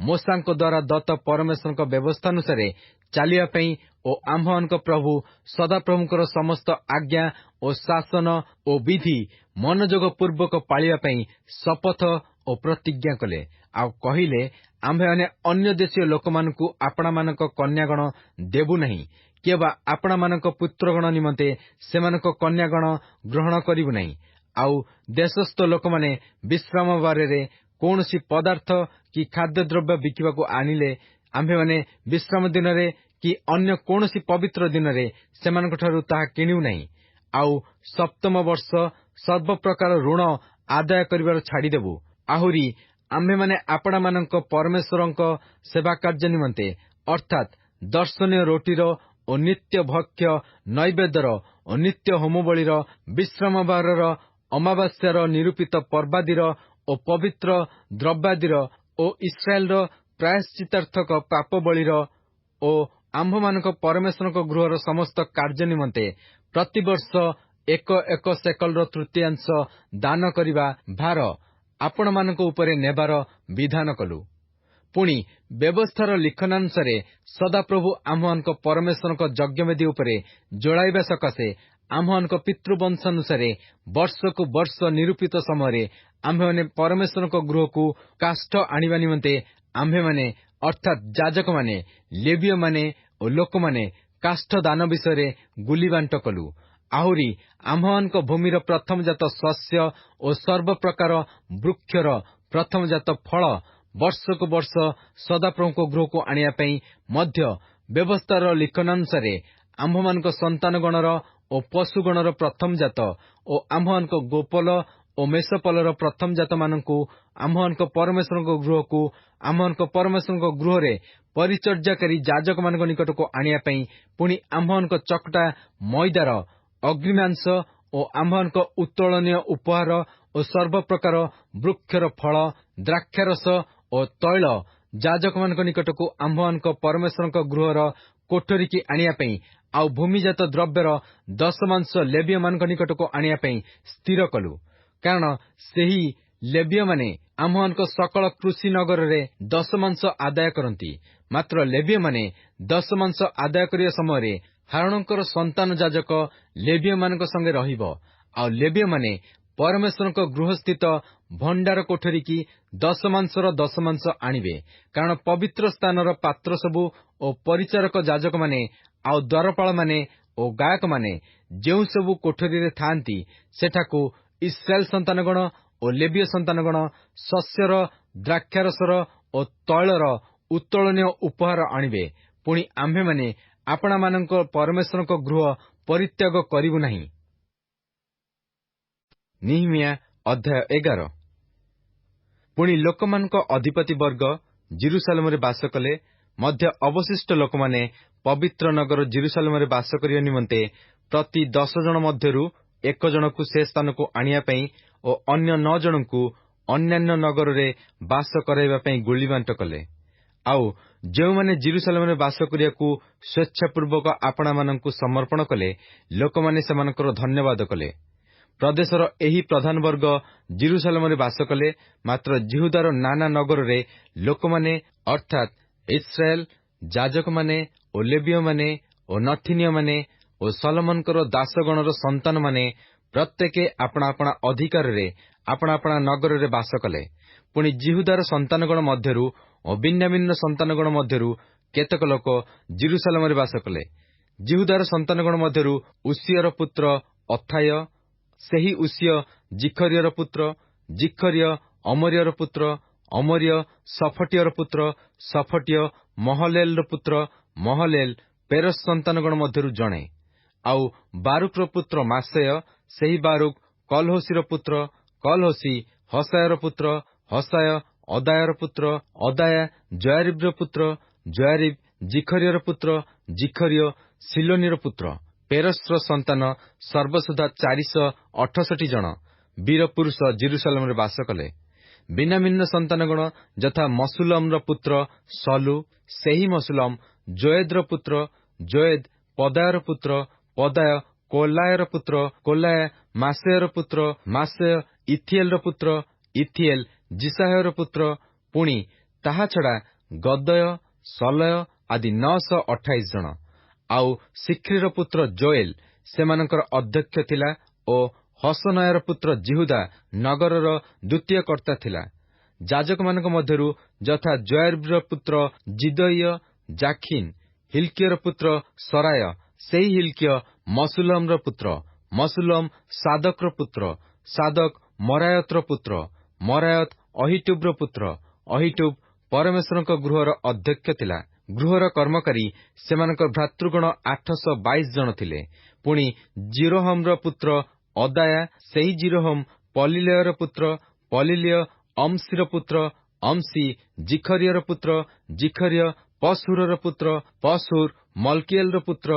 [SPEAKER 1] ମୋଶାଙ୍କ ଦ୍ୱାରା ଦତ୍ତ ପରମେଶ୍ୱରଙ୍କ ବ୍ୟବସ୍ଥାନୁସାରେ ଚାଲିବା ପାଇଁ ଓ ଆମ୍ଭମାନଙ୍କ ପ୍ରଭୁ ସଦାପ୍ରଭୁଙ୍କର ସମସ୍ତ ଆଜ୍ଞା ଓ ଶାସନ ଓ ବିଧି ମନୋଯୋଗ ପୂର୍ବକ ପାଳିବା ପାଇଁ ଶପଥ ଓ ପ୍ରତିଜ୍ଞା କଲେ। ଆଉ କହିଲେ, ଆମ୍ଭେମାନେ ଅନ୍ୟ ଦେଶୀୟ ଲୋକମାନଙ୍କୁ ଆପଣମାନଙ୍କ କନ୍ୟାଗଣ ଦେବୁ ନାହିଁ, କିମ୍ବା ଆପଣମାନଙ୍କ ପୁତ୍ରଗଣ ନିମନ୍ତେ ସେମାନଙ୍କ କନ୍ୟାଗଣ ଗ୍ରହଣ କରିବୁ ନାହିଁ। ଆଉ ଦେଶସ୍ଥ ଲୋକମାନେ ବିଶ୍ରାମ ବାରରେ କୌଣସି ପଦାର୍ଥ କି ଖାଦ୍ୟଦ୍ରବ୍ୟ ବିକିବାକୁ ଆଣିଲେ, ଆମ୍ଭେମାନେ ବିଶ୍ରାମ ଦିନରେ କି ଅନ୍ୟ କୌଣସି ପବିତ୍ର ଦିନରେ ସେମାନଙ୍କଠାରୁ ତାହା କିଣିବୁ ନାହିଁ। ଆଉ ସପ୍ତମ ବର୍ଷ ସର୍ବପ୍ରକାର ଋଣ ଆଦାୟ କରିବାର ଛାଡ଼ିଦେବୁ। ଆହୁରି ଆମ୍ଭେମାନେ ଆପଣମାନଙ୍କ ପରମେଶ୍ୱରଙ୍କ ସେବା କାର୍ଯ୍ୟ ନିମନ୍ତେ, ଅର୍ଥାତ୍ ଦର୍ଶନୀୟ ରୋଟିର ଓ ନିତ୍ୟ ଭକ୍ଷ୍ୟ ନୈବେଦ୍ୟର ଓ ନିତ୍ୟ ହୋମବଳିର, ବିଶ୍ରାମବାରର, ଅମାବାସ୍ୟାର, ନିରୂପିତ ପର୍ବାଦିର ଓ ପବିତ୍ର ଦ୍ରବ୍ୟାଦିର ଓ ଇସ୍ରାଏଲର ପ୍ରାୟଶ୍ଚିତାର୍ଥକ ପାପବଳିର ଓ ଆମ୍ଭମାନଙ୍କ ପରମେଶ୍ୱରଙ୍କ ଗୃହର ସମସ୍ତ କାର୍ଯ୍ୟ ନିମନ୍ତେ ପ୍ରତିବର୍ଷ 1 ସେକଲର ତୃତୀୟାଂଶ ଦାନ କରିବା ଭାର ଆପଣମାନଙ୍କ ଉପରେ ନେବାର ବିଧାନ କଲୁ। ପୁଣି ବ୍ୟବସ୍ଥାର ଲିଖନାନୁସାରେ ସଦାପ୍ରଭୁ ଆମ୍ଭମାନଙ୍କ ପରମେଶ୍ୱରଙ୍କ ଯଜ୍ଞବେଦୀ ଉପରେ ଜଳାଇବା ସକାଶେ ଆମ୍ଭମାନଙ୍କ ପିତୃବଂଶାନୁସାରେ ବର୍ଷକୁ ବର୍ଷ ନିରୂପିତ ସମୟରେ ଆମ୍ଭେମାନେ ପରମେଶ୍ୱରଙ୍କ ଗୃହକୁ କାଷ୍ଠ ଆଣିବା ନିମନ୍ତେ ଆମ୍ଭେମାନେ, ଅର୍ଥାତ୍ ଯାଜକମାନେ, ଲେବୀୟମାନେ ଓ ଲୋକମାନେ କାଷ୍ଠ ଦାନ ବିଷୟରେ ଗୁଲିବାଣ୍ଟ କଲୁ। ଆହୁରି ଆମ୍ଭମାନଙ୍କ ଭୂମିର ପ୍ରଥମଜାତ ଶସ୍ୟ ଓ ସର୍ବପ୍ରକାର ବୃକ୍ଷର ପ୍ରଥମଜାତ ଫଳ ବର୍ଷକୁ ବର୍ଷ ସଦାପ୍ରଭୁଙ୍କ ଗୃହକୁ ଆଣିବା ପାଇଁ ମଧ୍ୟ ବ୍ୟବସ୍ଥାର ଲିଖନାନୁସାରେ ଆମ୍ଭମାନଙ୍କ ସନ୍ତାନଗଣର ଓ ପଶୁଗଣର ପ୍ରଥମଜାତ ଓ ଆମ୍ଭମାନଙ୍କ ଗୋପଲ ଓ ମେଷପଲର ପ୍ରଥମଜାତମାନଙ୍କୁ ଆମ୍ଭମାନଙ୍କ ପରମେଶ୍ୱରଙ୍କ ଗୃହକୁ, ଆମ୍ଭମାନଙ୍କ ପରମେଶ୍ୱରଙ୍କ ଗୃହରେ ପରିଚର୍ଯ୍ୟାକାରୀ ଯାଜକମାନଙ୍କ ନିକଟକୁ ଆଣିବା ପାଇଁ, ପୁଣି ଆମ୍ଭମାନଙ୍କ ଚକଟା ମଇଦାର ଅଗ୍ନିମାଂସ ଓ ଆମ୍ଭମାନଙ୍କ ଉତ୍ତୋଳନୀୟ ଉପହାର ଓ ସର୍ବପ୍ରକାର ବୃକ୍ଷର ଫଳ, ଦ୍ରାକ୍ଷାରସ ଓ ତୈଳ ଯାଜକମାନଙ୍କ ନିକଟକୁ ଆମ୍ଭମାନଙ୍କ ପରମେଶ୍ୱରଙ୍କ ଗୃହର କୋଠରୀକି ଆଣିବା ପାଇଁ, ଆଉ ଭୂମିଜାତ ଦ୍ରବ୍ୟର ଦଶମାଂଶ ଲେବୀୟମାନଙ୍କ ନିକଟକୁ ଆଣିବା ପାଇଁ ସ୍ଥିର କଲୁ। କାରଣ ସେହି ଲେବୀୟମାନେ ଆମ୍ଭମାନଙ୍କ ସକଳ କୃଷି ନଗରରେ ଦଶମାଂଶ ଆଦାୟ କରନ୍ତି। ମାତ୍ର ଲେବୀୟମାନେ ଦଶମାଂଶ ଆଦାୟ କରିବା ସମୟରେ ହାରୋଣଙ୍କର ସନ୍ତାନ ଯାଜକ ଲେବୀୟମାନଙ୍କ ସଙ୍ଗେ ରହିବ। ଆଉ ଲେବୀୟମାନେ ପରମେଶ୍ୱରଙ୍କ ଗୃହସ୍ଥିତ ଭଣ୍ଡାର କୋଠରୀକି ଦଶମାଂଶର ଦଶମାଂଶ ଆଣିବେ। କାରଣ ପବିତ୍ର ସ୍ଥାନର ପାତ୍ର ସବୁ ଓ ପରିଚାରକ ଯାଜକମାନେ, ଆଉ ଦ୍ୱାରପାଳମାନେ ଓ ଗାୟକମାନେ ଯେଉଁ ସବୁ କୋଠରୀରେ ଥାଆନ୍ତି, ସେଠାକୁ ଇସ୍ରାଏଲ ସନ୍ତାନଗଣ ଓ ଲେବୀୟ ସନ୍ତାନଗଣ ଶସ୍ୟର, ଦ୍ରାକ୍ଷାରସର ଓ ତୈଳର ଉତ୍ତୋଳନୀୟ ଉପହାର ଆଣିବେ। ପୁଣି ଆମ୍ଭେମାନେ ଆପଣମାନଙ୍କ ପରମେଶ୍ୱରଙ୍କ ଗୃହ ପରିତ୍ୟାଗ କରିବୁ ନାହିଁ। ନିହମିୟା ଅଧ୍ୟାୟ 11। ପୁଣି ଲୋକମାନଙ୍କ ଅଧିପତି ବର୍ଗ ଜିରୁସାଲେମରେ ବାସ କଲେ ମଧ୍ୟ ଅବଶିଷ୍ଟ ଲୋକମାନେ ପବିତ୍ର ନଗର ଜିରୁସାଲେମରେ ବାସ କରିବା ନିମନ୍ତେ ପ୍ରତି 10 ଜଣ ମଧ୍ୟରୁ 1 ଜଣକୁ ସେ ସ୍ଥାନକୁ ଆଣିବା ପାଇଁ ଓ ଅନ୍ୟ 9 ଜଣଙ୍କୁ ଅନ୍ୟାନ୍ୟ ନଗରରେ ବାସ କରାଇବା ପାଇଁ ଗୁଳିବାଣ୍ଟ କଲେ। ଆଉ ଯେଉଁମାନେ ଜିରୁସାଲେମରେ ବାସ କରିବାକୁ ସ୍ୱେଚ୍ଛାପୂର୍ବକ ଆପଣାମାନଙ୍କୁ ସମର୍ପଣ କଲେ, ଲୋକମାନେ ସେମାନଙ୍କର ଧନ୍ୟବାଦ କଲେ। ପ୍ରଦେଶର ଏହି ପ୍ରଧାନ ବର୍ଗ ଜିରୁସାଲେମରେ ବାସ କଲେ, ମାତ୍ର ଜିହୁଦାର ନାନା ନଗରରେ ଲୋକମାନେ, ଅର୍ଥାତ୍ ଇସ୍ରାଏଲ, ଯାଜକମାନେ ଓ ଲେବୀୟମାନେ ଓ ନଥିନୀୟମାନେ ଓ ସଲୋମନଙ୍କର ଦାସଗଣର ସନ୍ତାନମାନେ ପ୍ରତ୍ୟେକେ ଆପଣା ଆପଣା ଅଧିକାରରେ ଆପଣା ଆପଣା ନଗରରେ ବାସ କଲେ। ପୁଣି ଜିହୁଦାର ସନ୍ତାନଗଣ ମଧ୍ୟରୁ ଓ ବିନ୍ୟାମିନର ସନ୍ତାନଗଣ ମଧ୍ୟରୁ କେତେକ ଲୋକ ଜିରୁସାଲେମରେ ବାସ କଲେ। ଜିହୁଦାର ସନ୍ତାନଗଣ ମଧ୍ୟରୁ ଉସିୟର ପୁତ୍ର ଅଥାୟ, ସେହି ଉସିୟ ଜିଖରିୟର ପୁତ୍ର, ଜିଖରିୟ ଅମରିୟର ପୁତ୍ର, ଅମରିୟ ସଫଟିୟର ପୁତ୍ର, ସଫଟିୟ ମହଲେଲର ପୁତ୍ର, ମହଲେଲ ପେରସ ସନ୍ତାନଗଣ ମଧ୍ୟରୁ ଜଣେ। ଆଉ ବାରୁକର ପୁତ୍ର ମାସେୟ, ସେହି ବାରୁକ କଲହୋସିର ପୁତ୍ର, କଲହୋସି ହସାୟର ପୁତ୍ର, ହସାୟ ଅଦାୟର ପୁତ୍ର, ଅଦାୟା ଜୟାରିବ୍ର ପୁତ୍ର, ଜୟାରିବ୍ ଜିଖରିୟର ପୁତ୍ର, ଜିଖରିୟ ସିଲୋନିର ପୁତ୍ର। ପେରସ୍ର ସନ୍ତାନ ସର୍ବସୁଦ୍ଧା 468 ଜଣ ବୀର ପୁରୁଷ ଜେରୁସାଲେମରେ ବାସ କଲେ। ବିନ୍ୟାମିନର ସନ୍ତାନଗଣ ଯଥା ମସୁଲମର ପୁତ୍ର ସଲୁ, ସେହି ମସୁଲମ ଜୋଏଦର ପୁତ୍ର, ଜୋଏଦ ପଦାୟର ପୁତ୍ର, ପଦାୟ କୋଲାୟର ପୁତ୍ର, କୋଲାୟ ମାସେୟର ପୁତ୍ର, ମାସେୟ ଇଥିଏଲର ପୁତ୍ର, ଇଥିଏଲ ଜିସାହର ପୁତ୍ର। ପୁଣି ତାହାଛଡ଼ା ଗଦୟ, ସଲୟ ଆଦି 928 ଜଣ। ଆଉ ଶିଖ୍ରିର ପୁତ୍ର ଜୋଏଲ ସେମାନଙ୍କର ଅଧ୍ୟକ୍ଷ ଥିଲା ଓ ହସନୟର ପୁତ୍ର ଜିହୁଦା ନଗରର ଦ୍ୱିତୀୟ କର୍ତ୍ତା ଥିଲା। ଯାଜକମାନଙ୍କ ମଧ୍ୟରୁ ଯଥା ଜୋୟାରିବ୍ର ପୁତ୍ର ଜିଦୟ, ଜାଖିନ୍, ହିଲ୍କିୟର ପୁତ୍ର ସରାୟ, ସେହି ହିଲ୍କିୟ ମସୁଲମର ପୁତ୍ର, ମସୁଲମ ସାଦକର ପୁତ୍ର, ସାଦକ ମରାୟତର ପୁତ୍ର, ମରାୟତ ଅହିଟୁବ୍ର ପୁତ୍ର, ଅହିଟୁବ୍ ପରମେଶ୍ୱରଙ୍କ ଗୃହର ଅଧ୍ୟକ୍ଷ ଥିଲା। ଗୃହର କର୍ମକାରୀ ସେମାନଙ୍କର ଭ୍ରାତୃଗଣ 822 ଜଣ ଥିଲେ। ପୁଣି ଜିରୋହମର ପୁତ୍ର ଅଦାୟା, ସେହି ଜିରୋହମ ପଲିଲୟର ପୁତ୍ର, ପଲିଲୟ ଅମ୍ସିର ପୁତ୍ର, ଅମ୍ସି ଜିଖରିୟର ପୁତ୍ର, ଜିଖରିୟ ପଶହୁରର ପୁତ୍ର, ପଶହୁର ମଲକିଏଲର ପୁତ୍ର।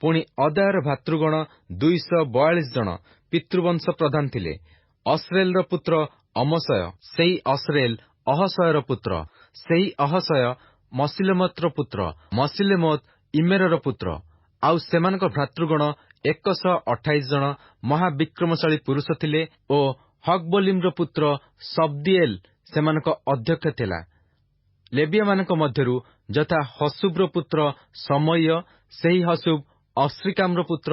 [SPEAKER 1] ପୁଣି ଅଦାୟାର ଭ୍ରାତୃଗଣ 242 ଜଣ ପିତୃବଂଶ ପ୍ରଧାନ ଥିଲେ। ଅସ୍ରେଲର ପୁତ୍ର ଅମସୟ, ସେହି ଅସ୍ରେଲ ଅହସୟର ପୁତ୍ର, ସେହି ଅହସୟ ମସିଲେମତର ପୁତ୍ର, ମସିଲେମତ ଇମେରର ପୁତ୍ର। ଆଉ ସେମାନଙ୍କ ଭ୍ରାତୃଗଣ 128 ଜଣ ମହାବିକ୍ରମଶାଳୀ ପୁରୁଷ ଥିଲେ ଓ ହଗବୋଲିମର ପୁତ୍ର ସବ୍ଦିଏଲ ସେମାନଙ୍କ ଅଧ୍ୟକ୍ଷ ଥିଲା। ଲେବିୟମାନଙ୍କ ମଧ୍ୟରୁ ଯଥା ହସୁବ୍ର ପୁତ୍ର ସମୟ, ସେହି ହସୁବ ଅସ୍ରିକାମର ପୁତ୍ର,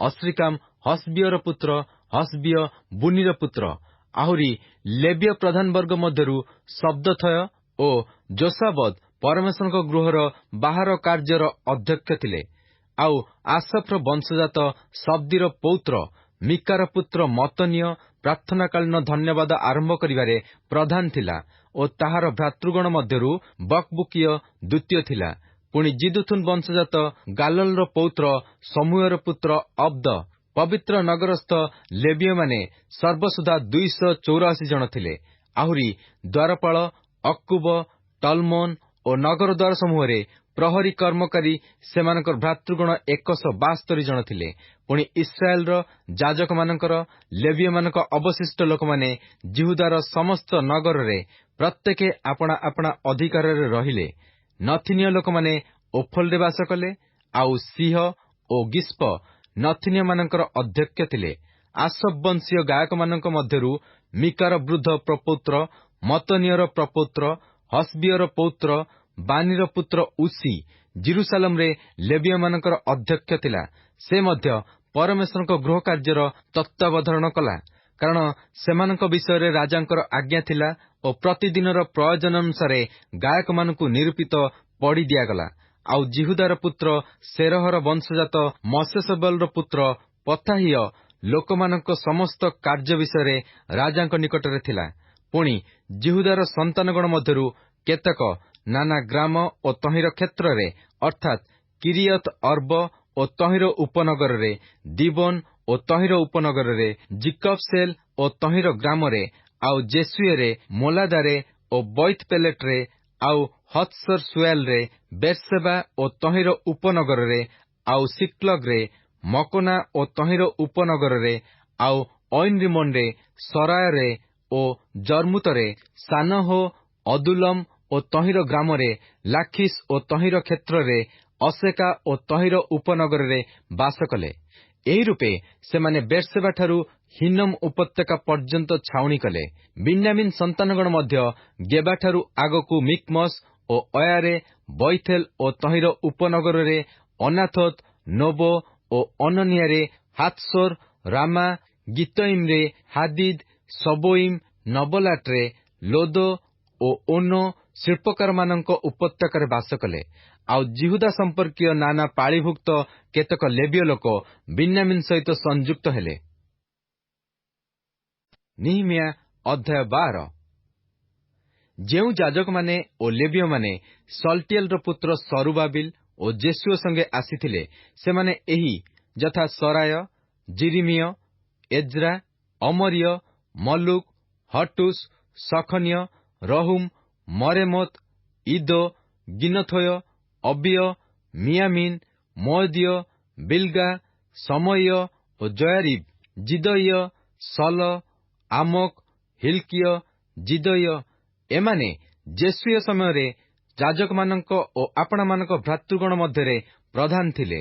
[SPEAKER 1] ଅସ୍ରିକାମ ହସବିୟର ପୁତ୍ର, ହସବିୟ ବୁନିର ପୁତ୍ର। ଆହୁରି ଲେବିୟ ପ୍ରଧାନବର୍ଗ ମଧ୍ୟରୁ ଶବ୍ଦଥୟ ଓ ଯୋସାବଦ ପରମେଶ୍ୱରଙ୍କ ଗୃହର ବାହାର କାର୍ଯ୍ୟର ଅଧ୍ୟକ୍ଷ ଥିଲେ। ଆଉ ଆସଫର ବଂଶଜାତ ଶବ୍ଦିର ପୌତ୍ର ମିକାର ପୁତ୍ର ମତନୀୟ ପ୍ରାର୍ଥନାକାଳୀନ ଧନ୍ୟବାଦ ଆରମ୍ଭ କରିବାରେ ପ୍ରଧାନ ଥିଲା ଓ ତାହାର ଭ୍ରାତୃଗଣ ମଧ୍ୟରୁ ବକବୁକିୟ ଦ୍ୱିତୀୟ ଥିଲା। ପୁଣି ଜିଦୁଥୁନ ବଂଶଜାତ ଗାଲଲର ପୌତ୍ର ସମୁଏର ପୁତ୍ର ଅବ୍ଦ। ପବିତ୍ର ନଗରସ୍ଥ ଲେବୀୟମାନେ ସର୍ବସୁଦ୍ଧା 284 ଜଣ ଥିଲେ। ଆହୁରି ଦ୍ୱାରପାଳ, ଅକ୍କୁବ, ଟଲମୋନ ଓ ନଗର ଦ୍ୱାର ସମୂହରେ ପ୍ରହରୀ କର୍ମକାରୀ ସେମାନଙ୍କର ଭ୍ରାତୃଗଣ 172 ଜଣ ଥିଲେ। ପୁଣି ଇସ୍ରାଏଲର ଯାଜକମାନଙ୍କର, ଲେବୀୟମାନଙ୍କ ଅବଶିଷ୍ଟ ଲୋକମାନେ ଜିହୁଦାର ସମସ୍ତ ନଗରରେ ପ୍ରତ୍ୟେକ ଆପଣା ଆପଣା ଅଧିକାରରେ ରହିଲେ। ନଥିନୀୟ ଲୋକମାନେ ଓଫଲରେ ବାସ କଲେ। ଆଉ ସିହ ଓ ଗିସ୍ପ ନଥିନୀୟମାନଙ୍କର ଅଧ୍ୟକ୍ଷ ଥିଲେ। ଆସବ ବଂଶୀୟ ଗାୟକମାନଙ୍କ ମଧ୍ୟରୁ ମିକାର ବୃଦ୍ଧ ପ୍ରପୌତ୍ର, ମତନୀୟର ପ୍ରପୌତ୍ର, ହସବିୟର ପୌତ୍ର, ବାନିର ପୁତ୍ର ଉସି ଜେରୁସାଲେମରେ ଲେବୀୟମାନଙ୍କର ଅଧ୍ୟକ୍ଷ ଥିଲା। ସେ ମଧ୍ୟ ପରମେଶ୍ୱରଙ୍କ ଗୃହ କାର୍ଯ୍ୟର ତତ୍ତ୍ୱାବଧାନ କଲା, କାରଣ ସେମାନଙ୍କ ବିଷୟରେ ରାଜାଙ୍କର ଆଜ୍ଞା ଥିଲା ଓ ପ୍ରତିଦିନର ପ୍ରୟୋଜନ ଅନୁସାରେ ଗାୟକମାନଙ୍କୁ ନିରୂପିତ ପଡ଼ି ଦିଆଗଲା। ଆଉ ଜିହୁଦାର ପୁତ୍ର ସେରହର ବଂଶଜାତ ମସେସବେଲର ପୁତ୍ର ପଥାହିୟ ଲୋକମାନଙ୍କ ସମସ୍ତ କାର୍ଯ୍ୟ ବିଷୟରେ ରାଜାଙ୍କ ନିକଟରେ ଥିଲା। ପୁଣି ଜିହୁଦାର ସନ୍ତାନଗଣ ମଧ୍ୟରୁ କେତେକ ନାନା ଗ୍ରାମ ଓ ତହିଁର କ୍ଷେତ୍ରରେ ଅର୍ଥାତ୍ କିରିୟତ ଅର୍ବ ଓ ତହିଁର ଉପନଗରରେ, ଦିବୋନ ଓ ତହିଁର ଉପନଗରରେ, ଜିକବସେଲ ଓ ତହିଁର ଗ୍ରାମରେ, ଆଉ ଜେସୁଏରେ, ମୋଲାଦାରେ ଓ ବୈତପେଲେଟରେ, ଆଉ ହତ୍ସର ସୁଏଲରେ, ବେର୍ସେବା ଓ ତହିଁର ଉପନଗରରେ, ଆଉ ସିକ୍ଲଗରେ, ମକୋନା ଓ ତହିଁର ଉପନଗରରେ, ଆଉ ଅଇନରିମୋନରେ, ସରାୟରେ ଓ ଜର୍ମୁତରେ, ସାନହୋ, ଅଦୁଲମ ଓ ତହିଁର ଗ୍ରାମରେ, ଲାଖିସ୍ ଓ ତହିଁର କ୍ଷେତ୍ରରେ, ଅସେକା ଓ ତହିଁର ଉପନଗରରେ ବାସ କଲେ। ଏହି ରୂପେ ସେମାନେ ବେର୍ସେବାଠାରୁ ହିନମ ଉପତ୍ୟକା ପର୍ଯ୍ୟନ୍ତ ଛାଉଣି କଲେ। ବିନ୍ୟାମିନ ସନ୍ତାନଗଣ ମଧ୍ୟ ଗେବାଠାରୁ ଆଗକୁ ମିକ୍ମସ୍ ଓ ଅୟାରେ, ବୈଥେଲ ଓ ତହିଁର ଉପନଗରରେ, ଅନାଥୋତ, ନୋବୋ ଓ ଅନନିଆରେ, ହାତ୍ସୋର, ରାମା, ଗିତଇମରେ, ହାଦିଦ, ସବୋଇମ, ନବଲାଟରେ, ଲୋଦୋ ଓ ଓନୋ ଶିଳ୍ପକାରମାନଙ୍କ ଉପତ୍ୟକାରେ ବାସ କଲେ। ଆଉ ଜିହୁଦା ସମ୍ପର୍କୀୟ ନାନା ପାଳିଭୁକ୍ତ କେତେକ ଲେବୀୟ ଲୋକ ବିନ୍ୟାମିନ ସହିତ ସଂଯୁକ୍ତ ହେଲେ। ନିହମିୟା ଅଧ୍ୟାୟ 12। ଯେଉଁ ଯାଜକମାନେ ଓ ଲେବୀୟମାନେ ସଲଟିଏଲର ପୁତ୍ର ସରୁବାବିଲ ଓ ଜେସୁଅ ସଙ୍ଗେ ଆସିଥିଲେ, ସେମାନେ ଏହି ଯଥା ସରାୟ, ଜିରିମିୟ, ଏଜ୍ରା, ଅମରିୟ, ମଲ୍ଲୁକ, ହଟୁସ, ସଖନିୟ, ରହୁମ, ମରେମୋତ, ଇଦୋ, ଗିନଥୋୟ, ଅବିୟ, ମିୟାମିନ, ମୋଅଦିୟ, ବିଲଗା, ସମୟ ଓ ଜୟାରିବ୍, ଜିଦୟ, ସଲ, ଆମୋକ, ହିଲ୍କିୟ, ଜିଦୟ, ଏମାନେ ଜେସୁୟ ସମୟରେ ଯାଜକମାନଙ୍କ ଓ ଆପଣମାନଙ୍କ ଭ୍ରାତୃଗଣ ମଧ୍ୟରେ ପ୍ରଧାନ ଥିଲେ।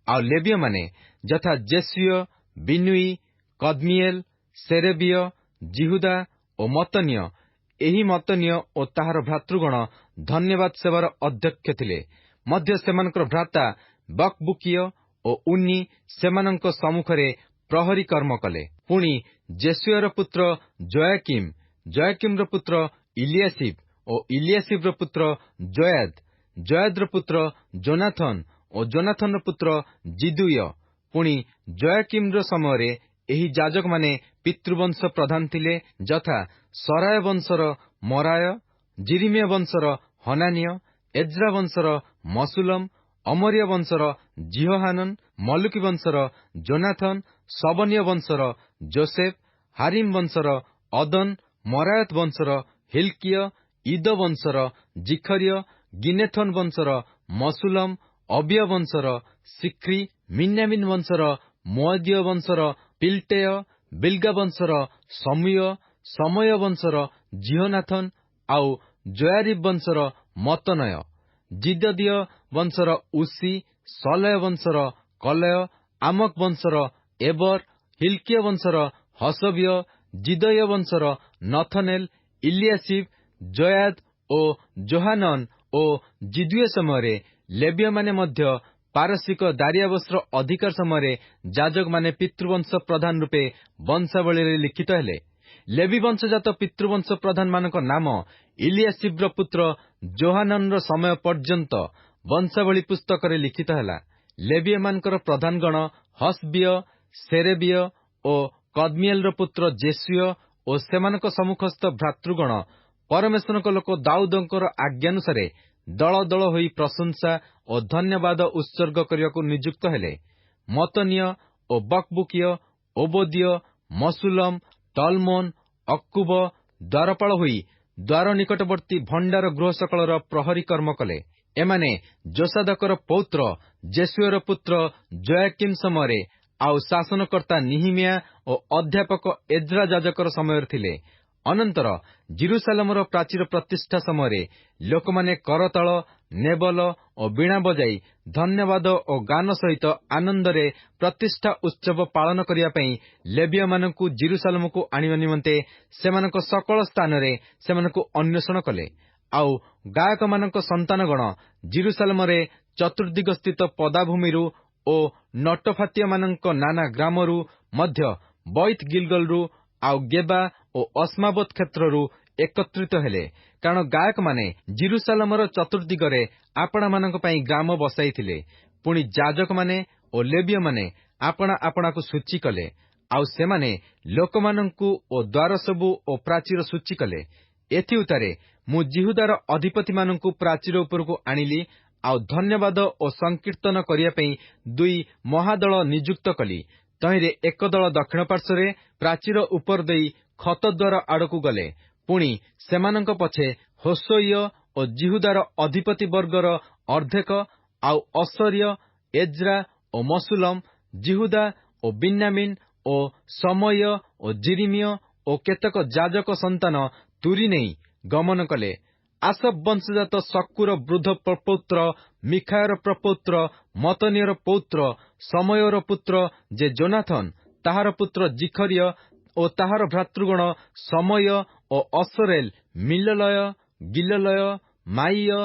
[SPEAKER 1] ଆଉ ଲେବୀୟମାନେ ଯଥା ଜେସୁୟ, ବିନୁଇ, କଦ୍ମିଏଲ, ସେରେବିୟ, ଜିହୁଦା ଓ ମତନୀୟ। ଏହି ମତନୀୟ ଓ ତାହାର ଭ୍ରାତୃଗଣ ଧନ୍ୟବାଦ ସେବାର ଅଧ୍ୟକ୍ଷ ଥିଲେ। ମଧ୍ୟ ସେମାନଙ୍କର ଭ୍ରାତା ବକ୍ବୁକିୟ ଓ ଉନ୍ନି ସେମାନଙ୍କ ସମ୍ମୁଖରେ ପ୍ରହରୀ କର୍ମ କଲେ। ପୁଣି ଜେସୁୟର ପୁତ୍ର ଜୟାକିମ୍, ଜୟାକିମ୍ର ପୁତ୍ର ଇଲିଆସିବ୍ ଓ ଇଲିଆସିବ୍ର ପୁତ୍ର ଜୟାଦ, ଜୟାଦର ପୁତ୍ର ଜୋନାଥନ ଓ ଜୋନାଥନର ପୁତ୍ର ଜିଦୁୟ। ପୁଣି ଜୟାକିମ୍ର ସମୟରେ ଏହି ଯାଜକମାନେ ପିତୃବଂଶ ପ୍ରଧାନ ଥିଲେ, ଯଥା ସରାୟ ବଂଶର ମରାୟ, ଜିରିମିୟ ବଂଶର ହନାନିୟ, ଏଜ୍ରା ବଂଶର ମସୁଲମ, ଅମରିୟ ବଂଶର ଜିହୋହାନନ, ମଲୁକି ବଂଶର ଜୋନାଥନ, ସବନୀୟ ବଂଶର ଯୋସେଫ, ହାରିମ୍ ବଂଶର ଅଦନ, ମରାୟତ ବଂଶର ହିଲ୍କିୟ, ଇଦୋ ବଂଶର ଜିଖରିୟ, ଗିନେଥୋନ ବଂଶର ମସୁଲମ, ଅବିୟ ବଂଶର ସିକ୍ରି, ମିନ୍ୟାମିନ୍ ବଂଶର ମୋଅଦୀୟ ବଂଶର ପିଲ୍ଟେୟ, ବିଲ୍ଗା ବଂଶର ସମୁୟ, ସମୟ ବଂଶର ଜିହୋନାଥନ, ଆଉ ଜୟାରିବ୍ ବଂଶର ମତନୟ, ଜିଦଦୀୟ ବଂଶର ଉସି, ସଲୟ ବଂଶର କଲୟ, ଆମୋକ ବଂଶର ଏବର, ହିଲ୍କିୟ ବଂଶର ହସବ୍ୟ, ଜିଦୟ ବଂଶର ନଥନେଲ, ଇଲିଆସିବ୍, ଜୟାଦ ଓ ଯୋହାନନ ଓ ଜିଦୁୟ ସମୟରେ ଲେବୀୟମାନେ ମଧ୍ୟ ପାରସିକ ଦାରିଆବସ୍ର ଅଧିକାର ସମୟରେ ଯାଜକମାନେ ପିତୃବଂଶ ପ୍ରଧାନ ରୂପେ ବଂଶାବଳୀରେ ଲିଖିତ ହେଲେ। ଲେବୀ ବଂଶଜାତ ପିତୃବଂଶ ପ୍ରଧାନମାନଙ୍କ ନାମ ଇଲିଆସିବ୍ର ପୁତ୍ର ଯୋହାନନର ସମୟ ପର୍ଯ୍ୟନ୍ତ ବଂଶାବଳୀ ପୁସ୍ତକରେ ଲିଖିତ ହେଲା। ଲେବୀୟମାନଙ୍କର ପ୍ରଧାନଗଣ ହସବିୟ, ସେରେବିୟ ଓ କଦ୍ମିଏଲର ପୁତ୍ର ଜେସୁୟ ଓ ସେମାନଙ୍କ ସମ୍ମୁଖସ୍ଥ ଭ୍ରାତୃଗଣ ପରମେଶ୍ୱରଙ୍କ ଲୋକ ଦାଉଦଙ୍କର ଆଜ୍ଞାନୁସାରେ ଦଳ ଦଳ ହୋଇ ପ୍ରଶଂସା ଓ ଧନ୍ୟବାଦ ଉତ୍ସର୍ଗ କରିବାକୁ ନିଯୁକ୍ତ ହେଲେ। ମତନୀୟ ଓ ବକ୍ବୁକିୟ, ଓବଦୀୟ, ମସୁଲମ, ଟଲମୋନ, ଅକ୍କୁବ ଦ୍ୱାରପାଳ ହୋଇ ଦ୍ୱାର ନିକଟବର୍ତ୍ତୀ ଭଣ୍ଡାର ଗୃହ ସକଳର ପ୍ରହରୀ କର୍ମ କଲେ। ଏମାନେ ଯୋସାଦାକର ପୌତ୍ର ଜେସୁୟର ପୁତ୍ର ଜୟାକିମ୍ ସମୟରେ, ଆଉ ଶାସନକର୍ତ୍ତା ନିହିମିୟା ଓ ଅଧ୍ୟାପକ ଏଜ୍ରା ଯାଜକର ସମୟରେ ଥିଲେ। ଅନନ୍ତର ଜିରୁସାଲେମର ପ୍ରାଚୀର ପ୍ରତିଷ୍ଠା ସମୟରେ ଲୋକମାନେ କରତାଳ, ନେବଲ ଓ ବୀଣା ବଜାଇ ଧନ୍ୟବାଦ ଓ ଗାନ ସହିତ ଆନନ୍ଦରେ ପ୍ରତିଷ୍ଠା ଉତ୍ସବ ପାଳନ କରିବା ପାଇଁ ଲେବୀୟମାନଙ୍କୁ ଜିରୁସାଲେମକୁ ଆଣିବା ନିମନ୍ତେ ସେମାନଙ୍କ ସକଳ ସ୍ଥାନରେ ସେମାନଙ୍କୁ ଅନ୍ୱେଷଣ କଲେ। ଆଉ ଗାୟକମାନଙ୍କ ସନ୍ତାନଗଣ ଜିରୁସାଲେମରେ ଚତୁର୍ଦ୍ଦିଗସ୍ଥିତ ପଦାଭୂମିରୁ ଓ ନଟୋଫାତିୟମାନଙ୍କ ନାନା ଗ୍ରାମରୁ ମଧ୍ୟ ବଇତ୍ ଗିଲଗଲରୁ ଆଉ ଗେବା ଓ ଅସ୍ମାବତ୍ କ୍ଷେତ୍ରରୁ ଏକତ୍ରିତ ହେଲେ, କାରଣ ଗାୟକମାନେ ଜିରୁସାଲେମର ଚତୁର୍ଦ୍ଦିଗରେ ଆପଣାମାନଙ୍କ ପାଇଁ ଗ୍ରାମ ବସାଇଥିଲେ। ପୁଣି ଯାଜକମାନେ ଓ ଲେବୀୟମାନେ ଆପଣା ଆପଣାକୁ ସୂଚୀ କଲେ, ଆଉ ସେମାନେ ଲୋକମାନଙ୍କୁ ଓ ଦ୍ୱାରସବୁ ଓ ପ୍ରାଚୀର ସୂଚୀ କଲେ। ଏଥି ଉତ୍ତାରେ ମୁଁ ଜିହୁଦାର ଅଧିପତିମାନଙ୍କୁ ପ୍ରାଚୀର ଉପରକୁ ଆଣିଲି, ଆଉ ଧନ୍ୟବାଦ ଓ ସଂକୀର୍ତ୍ତନ କରିବା ପାଇଁ 2 ମହାଦଳ ନିଯୁକ୍ତ କଲି। ତହିଁରେ ଏକ ଦଳ ଦକ୍ଷିଣ ପାର୍ଶ୍ୱରେ ପ୍ରାଚୀର ଉପର ଦେଇ ଖତଦ୍ୱାର ଆଡ଼କୁ ଗଲେ। ପୁଣି ସେମାନଙ୍କ ପଛେ ହୋସୋଇୟ ଓ ଜିହୁଦାର ଅଧିପତି ବର୍ଗର ଅର୍ଦ୍ଧେକ, ଆଉ ଅସର୍ୟ, ଏଜ୍ରା ଓ ମସୁଲମ, ଜିହୁଦା ଓ ବିନ୍ୟାମିନ୍ ଓ ସମୟ ଓ ଜିରିମିୟ ଓ କେତେକ ଯାଜକ ସନ୍ତାନ ତୁରୀ ନେଇ ଗମନ କଲେ। ଆସବ ବଂଶଜାତ ସକୁର ବୃଦ୍ଧ ପ୍ରପୌତ୍ର, ମିଖାୟର ପ୍ରପୌତ୍ର, ମତନୀୟର ପୌତ୍ର, ସମୟର ପୁତ୍ର ଯେ ଜୋନାଥନ, ତାହାର ପୁତ୍ର ଜିଖରିୟ ଓ ତାହାର ଭ୍ରାତୃଗଣ ସମୟ ଓ ଅସରେଲ, ମିଲଲୟ, ଗିଲଲୟ, ମାଇୟ,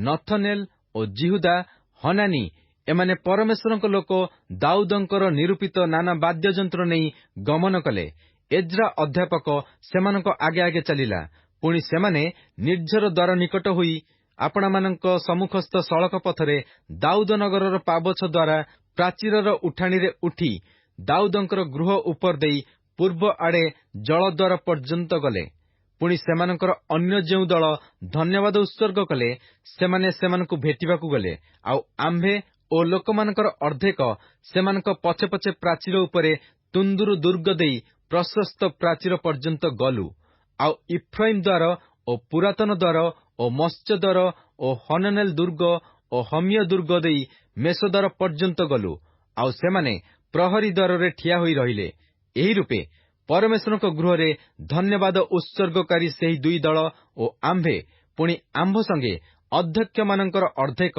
[SPEAKER 1] ନଥନେଲ ଓ ଜିହୁଦା, ହନାନି, ଏମାନେ ପରମେଶ୍ୱରଙ୍କ ଲୋକ ଦାଉଦଙ୍କର ନିରୂପିତ ନାନା ବାଦ୍ୟଯନ୍ତ୍ର ନେଇ ଗମନ କଲେ। ଏଜ୍ରା ଅଧ୍ୟାପକ ସେମାନଙ୍କ ଆଗେ ଆଗେ ଚାଲିଲା। ପୁଣି ସେମାନେ ନିର୍ଝର ଦ୍ୱାର ନିକଟ ହୋଇ ଆପଣମାନଙ୍କ ସମ୍ମୁଖସ୍ଥ ସଳକ ପଥରେ ଦାଉଦ ନଗରର ପାବଛ ଦ୍ୱାରା ପ୍ରାଚୀରର ଉଠାଣିରେ ଉଠି ଦାଉଦଙ୍କର ଗୃହ ଉପର ଦେଇ ପୂର୍ବ ଆଡ଼େ ଜଳଦ୍ୱାର ପର୍ଯ୍ୟନ୍ତ ଗଲେ। ପୁଣି ସେମାନଙ୍କର ଅନ୍ୟ ଯେଉଁ ଦଳ ଧନ୍ୟବାଦ ଉତ୍ସର୍ଗ କଲେ, ସେମାନେ ସେମାନଙ୍କୁ ଭେଟିବାକୁ ଗଲେ। ଆଉ ଆମ୍ଭେ ଓ ଲୋକମାନଙ୍କର ଅର୍ଦ୍ଧେକ ସେମାନଙ୍କ ପଛେ ପଛେ ପ୍ରାଚୀର ଉପରେ ତୁନ୍ଦୁରୁ ଦୁର୍ଗ ଦେଇ ପ୍ରଶସ୍ତ ପ୍ରାଚୀର ପର୍ଯ୍ୟନ୍ତ ଗଲୁ। ଆଉ ଇଫ୍ରାଇମ୍ ଦ୍ୱାର ଓ ପୁରାତନ ଦ୍ୱାର ଓ ମତ୍ସ୍ୟ ଦ୍ୱାର ଓ ହନନେଲ ଦୁର୍ଗ ଓ ହମିୟ ଦୁର୍ଗ ଦେଇ ମେଷୋଦ୍ୱାର ପର୍ଯ୍ୟନ୍ତ ଗଲୁ। ଆଉ ସେମାନେ ପ୍ରହରୀ ଦ୍ୱାରରେ ଠିଆ ହୋଇ ରହିଲେ। ଏହି ରୂପେ ପରମେଶ୍ୱରଙ୍କ ଗୃହରେ ଧନ୍ୟବାଦ ଉତ୍ସର୍ଗକାରୀ ସେହି ଦୁଇ ଦଳ ଓ ଆମ୍ଭେ ପୁଣି ଆମ୍ଭ ସଙ୍ଗେ ଅଧ୍ୟକ୍ଷମାନଙ୍କର ଅର୍ଦ୍ଧେକ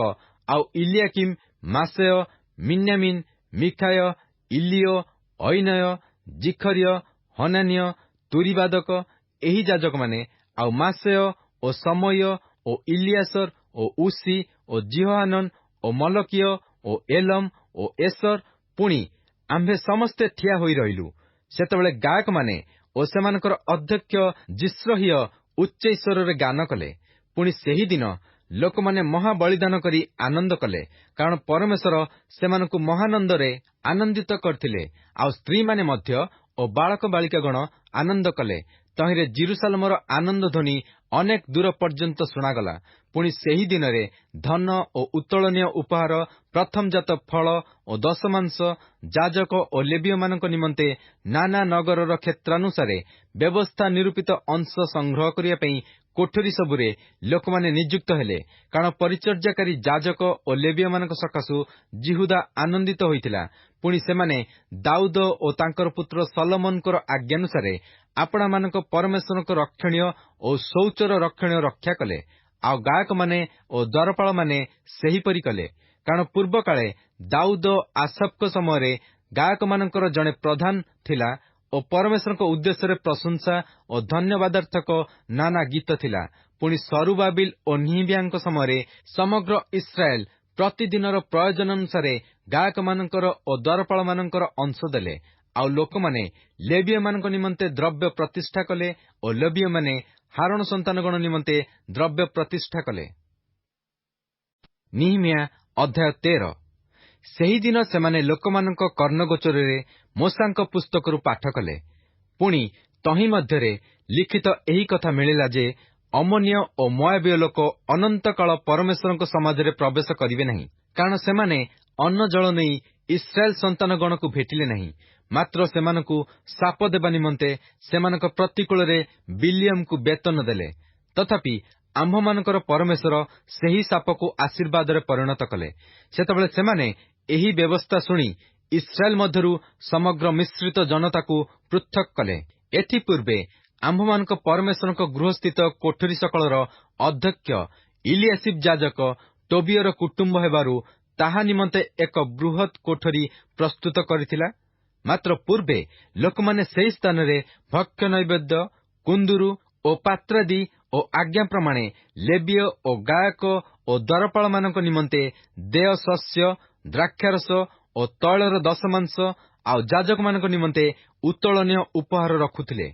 [SPEAKER 1] ଆଉ ଇଲିଆକିମ୍, ମାସେୟ, ମିନ୍ୟାମିନ୍, ମିଖାୟ, ଇଲିଓ, ଐନୟ, ଜିଖର୍ୟ, ହନାନ୍ୟ, ତୁରିବାଦକ, ଏହି ଯାଜକମାନେ, ଆଉ ମାସେୟ ଓ ସମୟ ଓ ଇଲିଆସର ଓ ଉସି ଓ ଜିହୋହାନନ୍ ଓ ମଲକିୟ ଓ ଏଲମ୍ ଓ ଏସର, ପୁଣି ଆମ୍ଭେ ସମସ୍ତେ ଠିଆ ହୋଇ ରହିଲୁ। ସେତେବେଳେ ଗାୟକମାନେ ଓ ସେମାନଙ୍କର ଅଧ୍ୟକ୍ଷ ଜିସ୍ରହୀୟ ଉଚ୍ଚୈଶ୍ୱରରେ ଗାନ କଲେ। ପୁଣି ସେହିଦିନ ଲୋକମାନେ ମହାବଳିଦାନ କରି ଆନନ୍ଦ କଲେ, କାରଣ ପରମେଶ୍ୱର ସେମାନଙ୍କୁ ମହାନନ୍ଦରେ ଆନନ୍ଦିତ କରିଥିଲେ। ଆଉ ସ୍ତ୍ରୀମାନେ ମଧ୍ୟ ଓ ବାଳକ ବାଳିକାଗଣ ଆନନ୍ଦ କଲେ। ତହିଁରେ ଜିରୁସାଲମର ଆନନ୍ଦ ଧ୍ୱନି ଅନେକ ଦୂର ପର୍ଯ୍ୟନ୍ତ ଶୁଣାଗଲା। ପୁଣି ସେହି ଦିନରେ ଧନ ଓ ଉତ୍ତୋଳନୀୟ ଉପହାର, ପ୍ରଥମଜାତ ଫଳ ଓ ଦଶମାଂଶ, ଯାଜକ ଓ ଲେବୀୟମାନଙ୍କ ନିମନ୍ତେ ନାନା ନଗରର କ୍ଷେତ୍ରାନୁସାରେ ବ୍ୟବସ୍ଥା ନିରୂପିତ ଅଂଶ ସଂଗ୍ରହ କରିବା ପାଇଁ କୋଠରୀ ସବୁରେ ଲୋକମାନେ ନିଯୁକ୍ତ ହେଲେ। କାରଣ ପରିଚର୍ଯ୍ୟାକାରୀ ଯାଜକ ଓ ଲେବୀୟମାନଙ୍କ ସକାଶୁ ଜିହୁଦା ଆନନ୍ଦିତ ହୋଇଥିଲା। ପୁଣି ସେମାନେ ଦାଉଦ ଓ ତାଙ୍କର ପୁତ୍ର ସଲୋମନଙ୍କର ଆଜ୍ଞାନୁସାରେ ଆପଣାମାନଙ୍କ ପରମେଶ୍ୱରଙ୍କ ରକ୍ଷଣୀୟ ଓ ଶୌଚର ରକ୍ଷଣୀୟ ରକ୍ଷା କଲେ। ଆଉ ଗାୟକମାନେ ଓ ଦ୍ୱାରପାଳମାନେ ସେହିପରି କଲେ। କାରଣ ପୂର୍ବକାଳେ ଦାଉଦ ଆସାଫଙ୍କ ସମୟରେ ଗାୟକମାନଙ୍କର ଜଣେ ପ୍ରଧାନ ଥିଲା ଓ ପରମେଶ୍ୱରଙ୍କ ଉଦ୍ଦେଶ୍ୟରେ ପ୍ରଶଂସା ଓ ଧନ୍ୟବାଦାର୍ଥକ ନାନା ଗୀତ ଥିଲା। ପୁଣି ସରୁବାବିଲ ଓ ନିହିମିୟାଙ୍କ ସମୟରେ ସମଗ୍ର ଇସ୍ରାଏଲ ପ୍ରତିଦିନର ପ୍ରୟୋଜନ ଅନୁସାରେ ଗାୟକମାନଙ୍କର ଓ ଦ୍ୱାରପାଳମାନଙ୍କର ଅଂଶ ଦେଲେ। ଆଉ ଲୋକମାନେ ଲେବୀୟମାନଙ୍କ ନିମନ୍ତେ ଦ୍ରବ୍ୟ ପ୍ରତିଷ୍ଠା କଲେ ଓ ଲେବୀୟମାନେ ହାରଣ ସନ୍ତାନଗଣ ନିମନ୍ତେ ଦ୍ରବ୍ୟ ପ୍ରତିଷ୍ଠା କଲେ। ନିହିମିୟା ଅଧ୍ୟାୟ 13। ସେହିଦିନ ସେମାନେ ଲୋକମାନଙ୍କ କର୍ଣ୍ଣଗୋଚରରେ ମୋଶାଙ୍କ ପୁସ୍ତକରୁ ପାଠ କଲେ। ପୁଣି ତହିଁ ମଧ୍ୟରେ ଲିଖିତ ଏହି କଥା ମିଳିଲା ଯେ ଅମୋନୀୟ ଓ ମୋଆବୀୟ ଲୋକ ଅନନ୍ତକାଳ ପରମେଶ୍ୱରଙ୍କ ସମାଜରେ ପ୍ରବେଶ କରିବେ ନାହିଁ, କାରଣ ସେମାନେ ଅନ୍ନ ଜଳ ନେଇ ଇସ୍ରାଏଲ ସନ୍ତାନଗଣକୁ ଭେଟିଲେ ନାହିଁ। ମାତ୍ର ସେମାନଙ୍କୁ ଶାପ ଦେବା ନିମନ୍ତେ ସେମାନଙ୍କ ପ୍ରତିକୂଳରେ ବିଲିୟମକୁ ବେତନ ଦେଲେ। ତଥାପି ଆମ୍ଭମାନଙ୍କର ପରମେଶ୍ୱର ସେହି ଶାପକୁ ଆଶୀର୍ବାଦରେ ପରିଣତ କଲେ। ସେତେବେଳେ ସେମାନେ ଏହି ବ୍ୟବସ୍ଥା ଶୁଣି ଇସ୍ରାଏଲ ମଧ୍ୟରୁ ସମଗ୍ର ମିଶ୍ରିତ ଜନତାକୁ ପୃଥକ୍ କଲେ। ଏଥିପୂର୍ବେ ଆମ୍ଭମାନଙ୍କ ପରମେଶ୍ୱରଙ୍କ ଗୃହସ୍ଥିତ କୋଠରୀ ସକଳର ଅଧ୍ୟକ୍ଷ ଇଲିଆସିବ୍ ଯାଜକ ଟୋବିୟର କୁଟୁମ୍ବ ହେବାରୁ ତାହା ନିମନ୍ତେ ଏକ ବୃହତ୍ କୋଠରୀ ପ୍ରସ୍ତୁତ କରିଥିଲା। ମାତ୍ର ପୂର୍ବେ ଲୋକମାନେ ସେହି ସ୍ଥାନରେ ଭକ୍ଷ୍ୟ ନୈବେଦ୍ୟ, କୁନ୍ଦୁରୁ ଓ ପାତ୍ରାଦି ଓ ଆଜ୍ଞା ପ୍ରମାଣେ ଲେବୀୟ ଓ ଗାୟକ ଓ ଦ୍ୱାରପାଳମାନଙ୍କ ନିମନ୍ତେ ଦେୟ ଶସ୍ୟ, ଦ୍ରାକ୍ଷାରସ ଓ ତୈଳର ଦଶମାଂଶ, ଆଉ ଯାଜକମାନଙ୍କ ନିମନ୍ତେ ଉତ୍ତୋଳନୀୟ ଉପହାର ରଖୁଥିଲେ।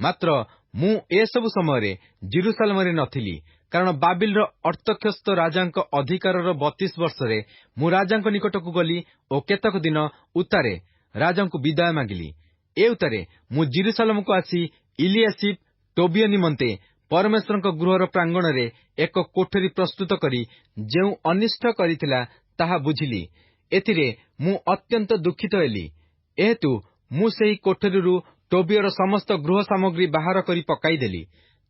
[SPEAKER 1] ମାତ୍ର ମୁଁ ଏସବୁ ସମୟରେ ଜିରୁସାଲମରେ ନଥିଲି, କାରଣ ବାବିଲର ଅର୍ତ୍ତକ୍ଷସ୍ତ ରାଜାଙ୍କ ଅଧିକାରର 32 ବର୍ଷରେ ମୁଁ ରାଜାଙ୍କ ନିକଟକୁ ଗଲି ଓ କେତେକ ଦିନ ଉତ୍ତାରେ ରାଜାଙ୍କୁ ବିଦାୟ ମାଗିଲି। ଏ ଉତ୍ତାରେ ମୁଁ ଜିରୁସାଲମକୁ ଆସି ଇଲିଆସିବ୍ ଟୋବିୟ ନିମନ୍ତେ ପରମେଶ୍ୱରଙ୍କ ଗୃହର ପ୍ରାଙ୍ଗଣରେ ଏକ କୋଠରୀ ପ୍ରସ୍ତୁତ କରି ଯେଉଁ ଅନିଷ୍ଟ କରିଥିଲା ତାହା ବୁଝିଲି। ଏଥିରେ ମୁଁ ଅତ୍ୟନ୍ତ ଦୁଃଖିତ ହେଲି। ଏହେତୁ ମୁଁ ସେହି କୋଠରୀରୁ ଟୋବିୟର ସମସ୍ତ ଗୃହ ସାମଗ୍ରୀ ବାହାର କରି ପକାଇଦେଲି।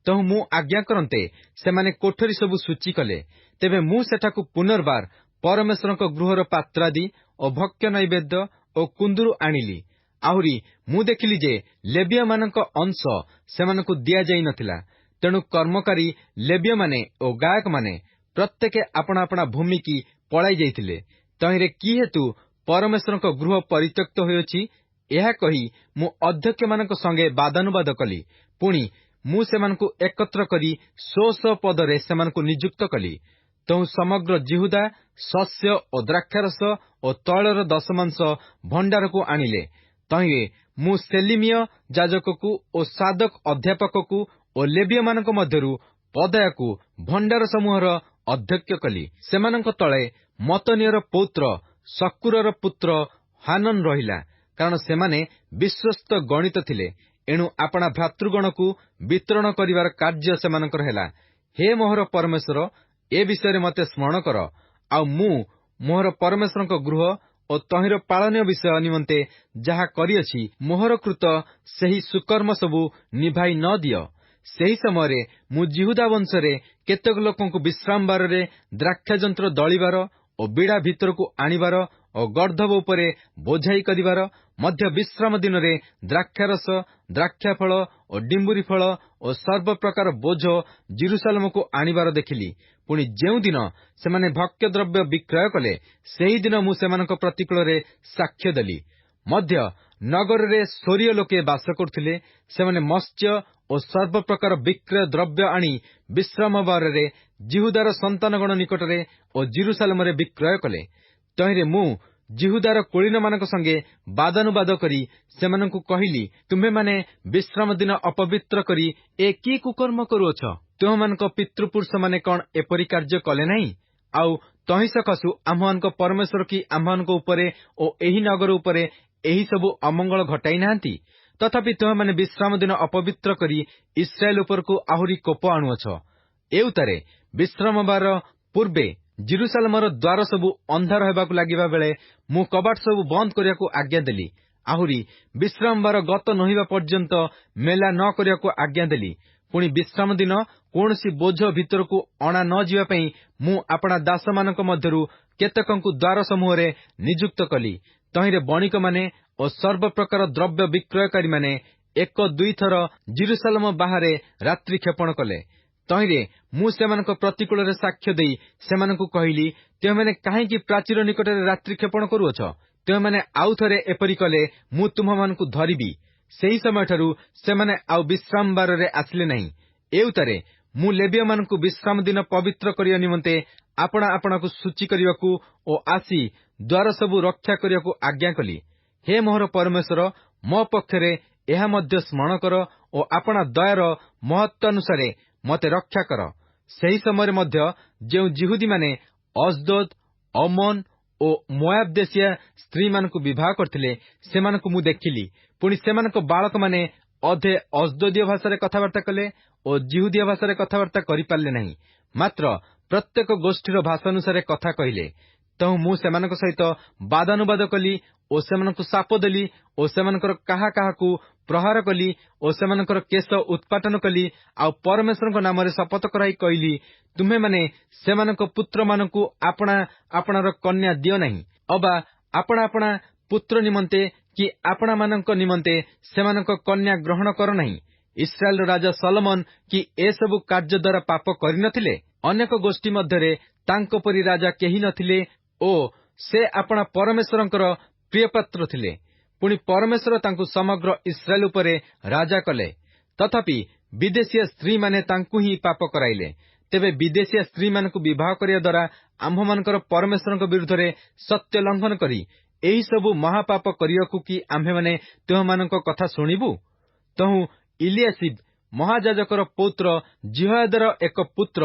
[SPEAKER 1] ତେଣୁ ମୁଁ ଆଜ୍ଞା କରନ୍ତେ ସେମାନେ କୋଠରୀ ସବୁ ସୂଚୀ କଲେ। ତେବେ ମୁଁ ସେଠାକୁ ପୁନର୍ବାର ପରମେଶ୍ୱରଙ୍କ ଗୃହର ପାତ୍ରାଦି ଓ ଭକ୍ଷ୍ୟ ନୈବେଦ୍ୟ ଓ କୁନ୍ଦୁରୁ ଆଣିଲି। ଆହୁରି ମୁଁ ଦେଖିଲି ଯେ ଲେବୀୟମାନଙ୍କ ଅଂଶ ସେମାନଙ୍କୁ ଦିଆଯାଇ ନଥିଲା। ତେଣୁ କର୍ମକାରୀ ଲେବୀୟମାନେ ଓ ଗାୟକମାନେ ପ୍ରତ୍ୟେକେ ଆପଣା ଆପଣା ଭୂମିକି ପଳାଇ ଯାଇଥିଲେ। ତହିଁରେ କି ହେତୁ ପରମେଶ୍ୱରଙ୍କ ଗୃହ ପରିତ୍ୟକ୍ତ ହୋଇଅଛି, ଏହା କହି ମୁଁ ଅଧ୍ୟକ୍ଷମାନଙ୍କ ସଙ୍ଗେ ବାଦାନୁବାଦ କଲି। ପୁଣି ମୁଁ ସେମାନଙ୍କୁ ଏକତ୍ର କରି ସ୍ୱ ପଦରେ ସେମାନଙ୍କୁ ନିଯୁକ୍ତ କଲି। ତେଣୁ ସମଗ୍ର ଜିହୁଦା ଶସ୍ୟ ଓ ଦ୍ରାକ୍ଷାରସ ଓ ତୈଳର ଦଶମାଂଶ ଭଣ୍ଡାରକୁ ଆଣିଲେ। ତହିଁରେ ମୁଁ ସେଲିମିୟ ଯାଜକକୁ ଓ ସାଦୋକ ଅଧ୍ୟାପକକୁ ଓ ଲେବୀୟମାନଙ୍କ ମଧ୍ୟରୁ ପଦାୟାକୁ ଭଣ୍ଡାର ସମୂହର ଅଧ୍ୟକ୍ଷ କଲି। ସେମାନଙ୍କ ତଳେ ମତନିୟର ପୌତ୍ର ସକୁରର ପୁତ୍ର ହାନନ୍ ରହିଲା, କାରଣ ସେମାନେ ବିଶ୍ୱସ୍ତ ଗଣିତ ଥିଲେ। ଏଣୁ ଆପଣା ଭ୍ରାତୃଗଣକୁ ବିତରଣ କରିବାର କାର୍ଯ୍ୟ ସେମାନଙ୍କର ହେଲା। ହେ ମୋହର ପରମେଶ୍ୱର, ଏ ବିଷୟରେ ମୋତେ ସ୍ମରଣ କର। ଆଉ ମୁଁ ମୋହର ପରମେଶ୍ୱରଙ୍କ ଗୃହ ଓ ତହିଁର ପାଳନୀୟ ବିଷୟ ନିମନ୍ତେ ଯାହା କରିଅଛି, ମୋହରକୃତ ସେହି ସୁକର୍ମ ସବୁ ନିଭାଇ ନ ଦିଅ। ସେହି ସମୟରେ ମୁଁ ଜିହୁଦା ବଂଶରେ କେତେକ ଲୋକଙ୍କୁ ବିଶ୍ରାମବାରରେ ଦ୍ରାକ୍ଷାଯନ୍ତ୍ର ଦଳିବାର ଓ ବିଡ଼ା ଭିତରକୁ ଆଣିବାର ଓ ଗର୍ଦ୍ଧବ ଉପରେ ବୋଝାଇ କରିବାର, ମଧ୍ୟ ବିଶ୍ରାମ ଦିନରେ ଦ୍ରାକ୍ଷାରସ, ଦ୍ରାକ୍ଷାଫଳ ଓ ଡିମ୍ବୁରି ଫଳ ଓ ସର୍ବପ୍ରକାର ବୋଝ ଜିରୁସାଲେମକୁ ଆଣିବାର ଦେଖିଲି। ପୁଣି ଯେଉଁଦିନ ସେମାନେ ଭକ୍ଷ୍ୟଦ୍ରବ୍ୟ ବିକ୍ରୟ କଲେ, ସେହିଦିନ ମୁଁ ସେମାନଙ୍କ ପ୍ରତିକୂଳରେ ସାକ୍ଷ୍ୟ ଦେଲି। ମଧ୍ୟ ନଗରରେ ସୋରିୟ ଲୋକେ ବାସ କରୁଥିଲେ। ସେମାନେ ମତ୍ସ୍ୟ ଓ ସର୍ବପ୍ରକାର ବିକ୍ରୟ ଦ୍ରବ୍ୟ ଆଣି ବିଶ୍ରାମ ବାରରେ ଜିହୁଦାର ସନ୍ତାନଗଣ ନିକଟରେ ଓ ଜିରୁସାଲେମରେ ବିକ୍ରୟ କଲେ। ତହିଁରେ ମୁଁ ଜିହୁଦାର କୁଳୀନମାନଙ୍କ ସଙ୍ଗେ ବାଦାନୁବାଦ କରି ସେମାନଙ୍କୁ କହିଲି, ତୁମ୍ଭେମାନେ ବିଶ୍ରାମ ଦିନ ଅପବିତ୍ର କରି ଏ କି କୁକର୍ମ କରୁଅଛ? ତୁମମାନଙ୍କ ପିତୃପୁରୁଷମାନେ କଣ ଏପରି କାର୍ଯ୍ୟ କଲେ ନାହିଁ? ଆଉ ତହିଁ ସକାଶୁ ଆମ୍ଭମାନଙ୍କ ପରମେଶ୍ୱର କି ଆମ୍ଭମାନଙ୍କ ଉପରେ ଓ ଏହି ନଗର ଉପରେ ଏହି ସବୁ ଅମଙ୍ଗଳ ଘଟାଇ ନାହାନ୍ତି? ତଥାପି ତୁମେମାନେ ବିଶ୍ରାମ ଦିନ ଅପବିତ୍ର କରି ଇସ୍ରାଏଲ ଉପରକୁ ଆହୁରି କୋପ ଆଣୁଅଛ। ଏଉତାରେ ବିଶ୍ରାମବାର ପୂର୍ବେ ଜିରୁସାଲେମର ଦ୍ୱାର ସବୁ ଅନ୍ଧାର ହେବାକୁ ଲାଗିବା ବେଳେ ମୁଁ କବାଟ ସବୁ ବନ୍ଦ କରିବାକୁ ଆଜ୍ଞା ଦେଲି। ଆହୁରି ବିଶ୍ରାମବାର ଗତ ନୋହିବା ପର୍ଯ୍ୟନ୍ତ ମେଲା ନ କରିବାକୁ ଆଜ୍ଞା ଦେଲି। ପୁଣି ବିଶ୍ରାମ ଦିନ କୌଣସି ବୋଝ ଭିତରକୁ ଅଣା ନ ଯିବା ପାଇଁ ମୁଁ ଆପଣା ଦାସମାନଙ୍କ ମଧ୍ୟରୁ କେତେକଙ୍କୁ ଦ୍ୱାର ସମୂହରେ ନିଯୁକ୍ତ କଲି। ତହିଁରେ ବଣିକମାନେ ଓ ସର୍ବପ୍ରକାର ଦ୍ରବ୍ୟ ବିକ୍ରୟକାରୀମାନେ 1-2 ଥର ଜିରୁସାଲେମ ବାହାରେ ରାତ୍ରି କ୍ଷେପଣ କଲେ। ତହିଁରେ ମୁଁ ସେମାନଙ୍କ ପ୍ରତିକୂଳରେ ସାକ୍ଷ୍ୟ ଦେଇ ସେମାନଙ୍କୁ କହିଲି, ତୁମେମାନେ କାହିଁକି ପ୍ରାଚୀର ନିକଟରେ ରାତ୍ରି କ୍ଷେପଣ କରୁଅଛ? ତୁମେମାନେ ଆଉ ଥରେ ଏପରି କଲେ ମୁଁ ତୁମ୍ଭମାନଙ୍କୁ ଧରିବି। ସେହି ସମୟଠାରୁ ସେମାନେ ଆଉ ବିଶ୍ରାମ ବାରରେ ଆସିଲେ ନାହିଁ। ଏଉତାରେ ମୁଁ ଲେବୀୟମାନଙ୍କୁ ବିଶ୍ରାମ ଦିନ ପବିତ୍ର କରିବା ନିମନ୍ତେ ଆପଣା ଆପଣାକୁ ସୂଚୀ କରିବାକୁ ଓ ଆସି ଦ୍ୱାର ସବୁ ରକ୍ଷା କରିବାକୁ ଆଜ୍ଞା କଲି। ହେ ମୋହର ପରମେଶ୍ୱର, ମୋ ପକ୍ଷରେ ଏହା ମଧ୍ୟ ସ୍ମରଣ କର ଓ ଆପଣା ଦୟାର ମହତ୍ୱାନୁସାରେ ମତେ ରକ୍ଷା କର। ସେହି ସମୟରେ ମଧ୍ୟ ଯେଉଁ ଜିହୁଦୀମାନେ ଅଶ୍ଦୋଦ, ଅମୋନ ଓ ମୋଆବ ଦେଶିଆ ସ୍ତ୍ରୀମାନଙ୍କୁ ବିବାହ କରିଥିଲେ, ସେମାନଙ୍କୁ ମୁଁ ଦେଖିଲି। ପୁଣି ସେମାନଙ୍କ ବାଳକମାନେ ଅଧେ ଅଶ୍ଦୋଦୀୟ ଭାଷାରେ କଥାବାର୍ତ୍ତା କଲେ ଓ ଜିହୁଦୀୟ ଭାଷାରେ କଥାବାର୍ତ୍ତା କରିପାରିଲେ ନାହିଁ, ମାତ୍ର ପ୍ରତ୍ୟେକ ଗୋଷ୍ଠୀର ଭାଷାନୁସାରେ କଥା କହିଲେ। ତେଣୁ ମୁଁ ସେମାନଙ୍କ ସହିତ ବାଦାନୁବାଦ କଲି ଓ ସେମାନଙ୍କୁ ଶାପ ଦେଲି ଓ ସେମାନଙ୍କର କାହା କାହାକୁ ପ୍ରହାର କଲି ଓ ସେମାନଙ୍କର କେଶ ଉତ୍ପାଟନ କଲି। ଆଉ ପରମେଶ୍ୱରଙ୍କ ନାମରେ ଶପଥ କରାଇ କହିଲି, ତୁମ୍ଭେମାନେ ସେମାନଙ୍କ ପୁତ୍ରମାନଙ୍କୁ ଆପଣା ଆପଣାର କନ୍ୟା ଦିଅ ନାହିଁ, ଅବା ଆପଣା ଆପଣା ପୁତ୍ର ନିମନ୍ତେ କି ଆପଣାମାନଙ୍କ ନିମନ୍ତେ ସେମାନଙ୍କ କନ୍ୟା ଗ୍ରହଣ କର ନାହିଁ। ଇସ୍ରାଏଲର ରାଜା ସଲୋମନ କି ଏସବୁ କାର୍ଯ୍ୟ ଦ୍ୱାରା ପାପ କରିନଥିଲେ? ଅନେକ ଗୋଷ୍ଠୀ ମଧ୍ୟରେ ତାଙ୍କ ପରି ରାଜା କେହି ନଥିଲେ ଓ ସେ ଆପଣା ପରମେଶ୍ୱରଙ୍କର ପ୍ରିୟପାତ୍ର ଥିଲେ। ପୁଣି ପରମେଶ୍ୱର ତାଙ୍କୁ ସମଗ୍ର ଇସ୍ରାଏଲ ଉପରେ ରାଜା କଲେ। ତଥାପି ବିଦେଶୀୟ ସ୍ତ୍ରୀମାନେ ତାଙ୍କୁ ହିଁ ପାପ କରାଇଲେ। ତେବେ ବିଦେଶୀୟ ସ୍ତ୍ରୀମାନଙ୍କୁ ବିବାହ କରିବା ଦ୍ୱାରା ଆମ୍ଭମାନଙ୍କର ପରମେଶ୍ୱରଙ୍କ ବିରୁଦ୍ଧରେ ସତ୍ୟ ଲଙ୍ଘନ କରି ଏହି ସବୁ ମହାପାପ କରିବାକୁ କି ଆମ୍ଭେମାନେ ତୁମମାନଙ୍କ କଥା ଶୁଣିବୁ? ତହୁଁ ଇଲିଆସିବ ମହାଯାଜକର ପୌତ୍ର ଜିହୋୟାଦାର ଏକ ପୁତ୍ର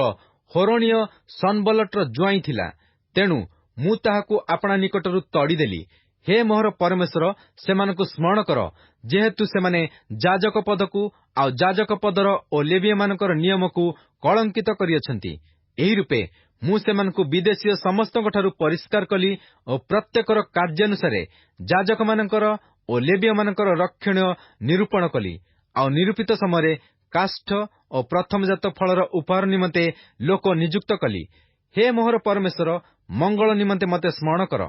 [SPEAKER 1] ହୋରୋଣୀୟ ସନବଲଟର ଜ୍ୱାଇଁ ଥିଲା। ତେଣୁ ମୁଁ ତାହାକୁ ଆପଣା ନିକଟରୁ ତଡ଼ିଦେଲି। ହେ ମୋହର ପରମେଶ୍ୱର, ସେମାନଙ୍କୁ ସ୍ମରଣ କର, ଯେହେତୁ ସେମାନେ ଯାଜକ ପଦକୁ ଆଉ ଯାଜକ ପଦର ଓ ଲେବୀୟମାନଙ୍କର ନିୟମକୁ କଳଙ୍କିତ କରିଅଛନ୍ତି। ଏହି ରୂପେ ମୁଁ ସେମାନଙ୍କୁ ବିଦେଶୀୟ ସମସ୍ତଙ୍କଠାରୁ ପରିଷ୍କାର କଲି ଓ ପ୍ରତ୍ୟେକର କାର୍ଯ୍ୟାନୁସାରେ ଯାଜକମାନଙ୍କର ଓ ଲେବୀୟମାନଙ୍କର ରକ୍ଷଣୀୟ ନିରୂପଣ କଲି। ଆଉ ନିରୂପିତ ସମୟରେ କାଷ୍ଠ ଓ ପ୍ରଥମଜାତ ଫଳର ଉପହାର ନିମନ୍ତେ ଲୋକ ନିଯୁକ୍ତ କଲି। ହେ ମୋହର ପରମେଶ୍ୱର, ମଙ୍ଗଳ ନିମନ୍ତେ ମତେ ସ୍ମରଣ କର।